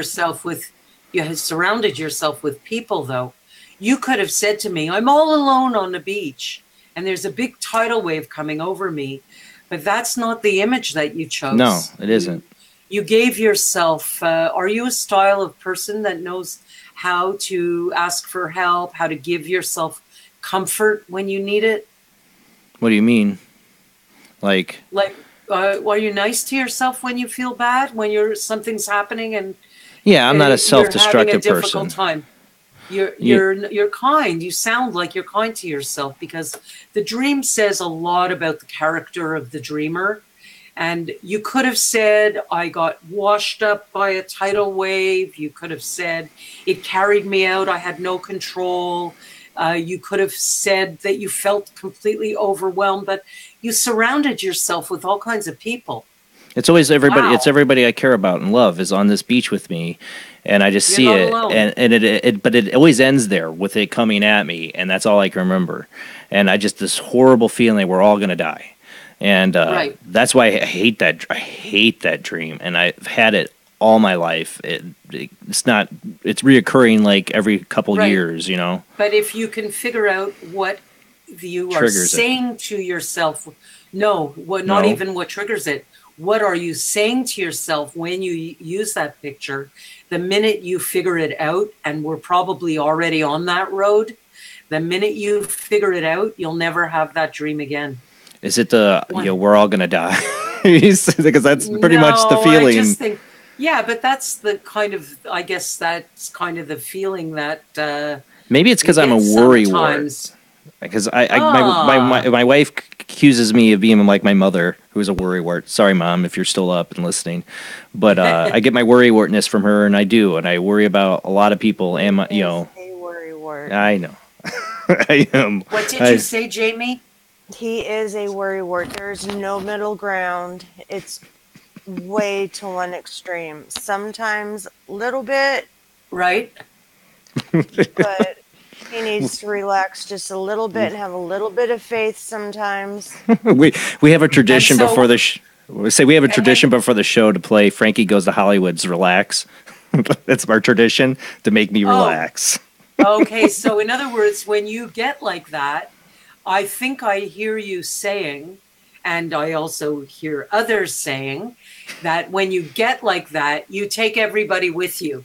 You have surrounded yourself with people, though. You could have said to me, I'm all alone on the beach, and there's a big tidal wave coming over me. But that's not the image that you chose. No, it isn't. You gave yourself, are you a style of person that knows how to ask for help, how to give yourself comfort when you need it? What do you mean? Are you nice to yourself when you feel bad, when something's happening, and yeah, I'm not a self-destructive you're having a person. difficult time. You're kind. You sound like you're kind to yourself, because the dream says a lot about the character of the dreamer. And you could have said, I got washed up by a tidal wave. You could have said, it carried me out. I had no control. You could have said that you felt completely overwhelmed, but you surrounded yourself with all kinds of people. It's always everybody. Wow. It's everybody I care about and love is on this beach with me, and I just see not it, alone. but it always ends there with it coming at me, and that's all I can remember. And I just this horrible feeling we're all gonna die, and Right. that's why I hate that. I hate that dream, and I've had it all my life. It's reoccurring like every couple Right. years, you know. But if you can figure out what you are Triggers it. saying to yourself, not even what triggers it. What are you saying to yourself when you use that picture? The minute you figure it out, and we're probably already on that road, the minute you figure it out, you'll never have that dream again. Is it we're all gonna die? Because that's pretty much the No, feeling. I just think, yeah, but that's the kind of, I guess that's kind of the feeling that. Maybe it's because you I'm a get worrywart. sometimes. Because my wife accuses me of being like my mother, who's a worrywart. Sorry, Mom, if you're still up and listening. But I get my worrywartness from her, and I worry about a lot of people. And a worrywart. I know. I am. What did you say, Jamie? He is a worrywart. There's no middle ground. It's way to one extreme. Sometimes a little bit. Right. But he needs to relax just a little bit and have a little bit of faith sometimes. we have a tradition before the we have a tradition before the show to play Frankie Goes to Hollywood's Relax. That's our tradition to make me relax. Okay, so in other words, when you get like that, I think I hear you saying, and I also hear others saying, that when you get like that, you take everybody with you.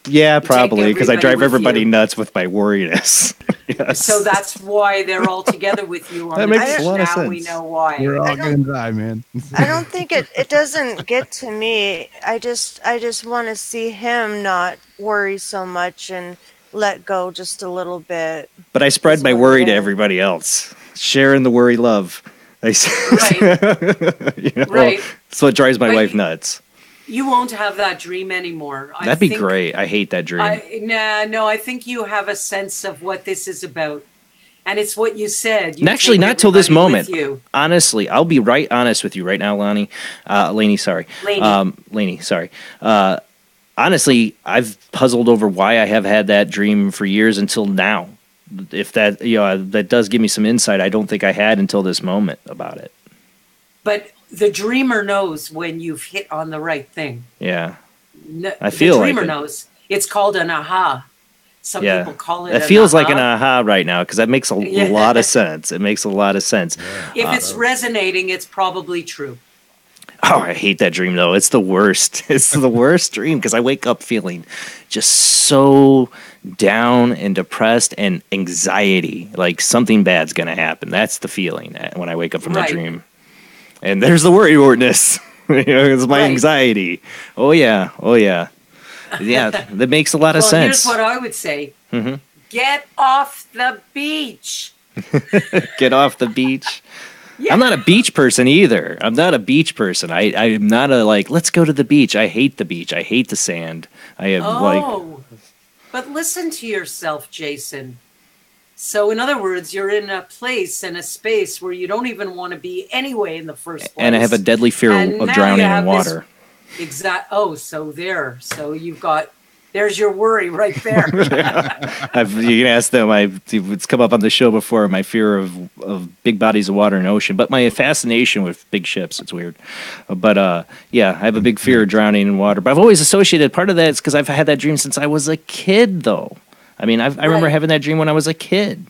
Yeah, probably, because I drive everybody you. nuts with my worriness. Yes. So that's why they're all together with you on That the makes beach. a lot of Now sense. we know why. We're all gonna die, man. I don't think it doesn't get to me. I just want to see him not worry so much and let go just a little bit. But I spread my worry to everybody else, sharing the worry love. Right. Right. That's what drives my wife nuts. You won't have that dream anymore. That'd be great. I hate that dream. I think you have a sense of what this is about. And it's what you said. You Actually, take not till this everybody moment. with you. Honestly, I'll be right honest with you right now, Layne, sorry. Layne, sorry. Honestly, I've puzzled over why I have had that dream for years until now. if that, you know, that does give me some insight I don't think I had until this moment about it. But the dreamer knows when you've hit on the right thing. Yeah. No, I feel the dreamer like knows. It's called an aha. Some people call it. It feels like an aha right now because that makes a lot of sense. It makes a lot of sense. If it's resonating, it's probably true. Oh, I hate that dream though. It's the worst. It's the worst dream because I wake up feeling just so down and depressed and anxiety, like something bad's gonna happen. That's the feeling when I wake up from that dream. And there's the worrywardness. You know, it's my anxiety. Oh yeah. Yeah, that makes a lot of sense. Here's what I would say. Mm-hmm. Get off the beach. Get off the beach. Yeah. I'm not a beach person either. I'm not a beach person. I'm not a let's go to the beach. I hate the beach. I hate the sand. I have But listen to yourself, Jason. So in other words, you're in a place and a space where you don't even want to be anyway in the first place. And I have a deadly fear of drowning in water. So there. So you've got, there's your worry right there. You can ask them. It's come up on the show before. My fear of big bodies of water and ocean, but my fascination with big ships. It's weird, but yeah, I have a big fear of drowning in water. But I've always associated part of that is because I've had that dream since I was a kid. Though, I mean, I remember having that dream when I was a kid.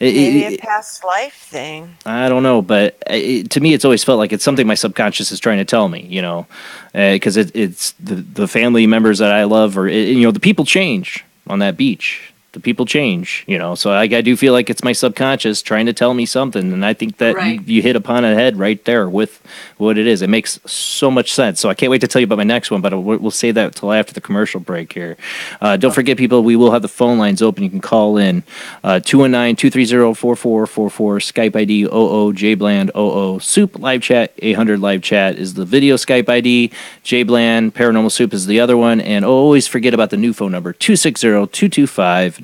Maybe a past life thing. I don't know, but to me, it's always felt like it's something my subconscious is trying to tell me, you know, because it's the family members that I love, or you know, the people change on that beach. The people change, you know, so I do feel like it's my subconscious trying to tell me something, and I think that you hit upon a head right there with what it is. It makes so much sense. So I can't wait to tell you about my next one, but we'll save that till after the commercial break here. Don't forget, people, we will have the phone lines open. You can call in 219-230-4444, Skype ID 00JBland00, Soup live chat 800 live chat is the video Skype ID, JBland Paranormal Soup is the other one, and always forget about the new phone number 260-225-9419.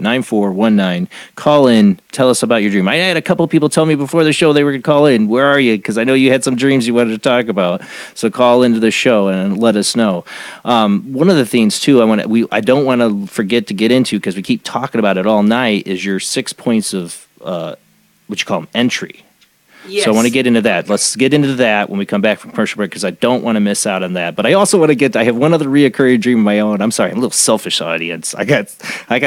Call in, tell us about your dream. I had a couple people tell me before the show they were going to call in. Where are you? Because I know you had some dreams you wanted to talk about. So call into the show and let us know. One of the things too I don't want to forget to get into, because we keep talking about it all night, is your 6 points of what you call them, entry. Yes. So I want to get into that. Let's get into that when we come back from commercial break, because I don't want to miss out on that. But I also want to I have one other reoccurring dream of my own. I'm sorry, I'm a little selfish audience. I got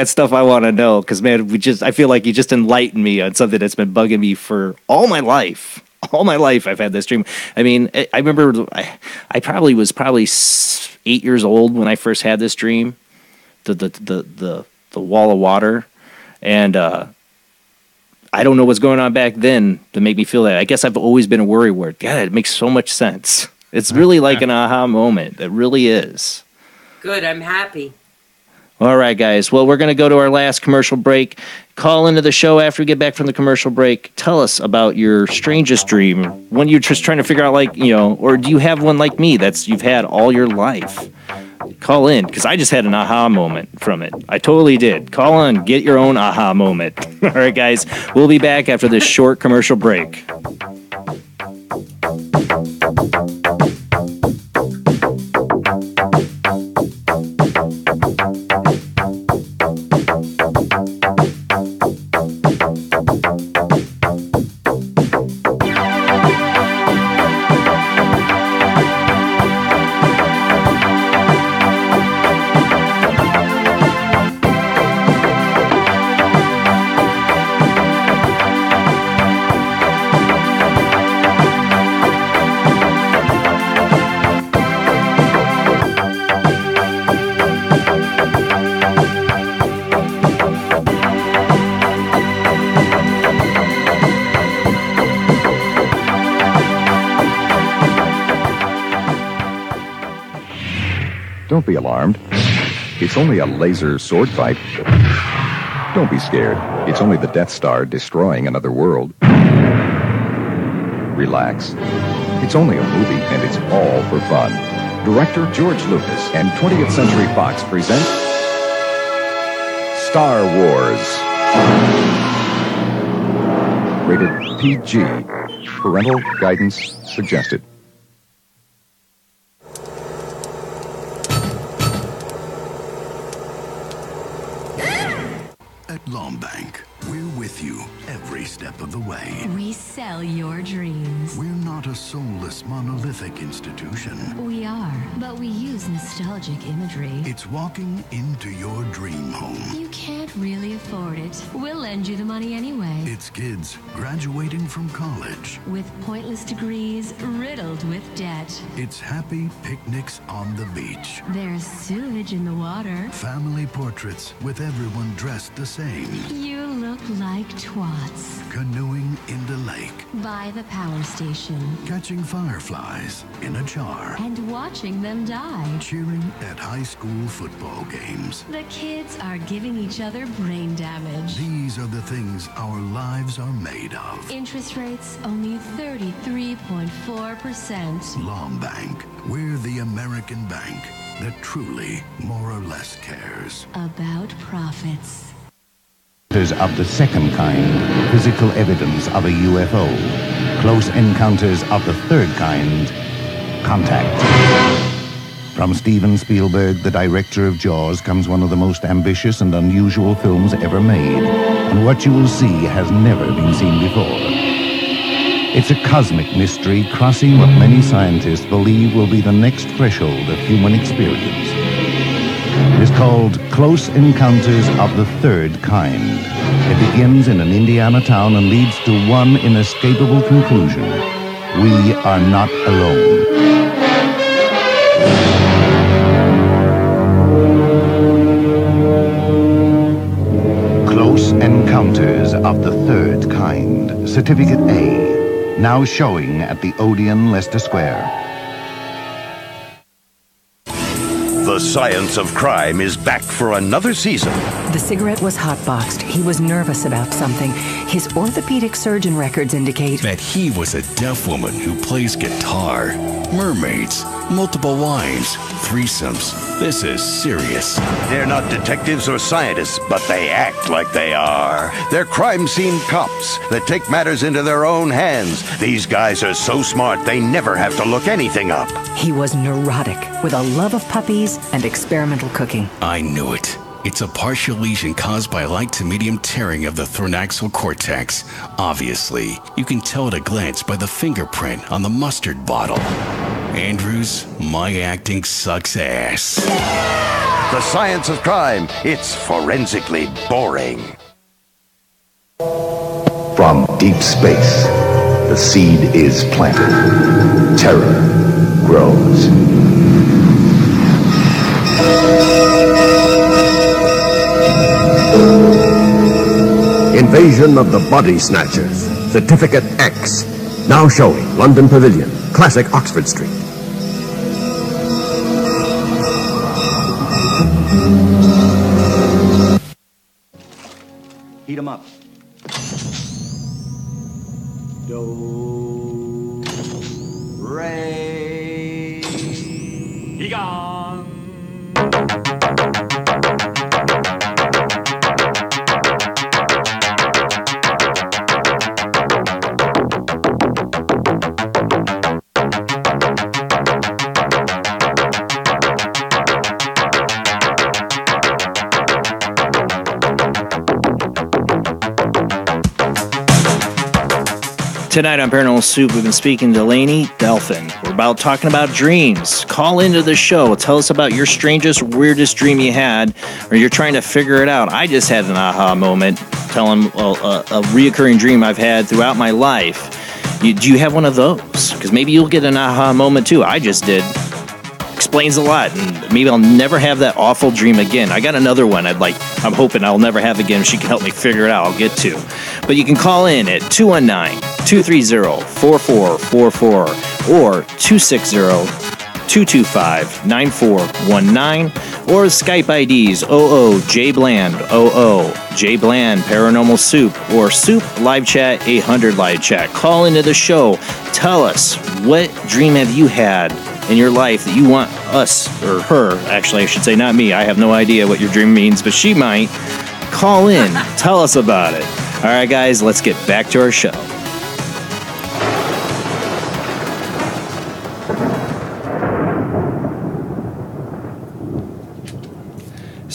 stuff I want to know, because man, I feel like you just enlightened me on something that's been bugging me for all my life. All my life I've had this dream. I mean, I remember I was 8 years old when I first had this dream. The wall of water, and I don't know what's going on back then to make me feel that. I guess I've always been a worrywart. God, it makes so much sense. It's really like an aha moment. It really is. Good, I'm happy. All right, guys. Well, we're going to go to our last commercial break. Call into the show after we get back from the commercial break. Tell us about your strangest dream. When you're just trying to figure out, or do you have one like me that's you've had all your life? Call in, because I just had an aha moment from it. I totally did. Call in, get your own aha moment. All right, guys. We'll be back after this short commercial break. Don't be alarmed. It's only a laser sword fight. Don't be scared. It's only the Death Star destroying another world. Relax. It's only a movie, and it's all for fun. Director George Lucas and 20th Century Fox present Star Wars. Rated PG. Parental guidance suggested. At Lombank, we're with you every step of the way. We sell your dreams. We're not a soulless, monolithic institution. We are, but we use nostalgic imagery. It's walking into your dream home. You can't really afford it. We'll lend you the money anyway. It's kids graduating from college. With pointless degrees riddled with debt. It's happy picnics on the beach. There's sewage in the water. Family portraits with everyone dressed the same. You look like twats. Canoeing in the lake. By the power station. Catching fireflies in a jar. And watching them die. Cheering at high school football games. The kids are giving each other brain damage. These are the things our lives are made of. Interest rates only 33.4%. Lombank. We're the American bank that truly, more or less, cares about profits. Of the second kind, physical evidence of a UFO. Close encounters of the third kind, contact. From Steven Spielberg, the director of Jaws, comes one of the most ambitious and unusual films ever made. And what you will see has never been seen before. It's a cosmic mystery crossing what many scientists believe will be the next threshold of human experience. It is called Close Encounters of the Third Kind. It begins in an Indiana town and leads to one inescapable conclusion. We are not alone. Close Encounters of the Third Kind. Certificate A. Now showing at the Odeon, Leicester Square. The Science of Crime is back for another season. The cigarette was hotboxed. He was nervous about something. His orthopedic surgeon records indicate that he was a deaf woman who plays guitar. Mermaids, multiple wives, threesomes. This is serious. They're not detectives or scientists, but they act like they are. They're crime scene cops that take matters into their own hands. These guys are so smart, they never have to look anything up. He was neurotic, with a love of puppies and experimental cooking. I knew it. It's a partial lesion caused by light to medium tearing of the thoraxal cortex. Obviously, you can tell at a glance by the fingerprint on the mustard bottle. Andrews, my acting sucks ass. The Science of Crime. It's forensically boring. From deep space, the seed is planted. Terror grows. Invasion of the Body Snatchers. Certificate X. Now showing London Pavilion, Classic Oxford Street. Heat 'em up. Do, re. He gone. Tonight on Paranormal Soup, we've been speaking to Layne Dalfen. We're about talking about dreams. Call into the show. Tell us about your strangest, weirdest dream you had, or you're trying to figure it out. I just had an aha moment telling a reoccurring dream I've had throughout my life. Do you have one of those? Because maybe you'll get an aha moment too. I just did. Explains a lot, and maybe I'll never have that awful dream again. I got another one I'm hoping I'll never have again. If she can help me figure it out, I'll get to. But you can call in at 219-230-4444 or 260-225-9419 or Skype IDs OOJBland, OOJBland, Paranormal Soup, or Soup Live Chat 800 Live Chat. Call into the show. Tell us, what dream have you had in your life that you want us, or her, actually I should say, not me. I have no idea what your dream means, but she might. Call in. Tell us about it. All right, guys, let's get back to our show.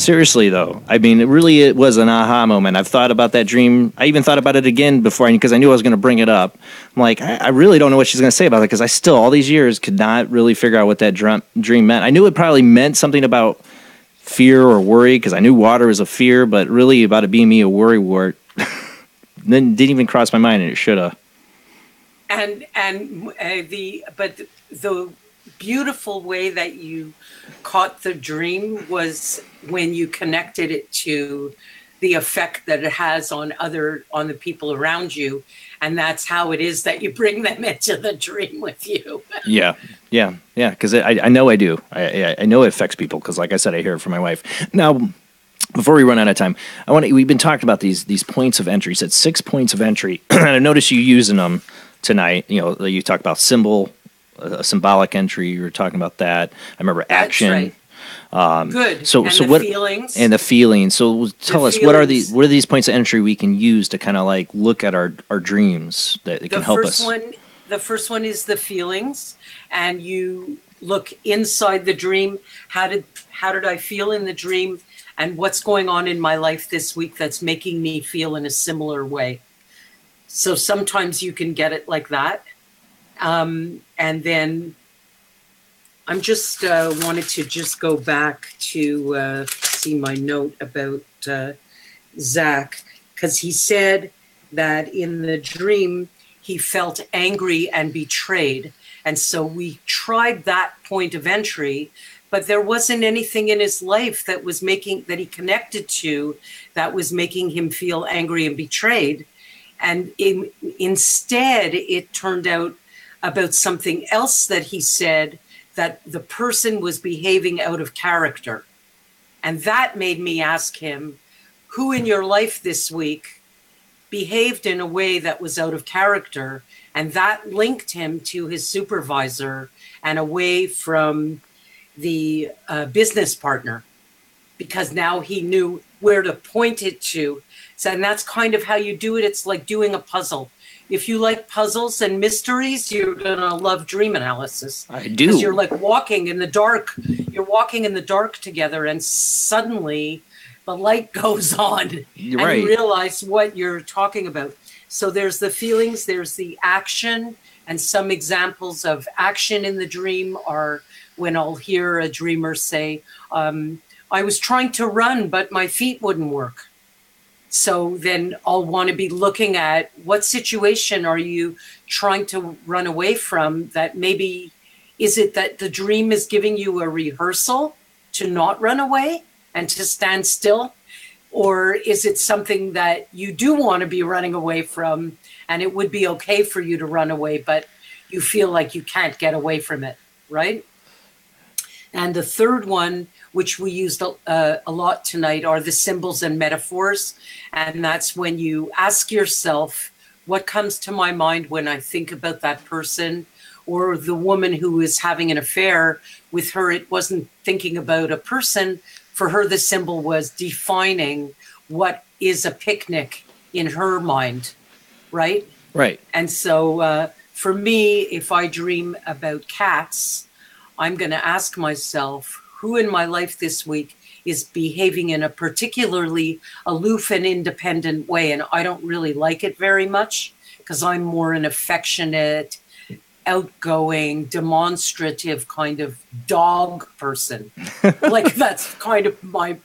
Seriously, though, I mean, it was an aha moment. I've thought about that dream. I even thought about it again before, because I knew I was going to bring it up. I'm like, I really don't know what she's going to say about it, because I still, all these years, could not really figure out what that dream meant. I knew it probably meant something about fear or worry, because I knew water was a fear, but really about it being me a worrywart, then didn't even cross my mind, and it should have. But the beautiful way that you caught the dream was when you connected it to the effect that it has on the people around you, and that's how it is that you bring them into the dream with you. Yeah, because I know I do. I know it affects people, because, like I said, I hear it from my wife. Now, before we run out of time, we've been talking about these points of entry. You said 6 points of entry, and I noticed you using them tonight. You talk about a symbolic entry. You were talking about that. I remember action. Right. Good. So what? Feelings. And the feelings. So tell us, what are these points of entry we can use to kind of like look at our dreams that can help us? The first one is the feelings, and you look inside the dream. How did I feel in the dream, and what's going on in my life this week that's making me feel in a similar way? So sometimes you can get it like that. And then I'm just wanted to just go back to see my note about Zach, because he said that in the dream he felt angry and betrayed. And so we tried that point of entry, but there wasn't anything in his life that he connected to that was making him feel angry and betrayed. And instead, it turned out about something else that he said, that the person was behaving out of character. And that made me ask him, who in your life this week behaved in a way that was out of character? And that linked him to his supervisor and away from the business partner, because now he knew where to point it to. So, and that's kind of how you do it. It's like doing a puzzle. If you like puzzles and mysteries, you're going to love dream analysis. I do. Because you're like walking in the dark. You're walking in the dark together, and suddenly the light goes on. You're and right. You realize what you're talking about. So there's the feelings, there's the action, and some examples of action in the dream are when I'll hear a dreamer say, I was trying to run, but my feet wouldn't work. So then I'll want to be looking at what situation are you trying to run away from, that maybe, is it that the dream is giving you a rehearsal to not run away and to stand still? Or is it something that you do want to be running away from, and it would be okay for you to run away, but you feel like you can't get away from it, right? And the third one, which we used a lot tonight, are the symbols and metaphors. And that's when you ask yourself, what comes to my mind when I think about that person? Or the woman who is having an affair, with her, it wasn't thinking about a person. For her, the symbol was defining what is a picnic in her mind, right? Right. And so for me, if I dream about cats, I'm going to ask myself, who in my life this week is behaving in a particularly aloof and independent way? And I don't really like it very much, because I'm more an affectionate, outgoing, demonstrative kind of dog person. Like that's kind of my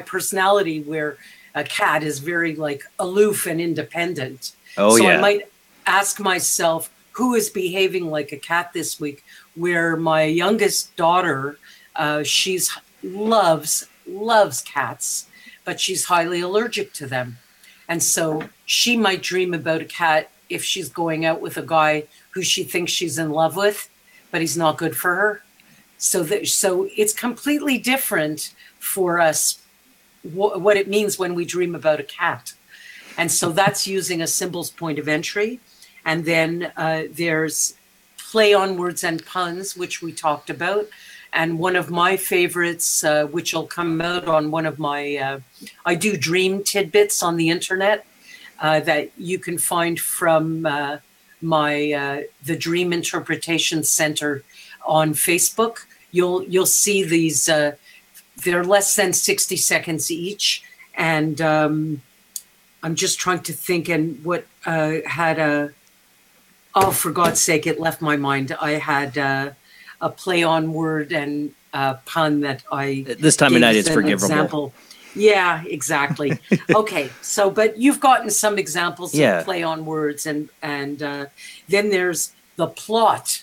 personality, where a cat is very like aloof and independent. Oh, so yeah. I might ask myself, who is behaving like a cat this week? Where my youngest daughter, she's loves cats, but she's highly allergic to them. And so she might dream about a cat if she's going out with a guy who she thinks she's in love with, but he's not good for her. So it's completely different for us what it means when we dream about a cat. And so that's using a symbols point of entry. And then there's play on words and puns, which we talked about. And one of my favorites, which will come out on one of my, I do dream tidbits on the internet that you can find from the Dream Interpretation Center on Facebook. You'll see these they're less than 60 seconds each. And I'm just trying to think, and what had a, oh, for God's sake, it left my mind. I had a play on word and a pun that I This time of night it's an forgivable. example. Yeah, exactly. Okay, so but you've gotten some examples of play on words, and then there's the plot.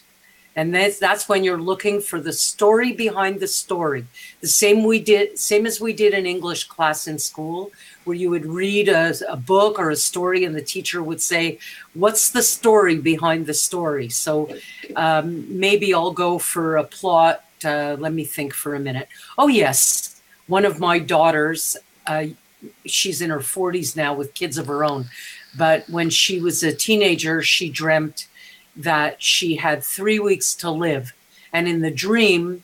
And that's when you're looking for the story behind the story. The same as we did in English class in school, where you would read a book or a story and the teacher would say, what's the story behind the story? So maybe I'll go for a plot. Let me think for a minute. Oh, yes. One of my daughters, she's in her 40s now with kids of her own. But when she was a teenager, she dreamt that she had 3 weeks to live. And in the dream,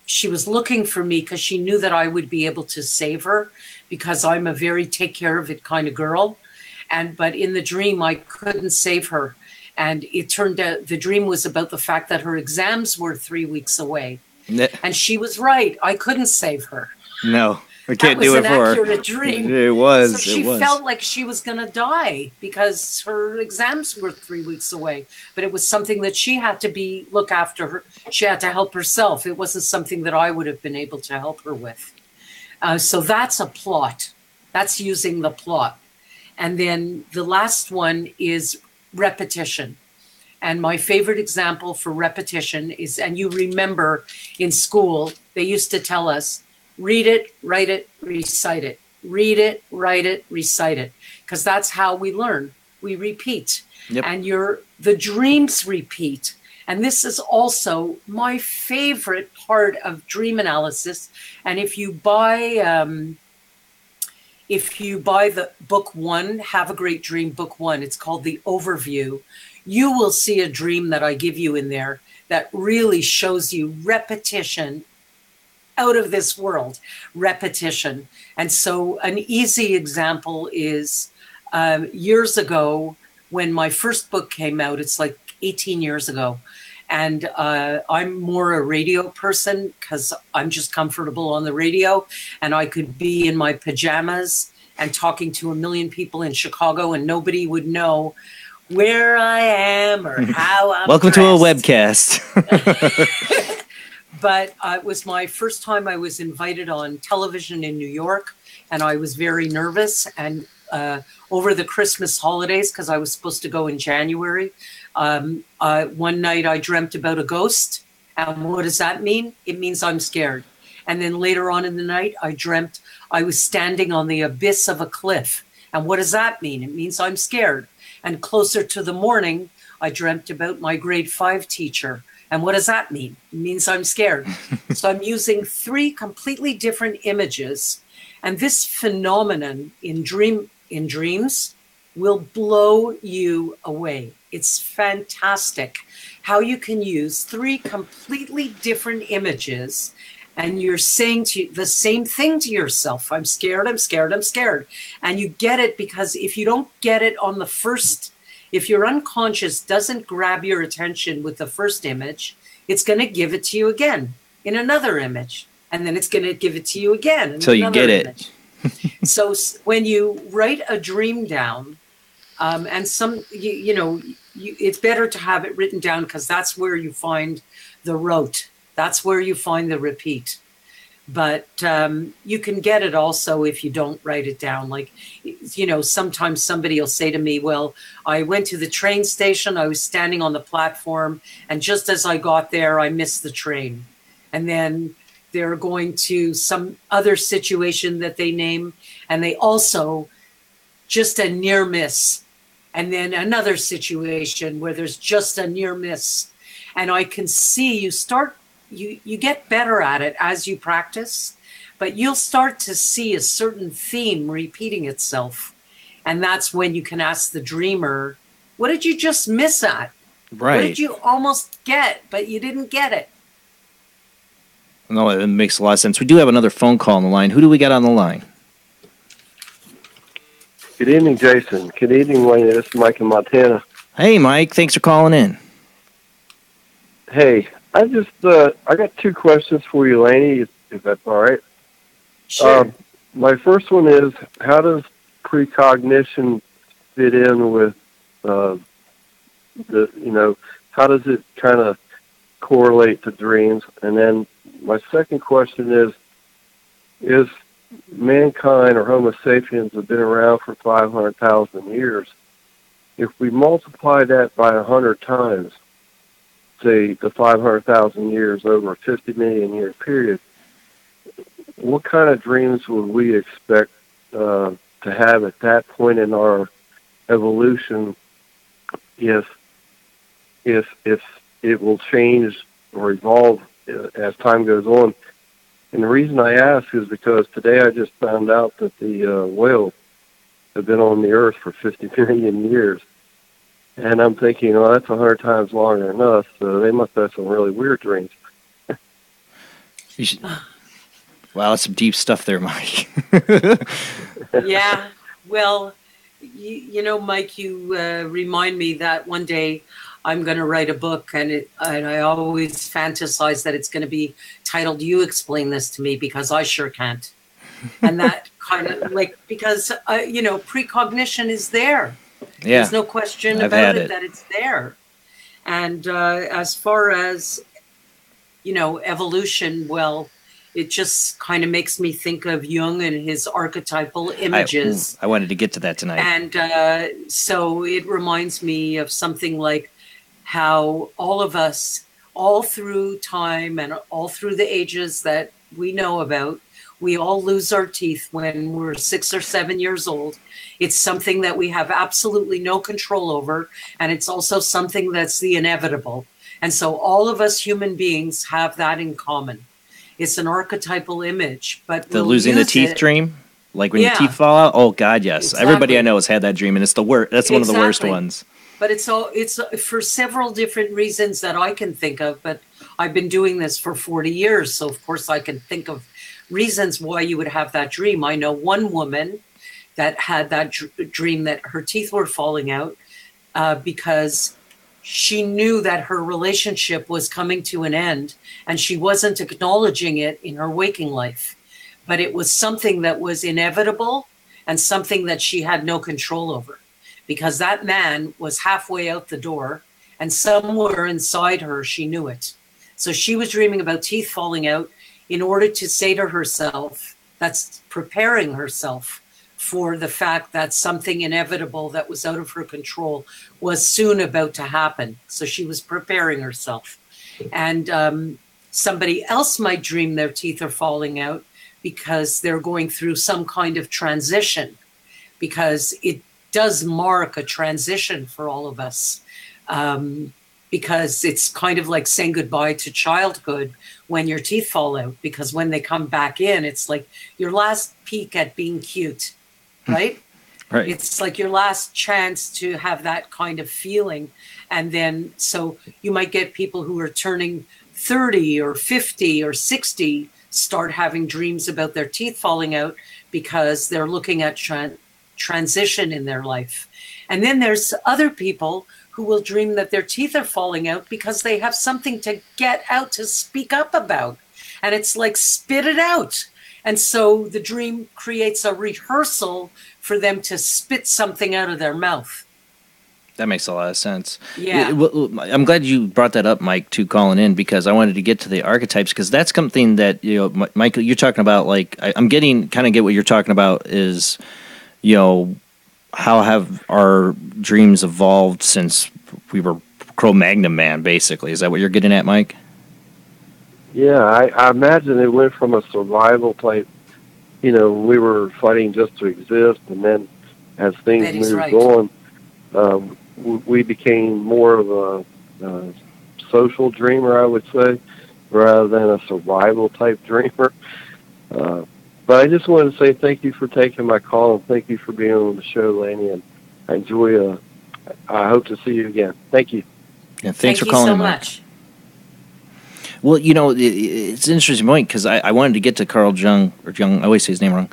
she was looking for me because she knew that I would be able to save her, because I'm a very take care of it kind of girl. But in the dream, I couldn't save her. And it turned out the dream was about the fact that her exams were 3 weeks away. And she was right. I couldn't save her. No, I can't do it for her. That was an accurate dream. It was. So she felt like she was going to die because her exams were 3 weeks away. But it was something that she had to look after her. She had to help herself. It wasn't something that I would have been able to help her with. So that's a plot. That's using the plot. And then the last one is repetition. And my favorite example for repetition is, and you remember in school, they used to tell us, read it, write it, recite it. Read it, write it, recite it. Because that's how we learn. We repeat. Yep. And the dreams repeat. And this is also my favorite part of dream analysis. And if you buy the book 1, Have a Great Dream, book 1, it's called The Overview. You will see a dream that I give you in there that really shows you repetition, out of this world, repetition. And so an easy example is years ago when my first book came out, it's like 18 years ago. And I'm more a radio person because I'm just comfortable on the radio, and I could be in my pajamas and talking to 1 million people in Chicago and nobody would know where I am or how I'm Welcome dressed. to a webcast. But it was my first time I was invited on television in New York, and I was very nervous. And over the Christmas holidays, because I was supposed to go in January, one night I dreamt about a ghost. And what does that mean? It means I'm scared. And then later on in the night, I dreamt I was standing on the abyss of a cliff. And what does that mean? It means I'm scared. And closer to the morning, I dreamt about my grade 5 teacher. And what does that mean? It means I'm scared. So I'm using 3 completely different images. And this phenomenon in dreams will blow you away. It's fantastic how you can use 3 completely different images and you're saying the same thing to yourself. I'm scared, I'm scared, I'm scared. And you get it because if you don't get it on the first, if your unconscious doesn't grab your attention with the first image, it's going to give it to you again in another image. And then it's going to give it to you again. Until you get it. So when you write a dream down, and it's better to have it written down because that's where you find the rote. That's where you find the repeat. But you can get it also if you don't write it down. Like, sometimes somebody will say to me, well, I went to the train station, I was standing on the platform, and just as I got there, I missed the train. And then they're going to some other situation that they name, and they also just a near miss. And then another situation where there's just a near miss. And I can see you get better at it as you practice, but you'll start to see a certain theme repeating itself. And that's when you can ask the dreamer, what did you just miss at? Right. What did you almost get, but you didn't get it? No, it makes a lot of sense. We do have another phone call on the line. Who do we got on the line? Good evening, Jason. Good evening, Layne. This is Mike in Montana. Hey, Mike. Thanks for calling in. Hey, I got 2 questions for you, Layne. if that's all right. Sure. My first one is, how does precognition fit in with how does it kind of correlate to dreams? And then my second question is mankind or Homo sapiens have been around for 500,000 years. If we multiply that by 100 times, say the 500,000 years over a 50 million year period, what kind of dreams would we expect to have at that point in our evolution if it will change or evolve as time goes on? And the reason I ask is because today I just found out that the whales have been on the Earth for 50 million years. And I'm thinking, well, that's 100 times longer than us, so they must have some really weird dreams. Wow, that's some deep stuff there, Mike. Yeah, well, you know, Mike, you remind me that one day I'm going to write a book, and I always fantasize that it's going to be titled "You Explain This to Me," because I sure can't. And that kind of like, because you know, precognition is there. Yeah, there's no question about it that it's there. And as far as, you know, evolution, well, it just kind of makes me think of Jung and his archetypal images. I wanted to get to that tonight. And so it reminds me of something like how all of us, all through time and all through the ages that we know about, we all lose our teeth when we're 6 or 7 years old. It's something that we have absolutely no control over, and it's also something that's the inevitable. And so all of us human beings have that in common. It's an archetypal image, but the losing the teeth dream, like when your teeth fall out. Oh God, yes. Exactly. Everybody I know has had that dream, and it's the worst. That's one of the worst ones. But it's for several different reasons that I can think of. But I've been doing this for 40 years, so of course I can think of reasons why you would have that dream. I know one woman that had that dream that her teeth were falling out because she knew that her relationship was coming to an end, and she wasn't acknowledging it in her waking life. But it was something that was inevitable and something that she had no control over, because that man was halfway out the door, and somewhere inside her, she knew it. So she was dreaming about teeth falling out in order to say to herself, that's preparing herself for the fact that something inevitable that was out of her control was soon about to happen. So she was preparing herself. And somebody else might dream their teeth are falling out because they're going through some kind of transition, because it does mark a transition for all of us. Because it's kind of like saying goodbye to childhood when your teeth fall out, because when they come back in, it's like your last peek at being cute, right? Right. It's like your last chance to have that kind of feeling. And then, so you might get people who are turning 30 or 50 or 60 start having dreams about their teeth falling out because they're looking at transition in their life. And then there's other people who will dream that their teeth are falling out because they have something to get out, to speak up about. And it's like, spit it out. And so the dream creates a rehearsal for them to spit something out of their mouth. That makes a lot of sense. Yeah. Well, I'm glad you brought that up, Mike, to calling in, because I wanted to get to the archetypes, because that's something that, you know, Michael, you're talking about, like, I'm getting, kind of get what you're talking about is, you know, how have our dreams evolved since we were Cro-Magnon man, basically. Is that what you're getting at, Mike? Yeah, I imagine it went from a survival type, you know, we were fighting just to exist, and then as things moved on, we became more of a social dreamer, I would say, rather than a survival type dreamer. But I just wanted to say thank you for taking my call, and thank you for being on the show, Layne, and I enjoy. I hope to see you again. Thank you. Yeah, thanks for calling, Mike. Thank you so much. Well, you know, it's an interesting point, because I wanted to get to Carl Jung, or Jung, I always say his name wrong,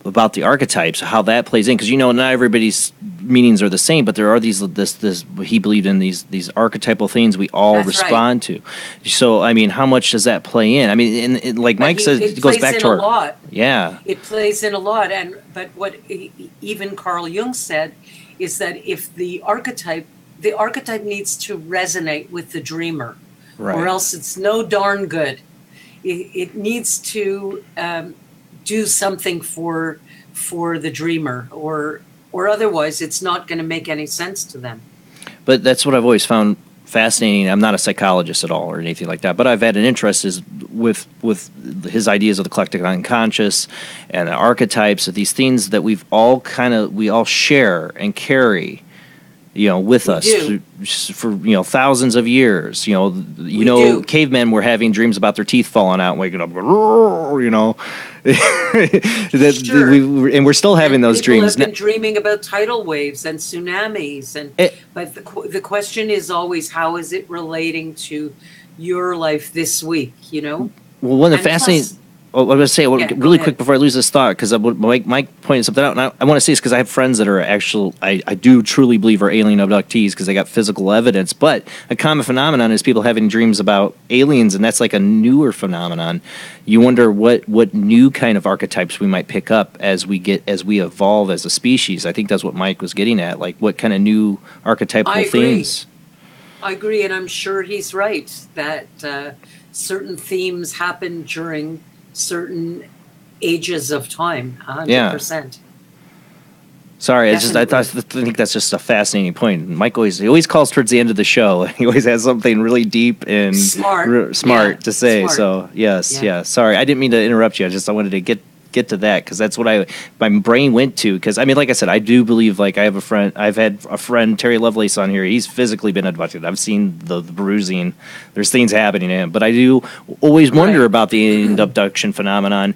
about the archetypes, how that plays in, because not everybody's meanings are the same, but there are these he believed in these archetypal things we all respond to. So I mean, how much does that play in? I mean, like Mike says, it goes back to our lot. Yeah, it plays in a lot. But what even Carl Jung said is that if the archetype needs to resonate with the dreamer, or else it's no darn good. It needs to do something for the dreamer, or otherwise it's not going to make any sense to them. But that's what I've always found fascinating. I'm not a psychologist at all or anything like that, but I've had an interest with his ideas of the collective unconscious and the archetypes of these things that we all share and carry, with us for thousands of years. Cavemen were having dreams about their teeth falling out and waking up, and we're still having those dreams. People have been dreaming about tidal waves and tsunamis, but the question is always, how is it relating to your life this week? Well, one of the fascinating. I'm going to say really quick before I lose this thought, because Mike pointed something out, and I want to say this because I have friends that are I do truly believe are alien abductees because they got physical evidence. But a common phenomenon is people having dreams about aliens, and that's like a newer phenomenon. You wonder what new kind of archetypes we might pick up as we evolve as a species. I think that's what Mike was getting at, like what kind of new archetypal things. I agree, and I'm sure he's right that certain themes happen during certain ages of time, 100%. Sorry, I think that's just a fascinating point. Mike always calls towards the end of the show. He always has something really deep and smart to say. Smart. So yes. Sorry, I didn't mean to interrupt you. I wanted to get to that because that's what my brain went to. Because I mean, like I said, I do believe. Like I've had a friend, Terry Lovelace, on here. He's physically been abducted. I've seen the bruising. There's things happening to him. But I do always wonder about the alien abduction phenomenon.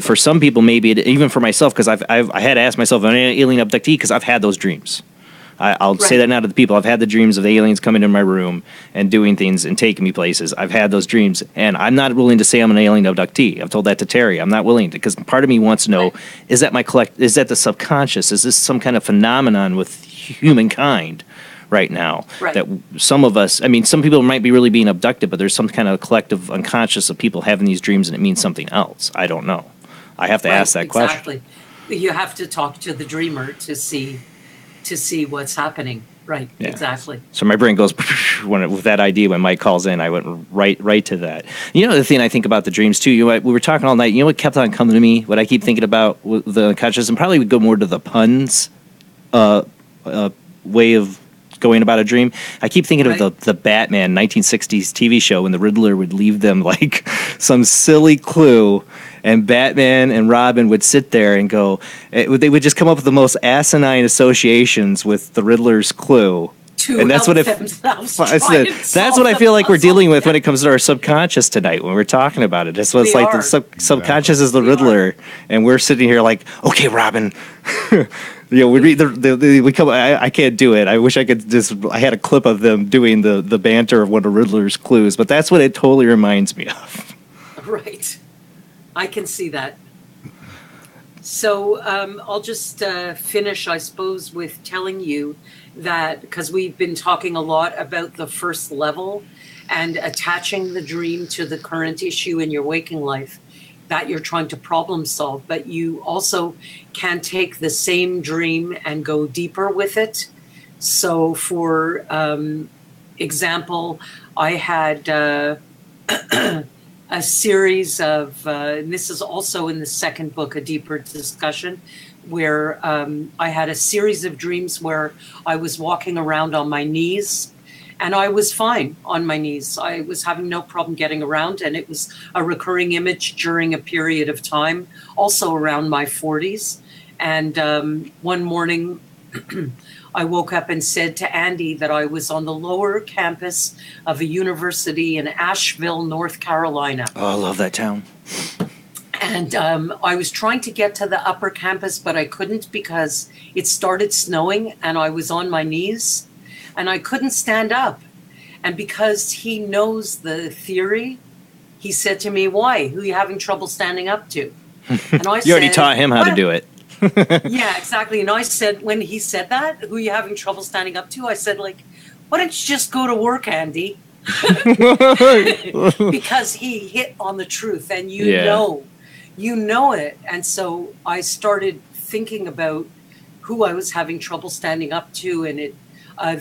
For some people, maybe even for myself, because I had to ask myself, am I an alien abductee? Because I've had those dreams. I'll say that now to the people. I've had the dreams of the aliens coming in my room and doing things and taking me places. I've had those dreams, and I'm not willing to say I'm an alien abductee. I've told that to Terry. I'm not willing to, because part of me wants to know, is that is that the subconscious? Is this some kind of phenomenon with humankind right now? That some of us, I mean, some people might be really being abducted, but there's some kind of collective unconscious of people having these dreams, and it means something else. I don't know. I have to ask that question. You have to talk to the dreamer to see what's happening. Right. Yeah. Exactly. So my brain goes with that idea when Mike calls in. I went right to that. The thing I think about the dreams too. We were talking all night. What kept on coming to me? What I keep thinking about with the unconscious, and probably would go more to the puns way of going about a dream. I keep thinking of the Batman 1960s TV show when the Riddler would leave them like some silly clue. And Batman and Robin would sit there and go, they would just come up with the most asinine associations with the Riddler's clue. And that's what that's what I feel like we're dealing with when it comes to our subconscious tonight when we're talking about it. That's what it's like. The subconscious is the Riddler, and we're sitting here like, okay, Robin. We read we come. I can't do it. I wish I could I had a clip of them doing the banter of one of Riddler's clues, but that's what it totally reminds me of. Right. I can see that. So I'll just finish, I suppose, with telling you that, because we've been talking a lot about the first level and attaching the dream to the current issue in your waking life that you're trying to problem solve, but you also can take the same dream and go deeper with it. So for example, I had a series of, and this is also in the second book, A Deeper Discussion, where I had a series of dreams where I was walking around on my knees, and I was fine on my knees. I was having no problem getting around, and it was a recurring image during a period of time, also around my 40s. And one morning, I woke up and said to Andy that I was on the lower campus of a university in Asheville, North Carolina. Oh, I love that town. And I was trying to get to the upper campus, but I couldn't because it started snowing and I was on my knees and I couldn't stand up. And because he knows the theory, he said to me, "Why? Who are you having trouble standing up to?" And I You already taught him how to do it. Yeah, exactly. And I said, when he said that, who are you having trouble standing up to? I said, like, why don't you just go to work, Andy? Because he hit on the truth, and you know it. And so I started thinking about who I was having trouble standing up to, and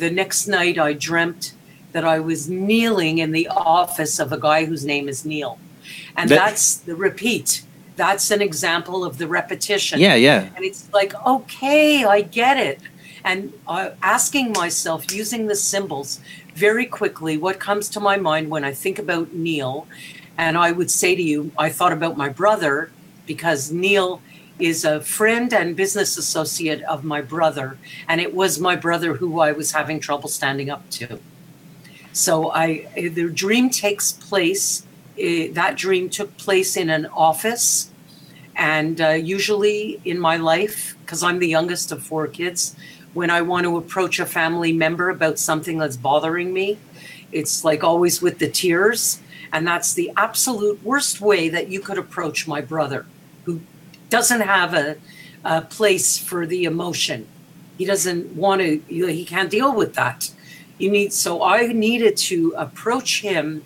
the next night I dreamt that I was kneeling in the office of a guy whose name is Neil. And that's the repeat. That's an example of the repetition. Yeah. And it's like, okay, I get it. And asking myself, using the symbols very quickly, what comes to my mind when I think about Neil. And I would say to you, I thought about my brother, because Neil is a friend and business associate of my brother. And it was my brother who I was having trouble standing up to. So the dream takes place, that dream took place in an office. And usually in my life, because I'm the youngest of 4 kids, when I want to approach a family member about something that's bothering me, it's like always with the tears. And that's the absolute worst way that you could approach my brother, who doesn't have a place for the emotion. He doesn't want to, he can't deal with that. So I needed to approach him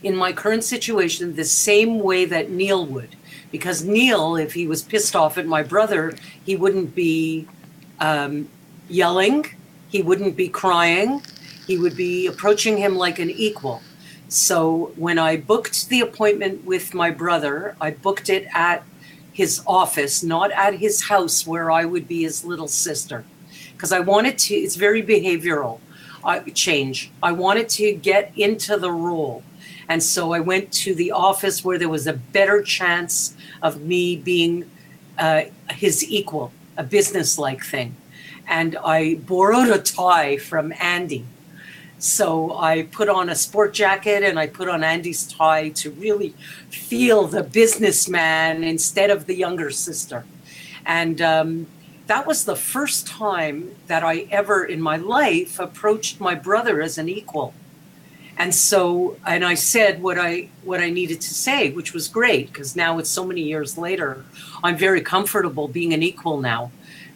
in my current situation the same way that Neil would. Because Neil, if he was pissed off at my brother, he wouldn't be yelling, he wouldn't be crying, he would be approaching him like an equal. So when I booked the appointment with my brother, I booked it at his office, not at his house where I would be his little sister. Because I wanted to, it's very behavioral change. I wanted to get into the role. And so I went to the office where there was a better chance of me being his equal, a business-like thing. And I borrowed a tie from Andy. So I put on a sport jacket and I put on Andy's tie to really feel the businessman instead of the younger sister. And that was the first time that I ever in my life approached my brother as an equal. And so, and I said what I needed to say, which was great, because now it's so many years later, I'm very comfortable being an equal now.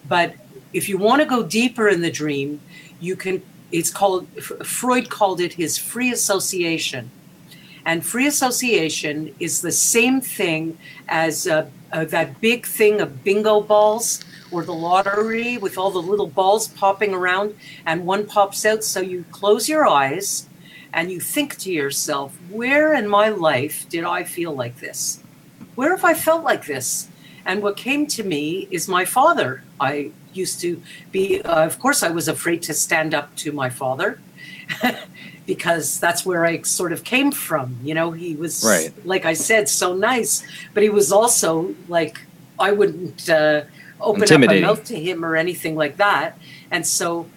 But if you want to go deeper in the dream, you can, it's called, Freud called it his free association. And free association is the same thing as that big thing of bingo balls or the lottery with all the little balls popping around and one pops out. So you close your eyes and you think to yourself, where in my life did I feel like this? Where have I felt like this? And what came to me is my father. I used to be, of course, I was afraid to stand up to my father because that's where I sort of came from. You know, he was, right, like I said, so nice, but he was also like, I wouldn't open up my mouth to him or anything like that. And so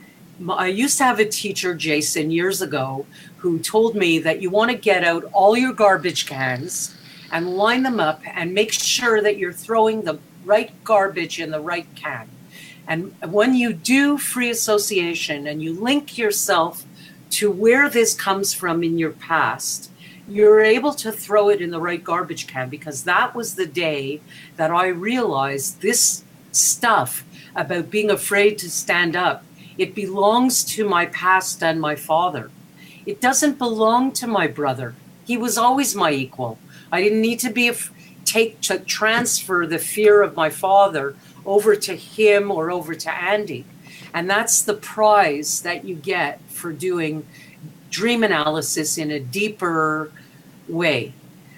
I used to have a teacher, Jason, years ago, who told me that you want to get out all your garbage cans and line them up and make sure that you're throwing the right garbage in the right can. And when you do free association and you link yourself to where this comes from in your past, you're able to throw it in the right garbage can, because that was the day that I realized this stuff about being afraid to stand up, it belongs to my past and my father. It doesn't belong to my brother. He was always my equal. I didn't need to transfer the fear of my father over to him or over to Andy. And that's the prize that you get for doing dream analysis in a deeper way.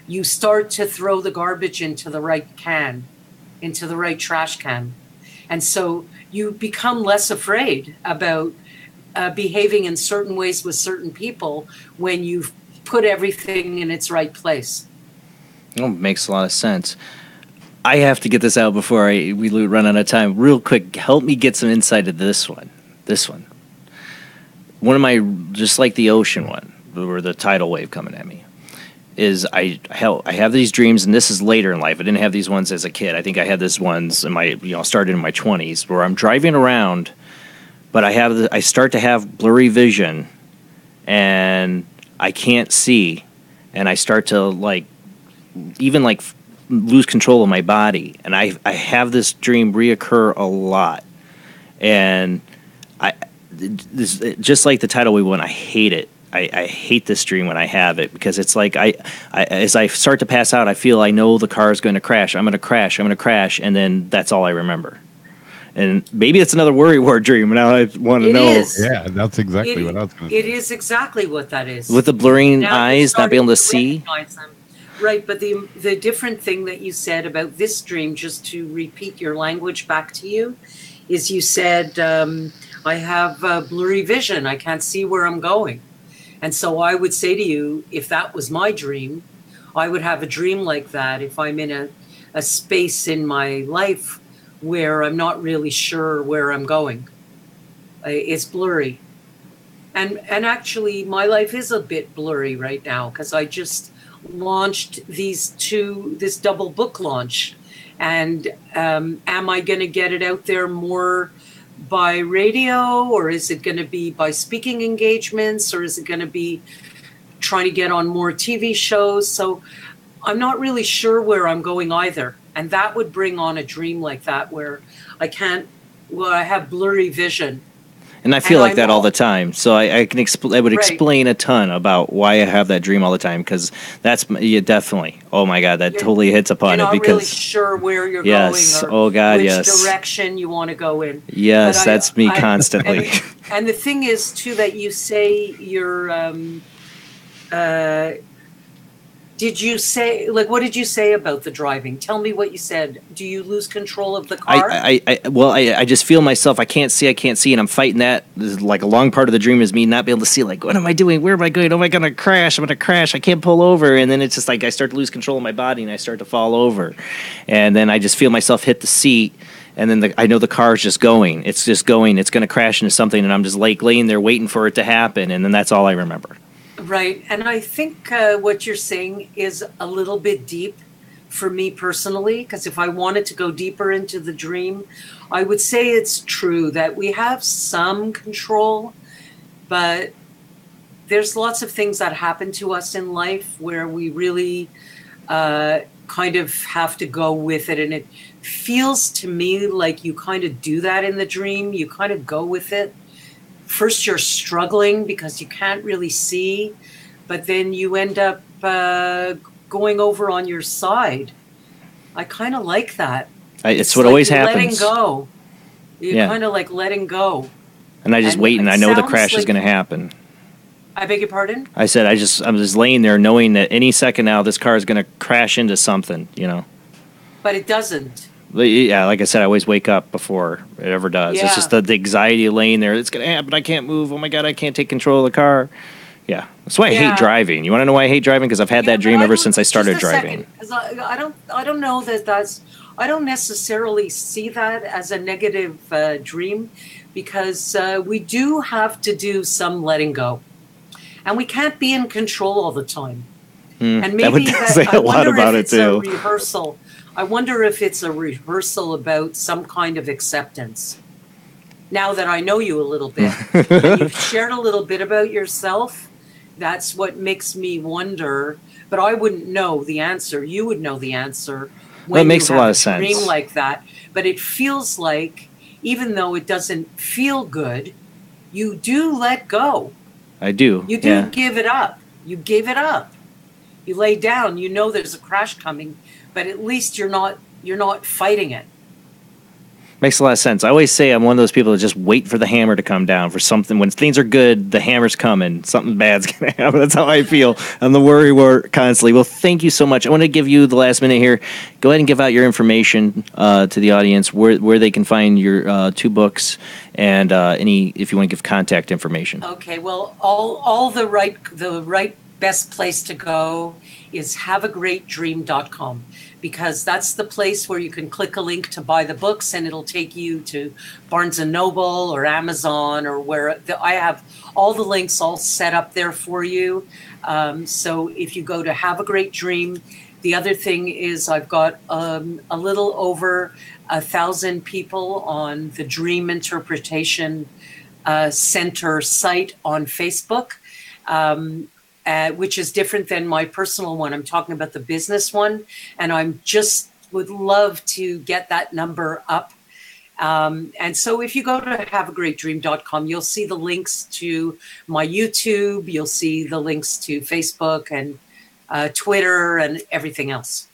You start to throw the garbage into the right can, into the right trash can. And so you become less afraid about behaving in certain ways with certain people when you've put everything in its right place. Oh, makes a lot of sense. I have to get this out before we run out of time. Real quick, help me get some insight of this one. This one. One of my, just like the ocean one, or the tidal wave coming at me, is I have these dreams, and this is later in life. I didn't have these ones as a kid. I think I had these ones in my, started in my 20s, where I'm driving around, but I start to have blurry vision, and I can't see, and I start to even lose control of my body, and I have this dream reoccur a lot, and this, just like the title we won, I hate it. I hate this dream when I have it, because it's like I as I start to pass out, I feel I know the car is going to crash. I'm going to crash. I'm going to crash, and then that's all I remember. And maybe it's another worry ward dream. Now I want to know. Yeah, that's exactly what I was going to say. It is exactly what that is. With the blurring Now eyes, not being able to see. recognize them. Right, but the different thing that you said about this dream, just to repeat your language back to you, is you said, I have blurry vision. I can't see where I'm going. And so I would say to you, if that was my dream, I would have a dream like that if I'm in a space in my life where I'm not really sure where I'm going. It's blurry. And actually, my life is a bit blurry right now, because I just launched this double book launch. And am I going to get it out there more by radio, or is it going to be by speaking engagements, or is it going to be trying to get on more TV shows? So I'm not really sure where I'm going either. And that would bring on a dream like that, where I have blurry vision. And I feel like that all the time. So I can I would explain a ton about why I have that dream all the time, because that's definitely. Oh my God, that totally hits upon You're it, not because really sure where you're going, or oh God, which direction you want to go in. Yes, that's me constantly. And the thing is too that you say you're. Did you say, like, what did you say about the driving? Tell me what you said. Do you lose control of the car? I just feel myself. I can't see, and I'm fighting that. This is like a long part of the dream is me not being able to see. Like, what am I doing? Where am I going? Am I going to crash? I'm going to crash. I can't pull over. And then it's just like I start to lose control of my body, and I start to fall over. And then I just feel myself hit the seat. And then I know the car is just going. It's just going. It's going to crash into something, and I'm just like laying there waiting for it to happen. And then that's all I remember. Right. And I think what you're saying is a little bit deep for me personally, because if I wanted to go deeper into the dream, I would say it's true that we have some control, but there's lots of things that happen to us in life where we really kind of have to go with it. And it feels to me like you kind of do that in the dream. You kind of go with it. First, you're struggling because you can't really see, but then you end up going over on your side. I kind of like that. It's what always happens. Letting go. You're kind of like letting go. And I just wait, and I know the crash is going to happen. I beg your pardon? I said I'm just laying there knowing that any second now this car is going to crash into something, you know. But it doesn't. Yeah, like I said, I always wake up before it ever does. Yeah. It's just the anxiety of laying there. It's going to happen. I can't move. Oh, my God, I can't take control of the car. Yeah. That's why I hate driving. You want to know why I hate driving? Because I've had that dream ever since I started driving. I don't know that I don't necessarily see that as a negative dream, because we do have to do some letting go. And we can't be in control all the time. And maybe say a lot about it, too. A rehearsal. I wonder if it's a rehearsal about some kind of acceptance. Now that I know you a little bit, and you've shared a little bit about yourself, that's what makes me wonder. But I wouldn't know the answer. You would know the answer. Well, it makes a lot of sense. Dream like that, but it feels like, even though it doesn't feel good, you do let go. I do. You do give it up. You give it up. You lay down. You know there's a crash coming, but at least you're not fighting it. Makes a lot of sense. I always say I'm one of those people that just wait for the hammer to come down for something. When things are good, the hammer's coming. Something bad's going to happen. That's how I feel. I'm the worry wart constantly. Well, thank you so much. I want to give you the last minute here. Go ahead and give out your information to the audience, where they can find your 2 books, and if you want to give contact information. Okay. Well, all the right best place to go is haveagreatdream.com, because that's the place where you can click a link to buy the books, and it'll take you to Barnes & Noble or Amazon, or where I have all the links all set up there for you. So if you go to Have a Great Dream, the other thing is I've got a little over 1,000 people on the Dream Interpretation Center site on Facebook. which is different than my personal one. I'm talking about the business one, and I'm just would love to get that number up. And so if you go to haveagreatdream.com, you'll see the links to my YouTube, you'll see the links to Facebook and Twitter and everything else.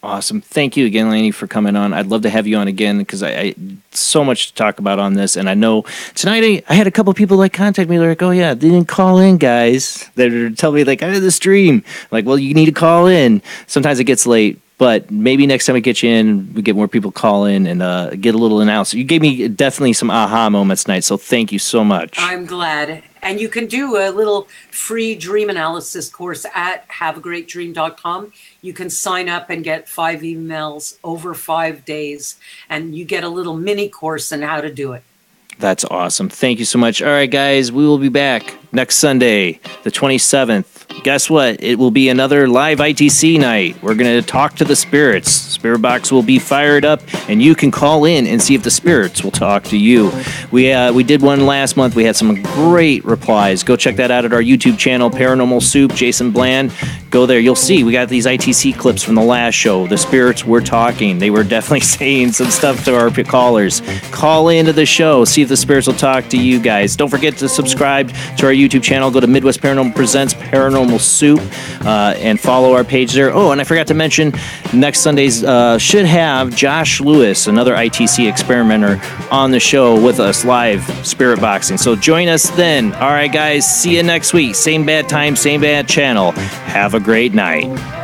Awesome. Thank you again, Layne, for coming on. I'd love to have you on again because I so much to talk about on this. And I know tonight I had a couple of people like contact me. They're like, oh, yeah, they didn't call in, guys. They're telling me, like, I had this dream. I'm like, well, you need to call in. Sometimes it gets late. But maybe next time we get you in, we get more people call in and get a little announcement. You gave me definitely some aha moments tonight, so thank you so much. I'm glad. And you can do a little free dream analysis course at haveagreatdream.com. You can sign up and get 5 emails over 5 days, and you get a little mini course on how to do it. That's awesome. Thank you so much. All right, guys, we will be back next Sunday, the 27th. Guess what? It will be another live ITC night. We're going to talk to the spirits. Spirit Box will be fired up, and you can call in and see if the spirits will talk to you. We did one last month. We had some great replies. Go check that out at our YouTube channel, Paranormal Soup, Jason Bland. Go there. You'll see we got these ITC clips from the last show. The spirits were talking. They were definitely saying some stuff to our callers. Call into the show. See if the spirits will talk to you guys. Don't forget to subscribe to our YouTube channel. Go to Midwest Paranormal Presents Paranormal Soup and follow our page there. Oh, and I forgot to mention, next Sunday's should have Josh Lewis, another ITC experimenter, on the show with us live, Spirit Boxing. So join us then. All right, guys. See you next week. Same bad time, same bad channel. Have a great night.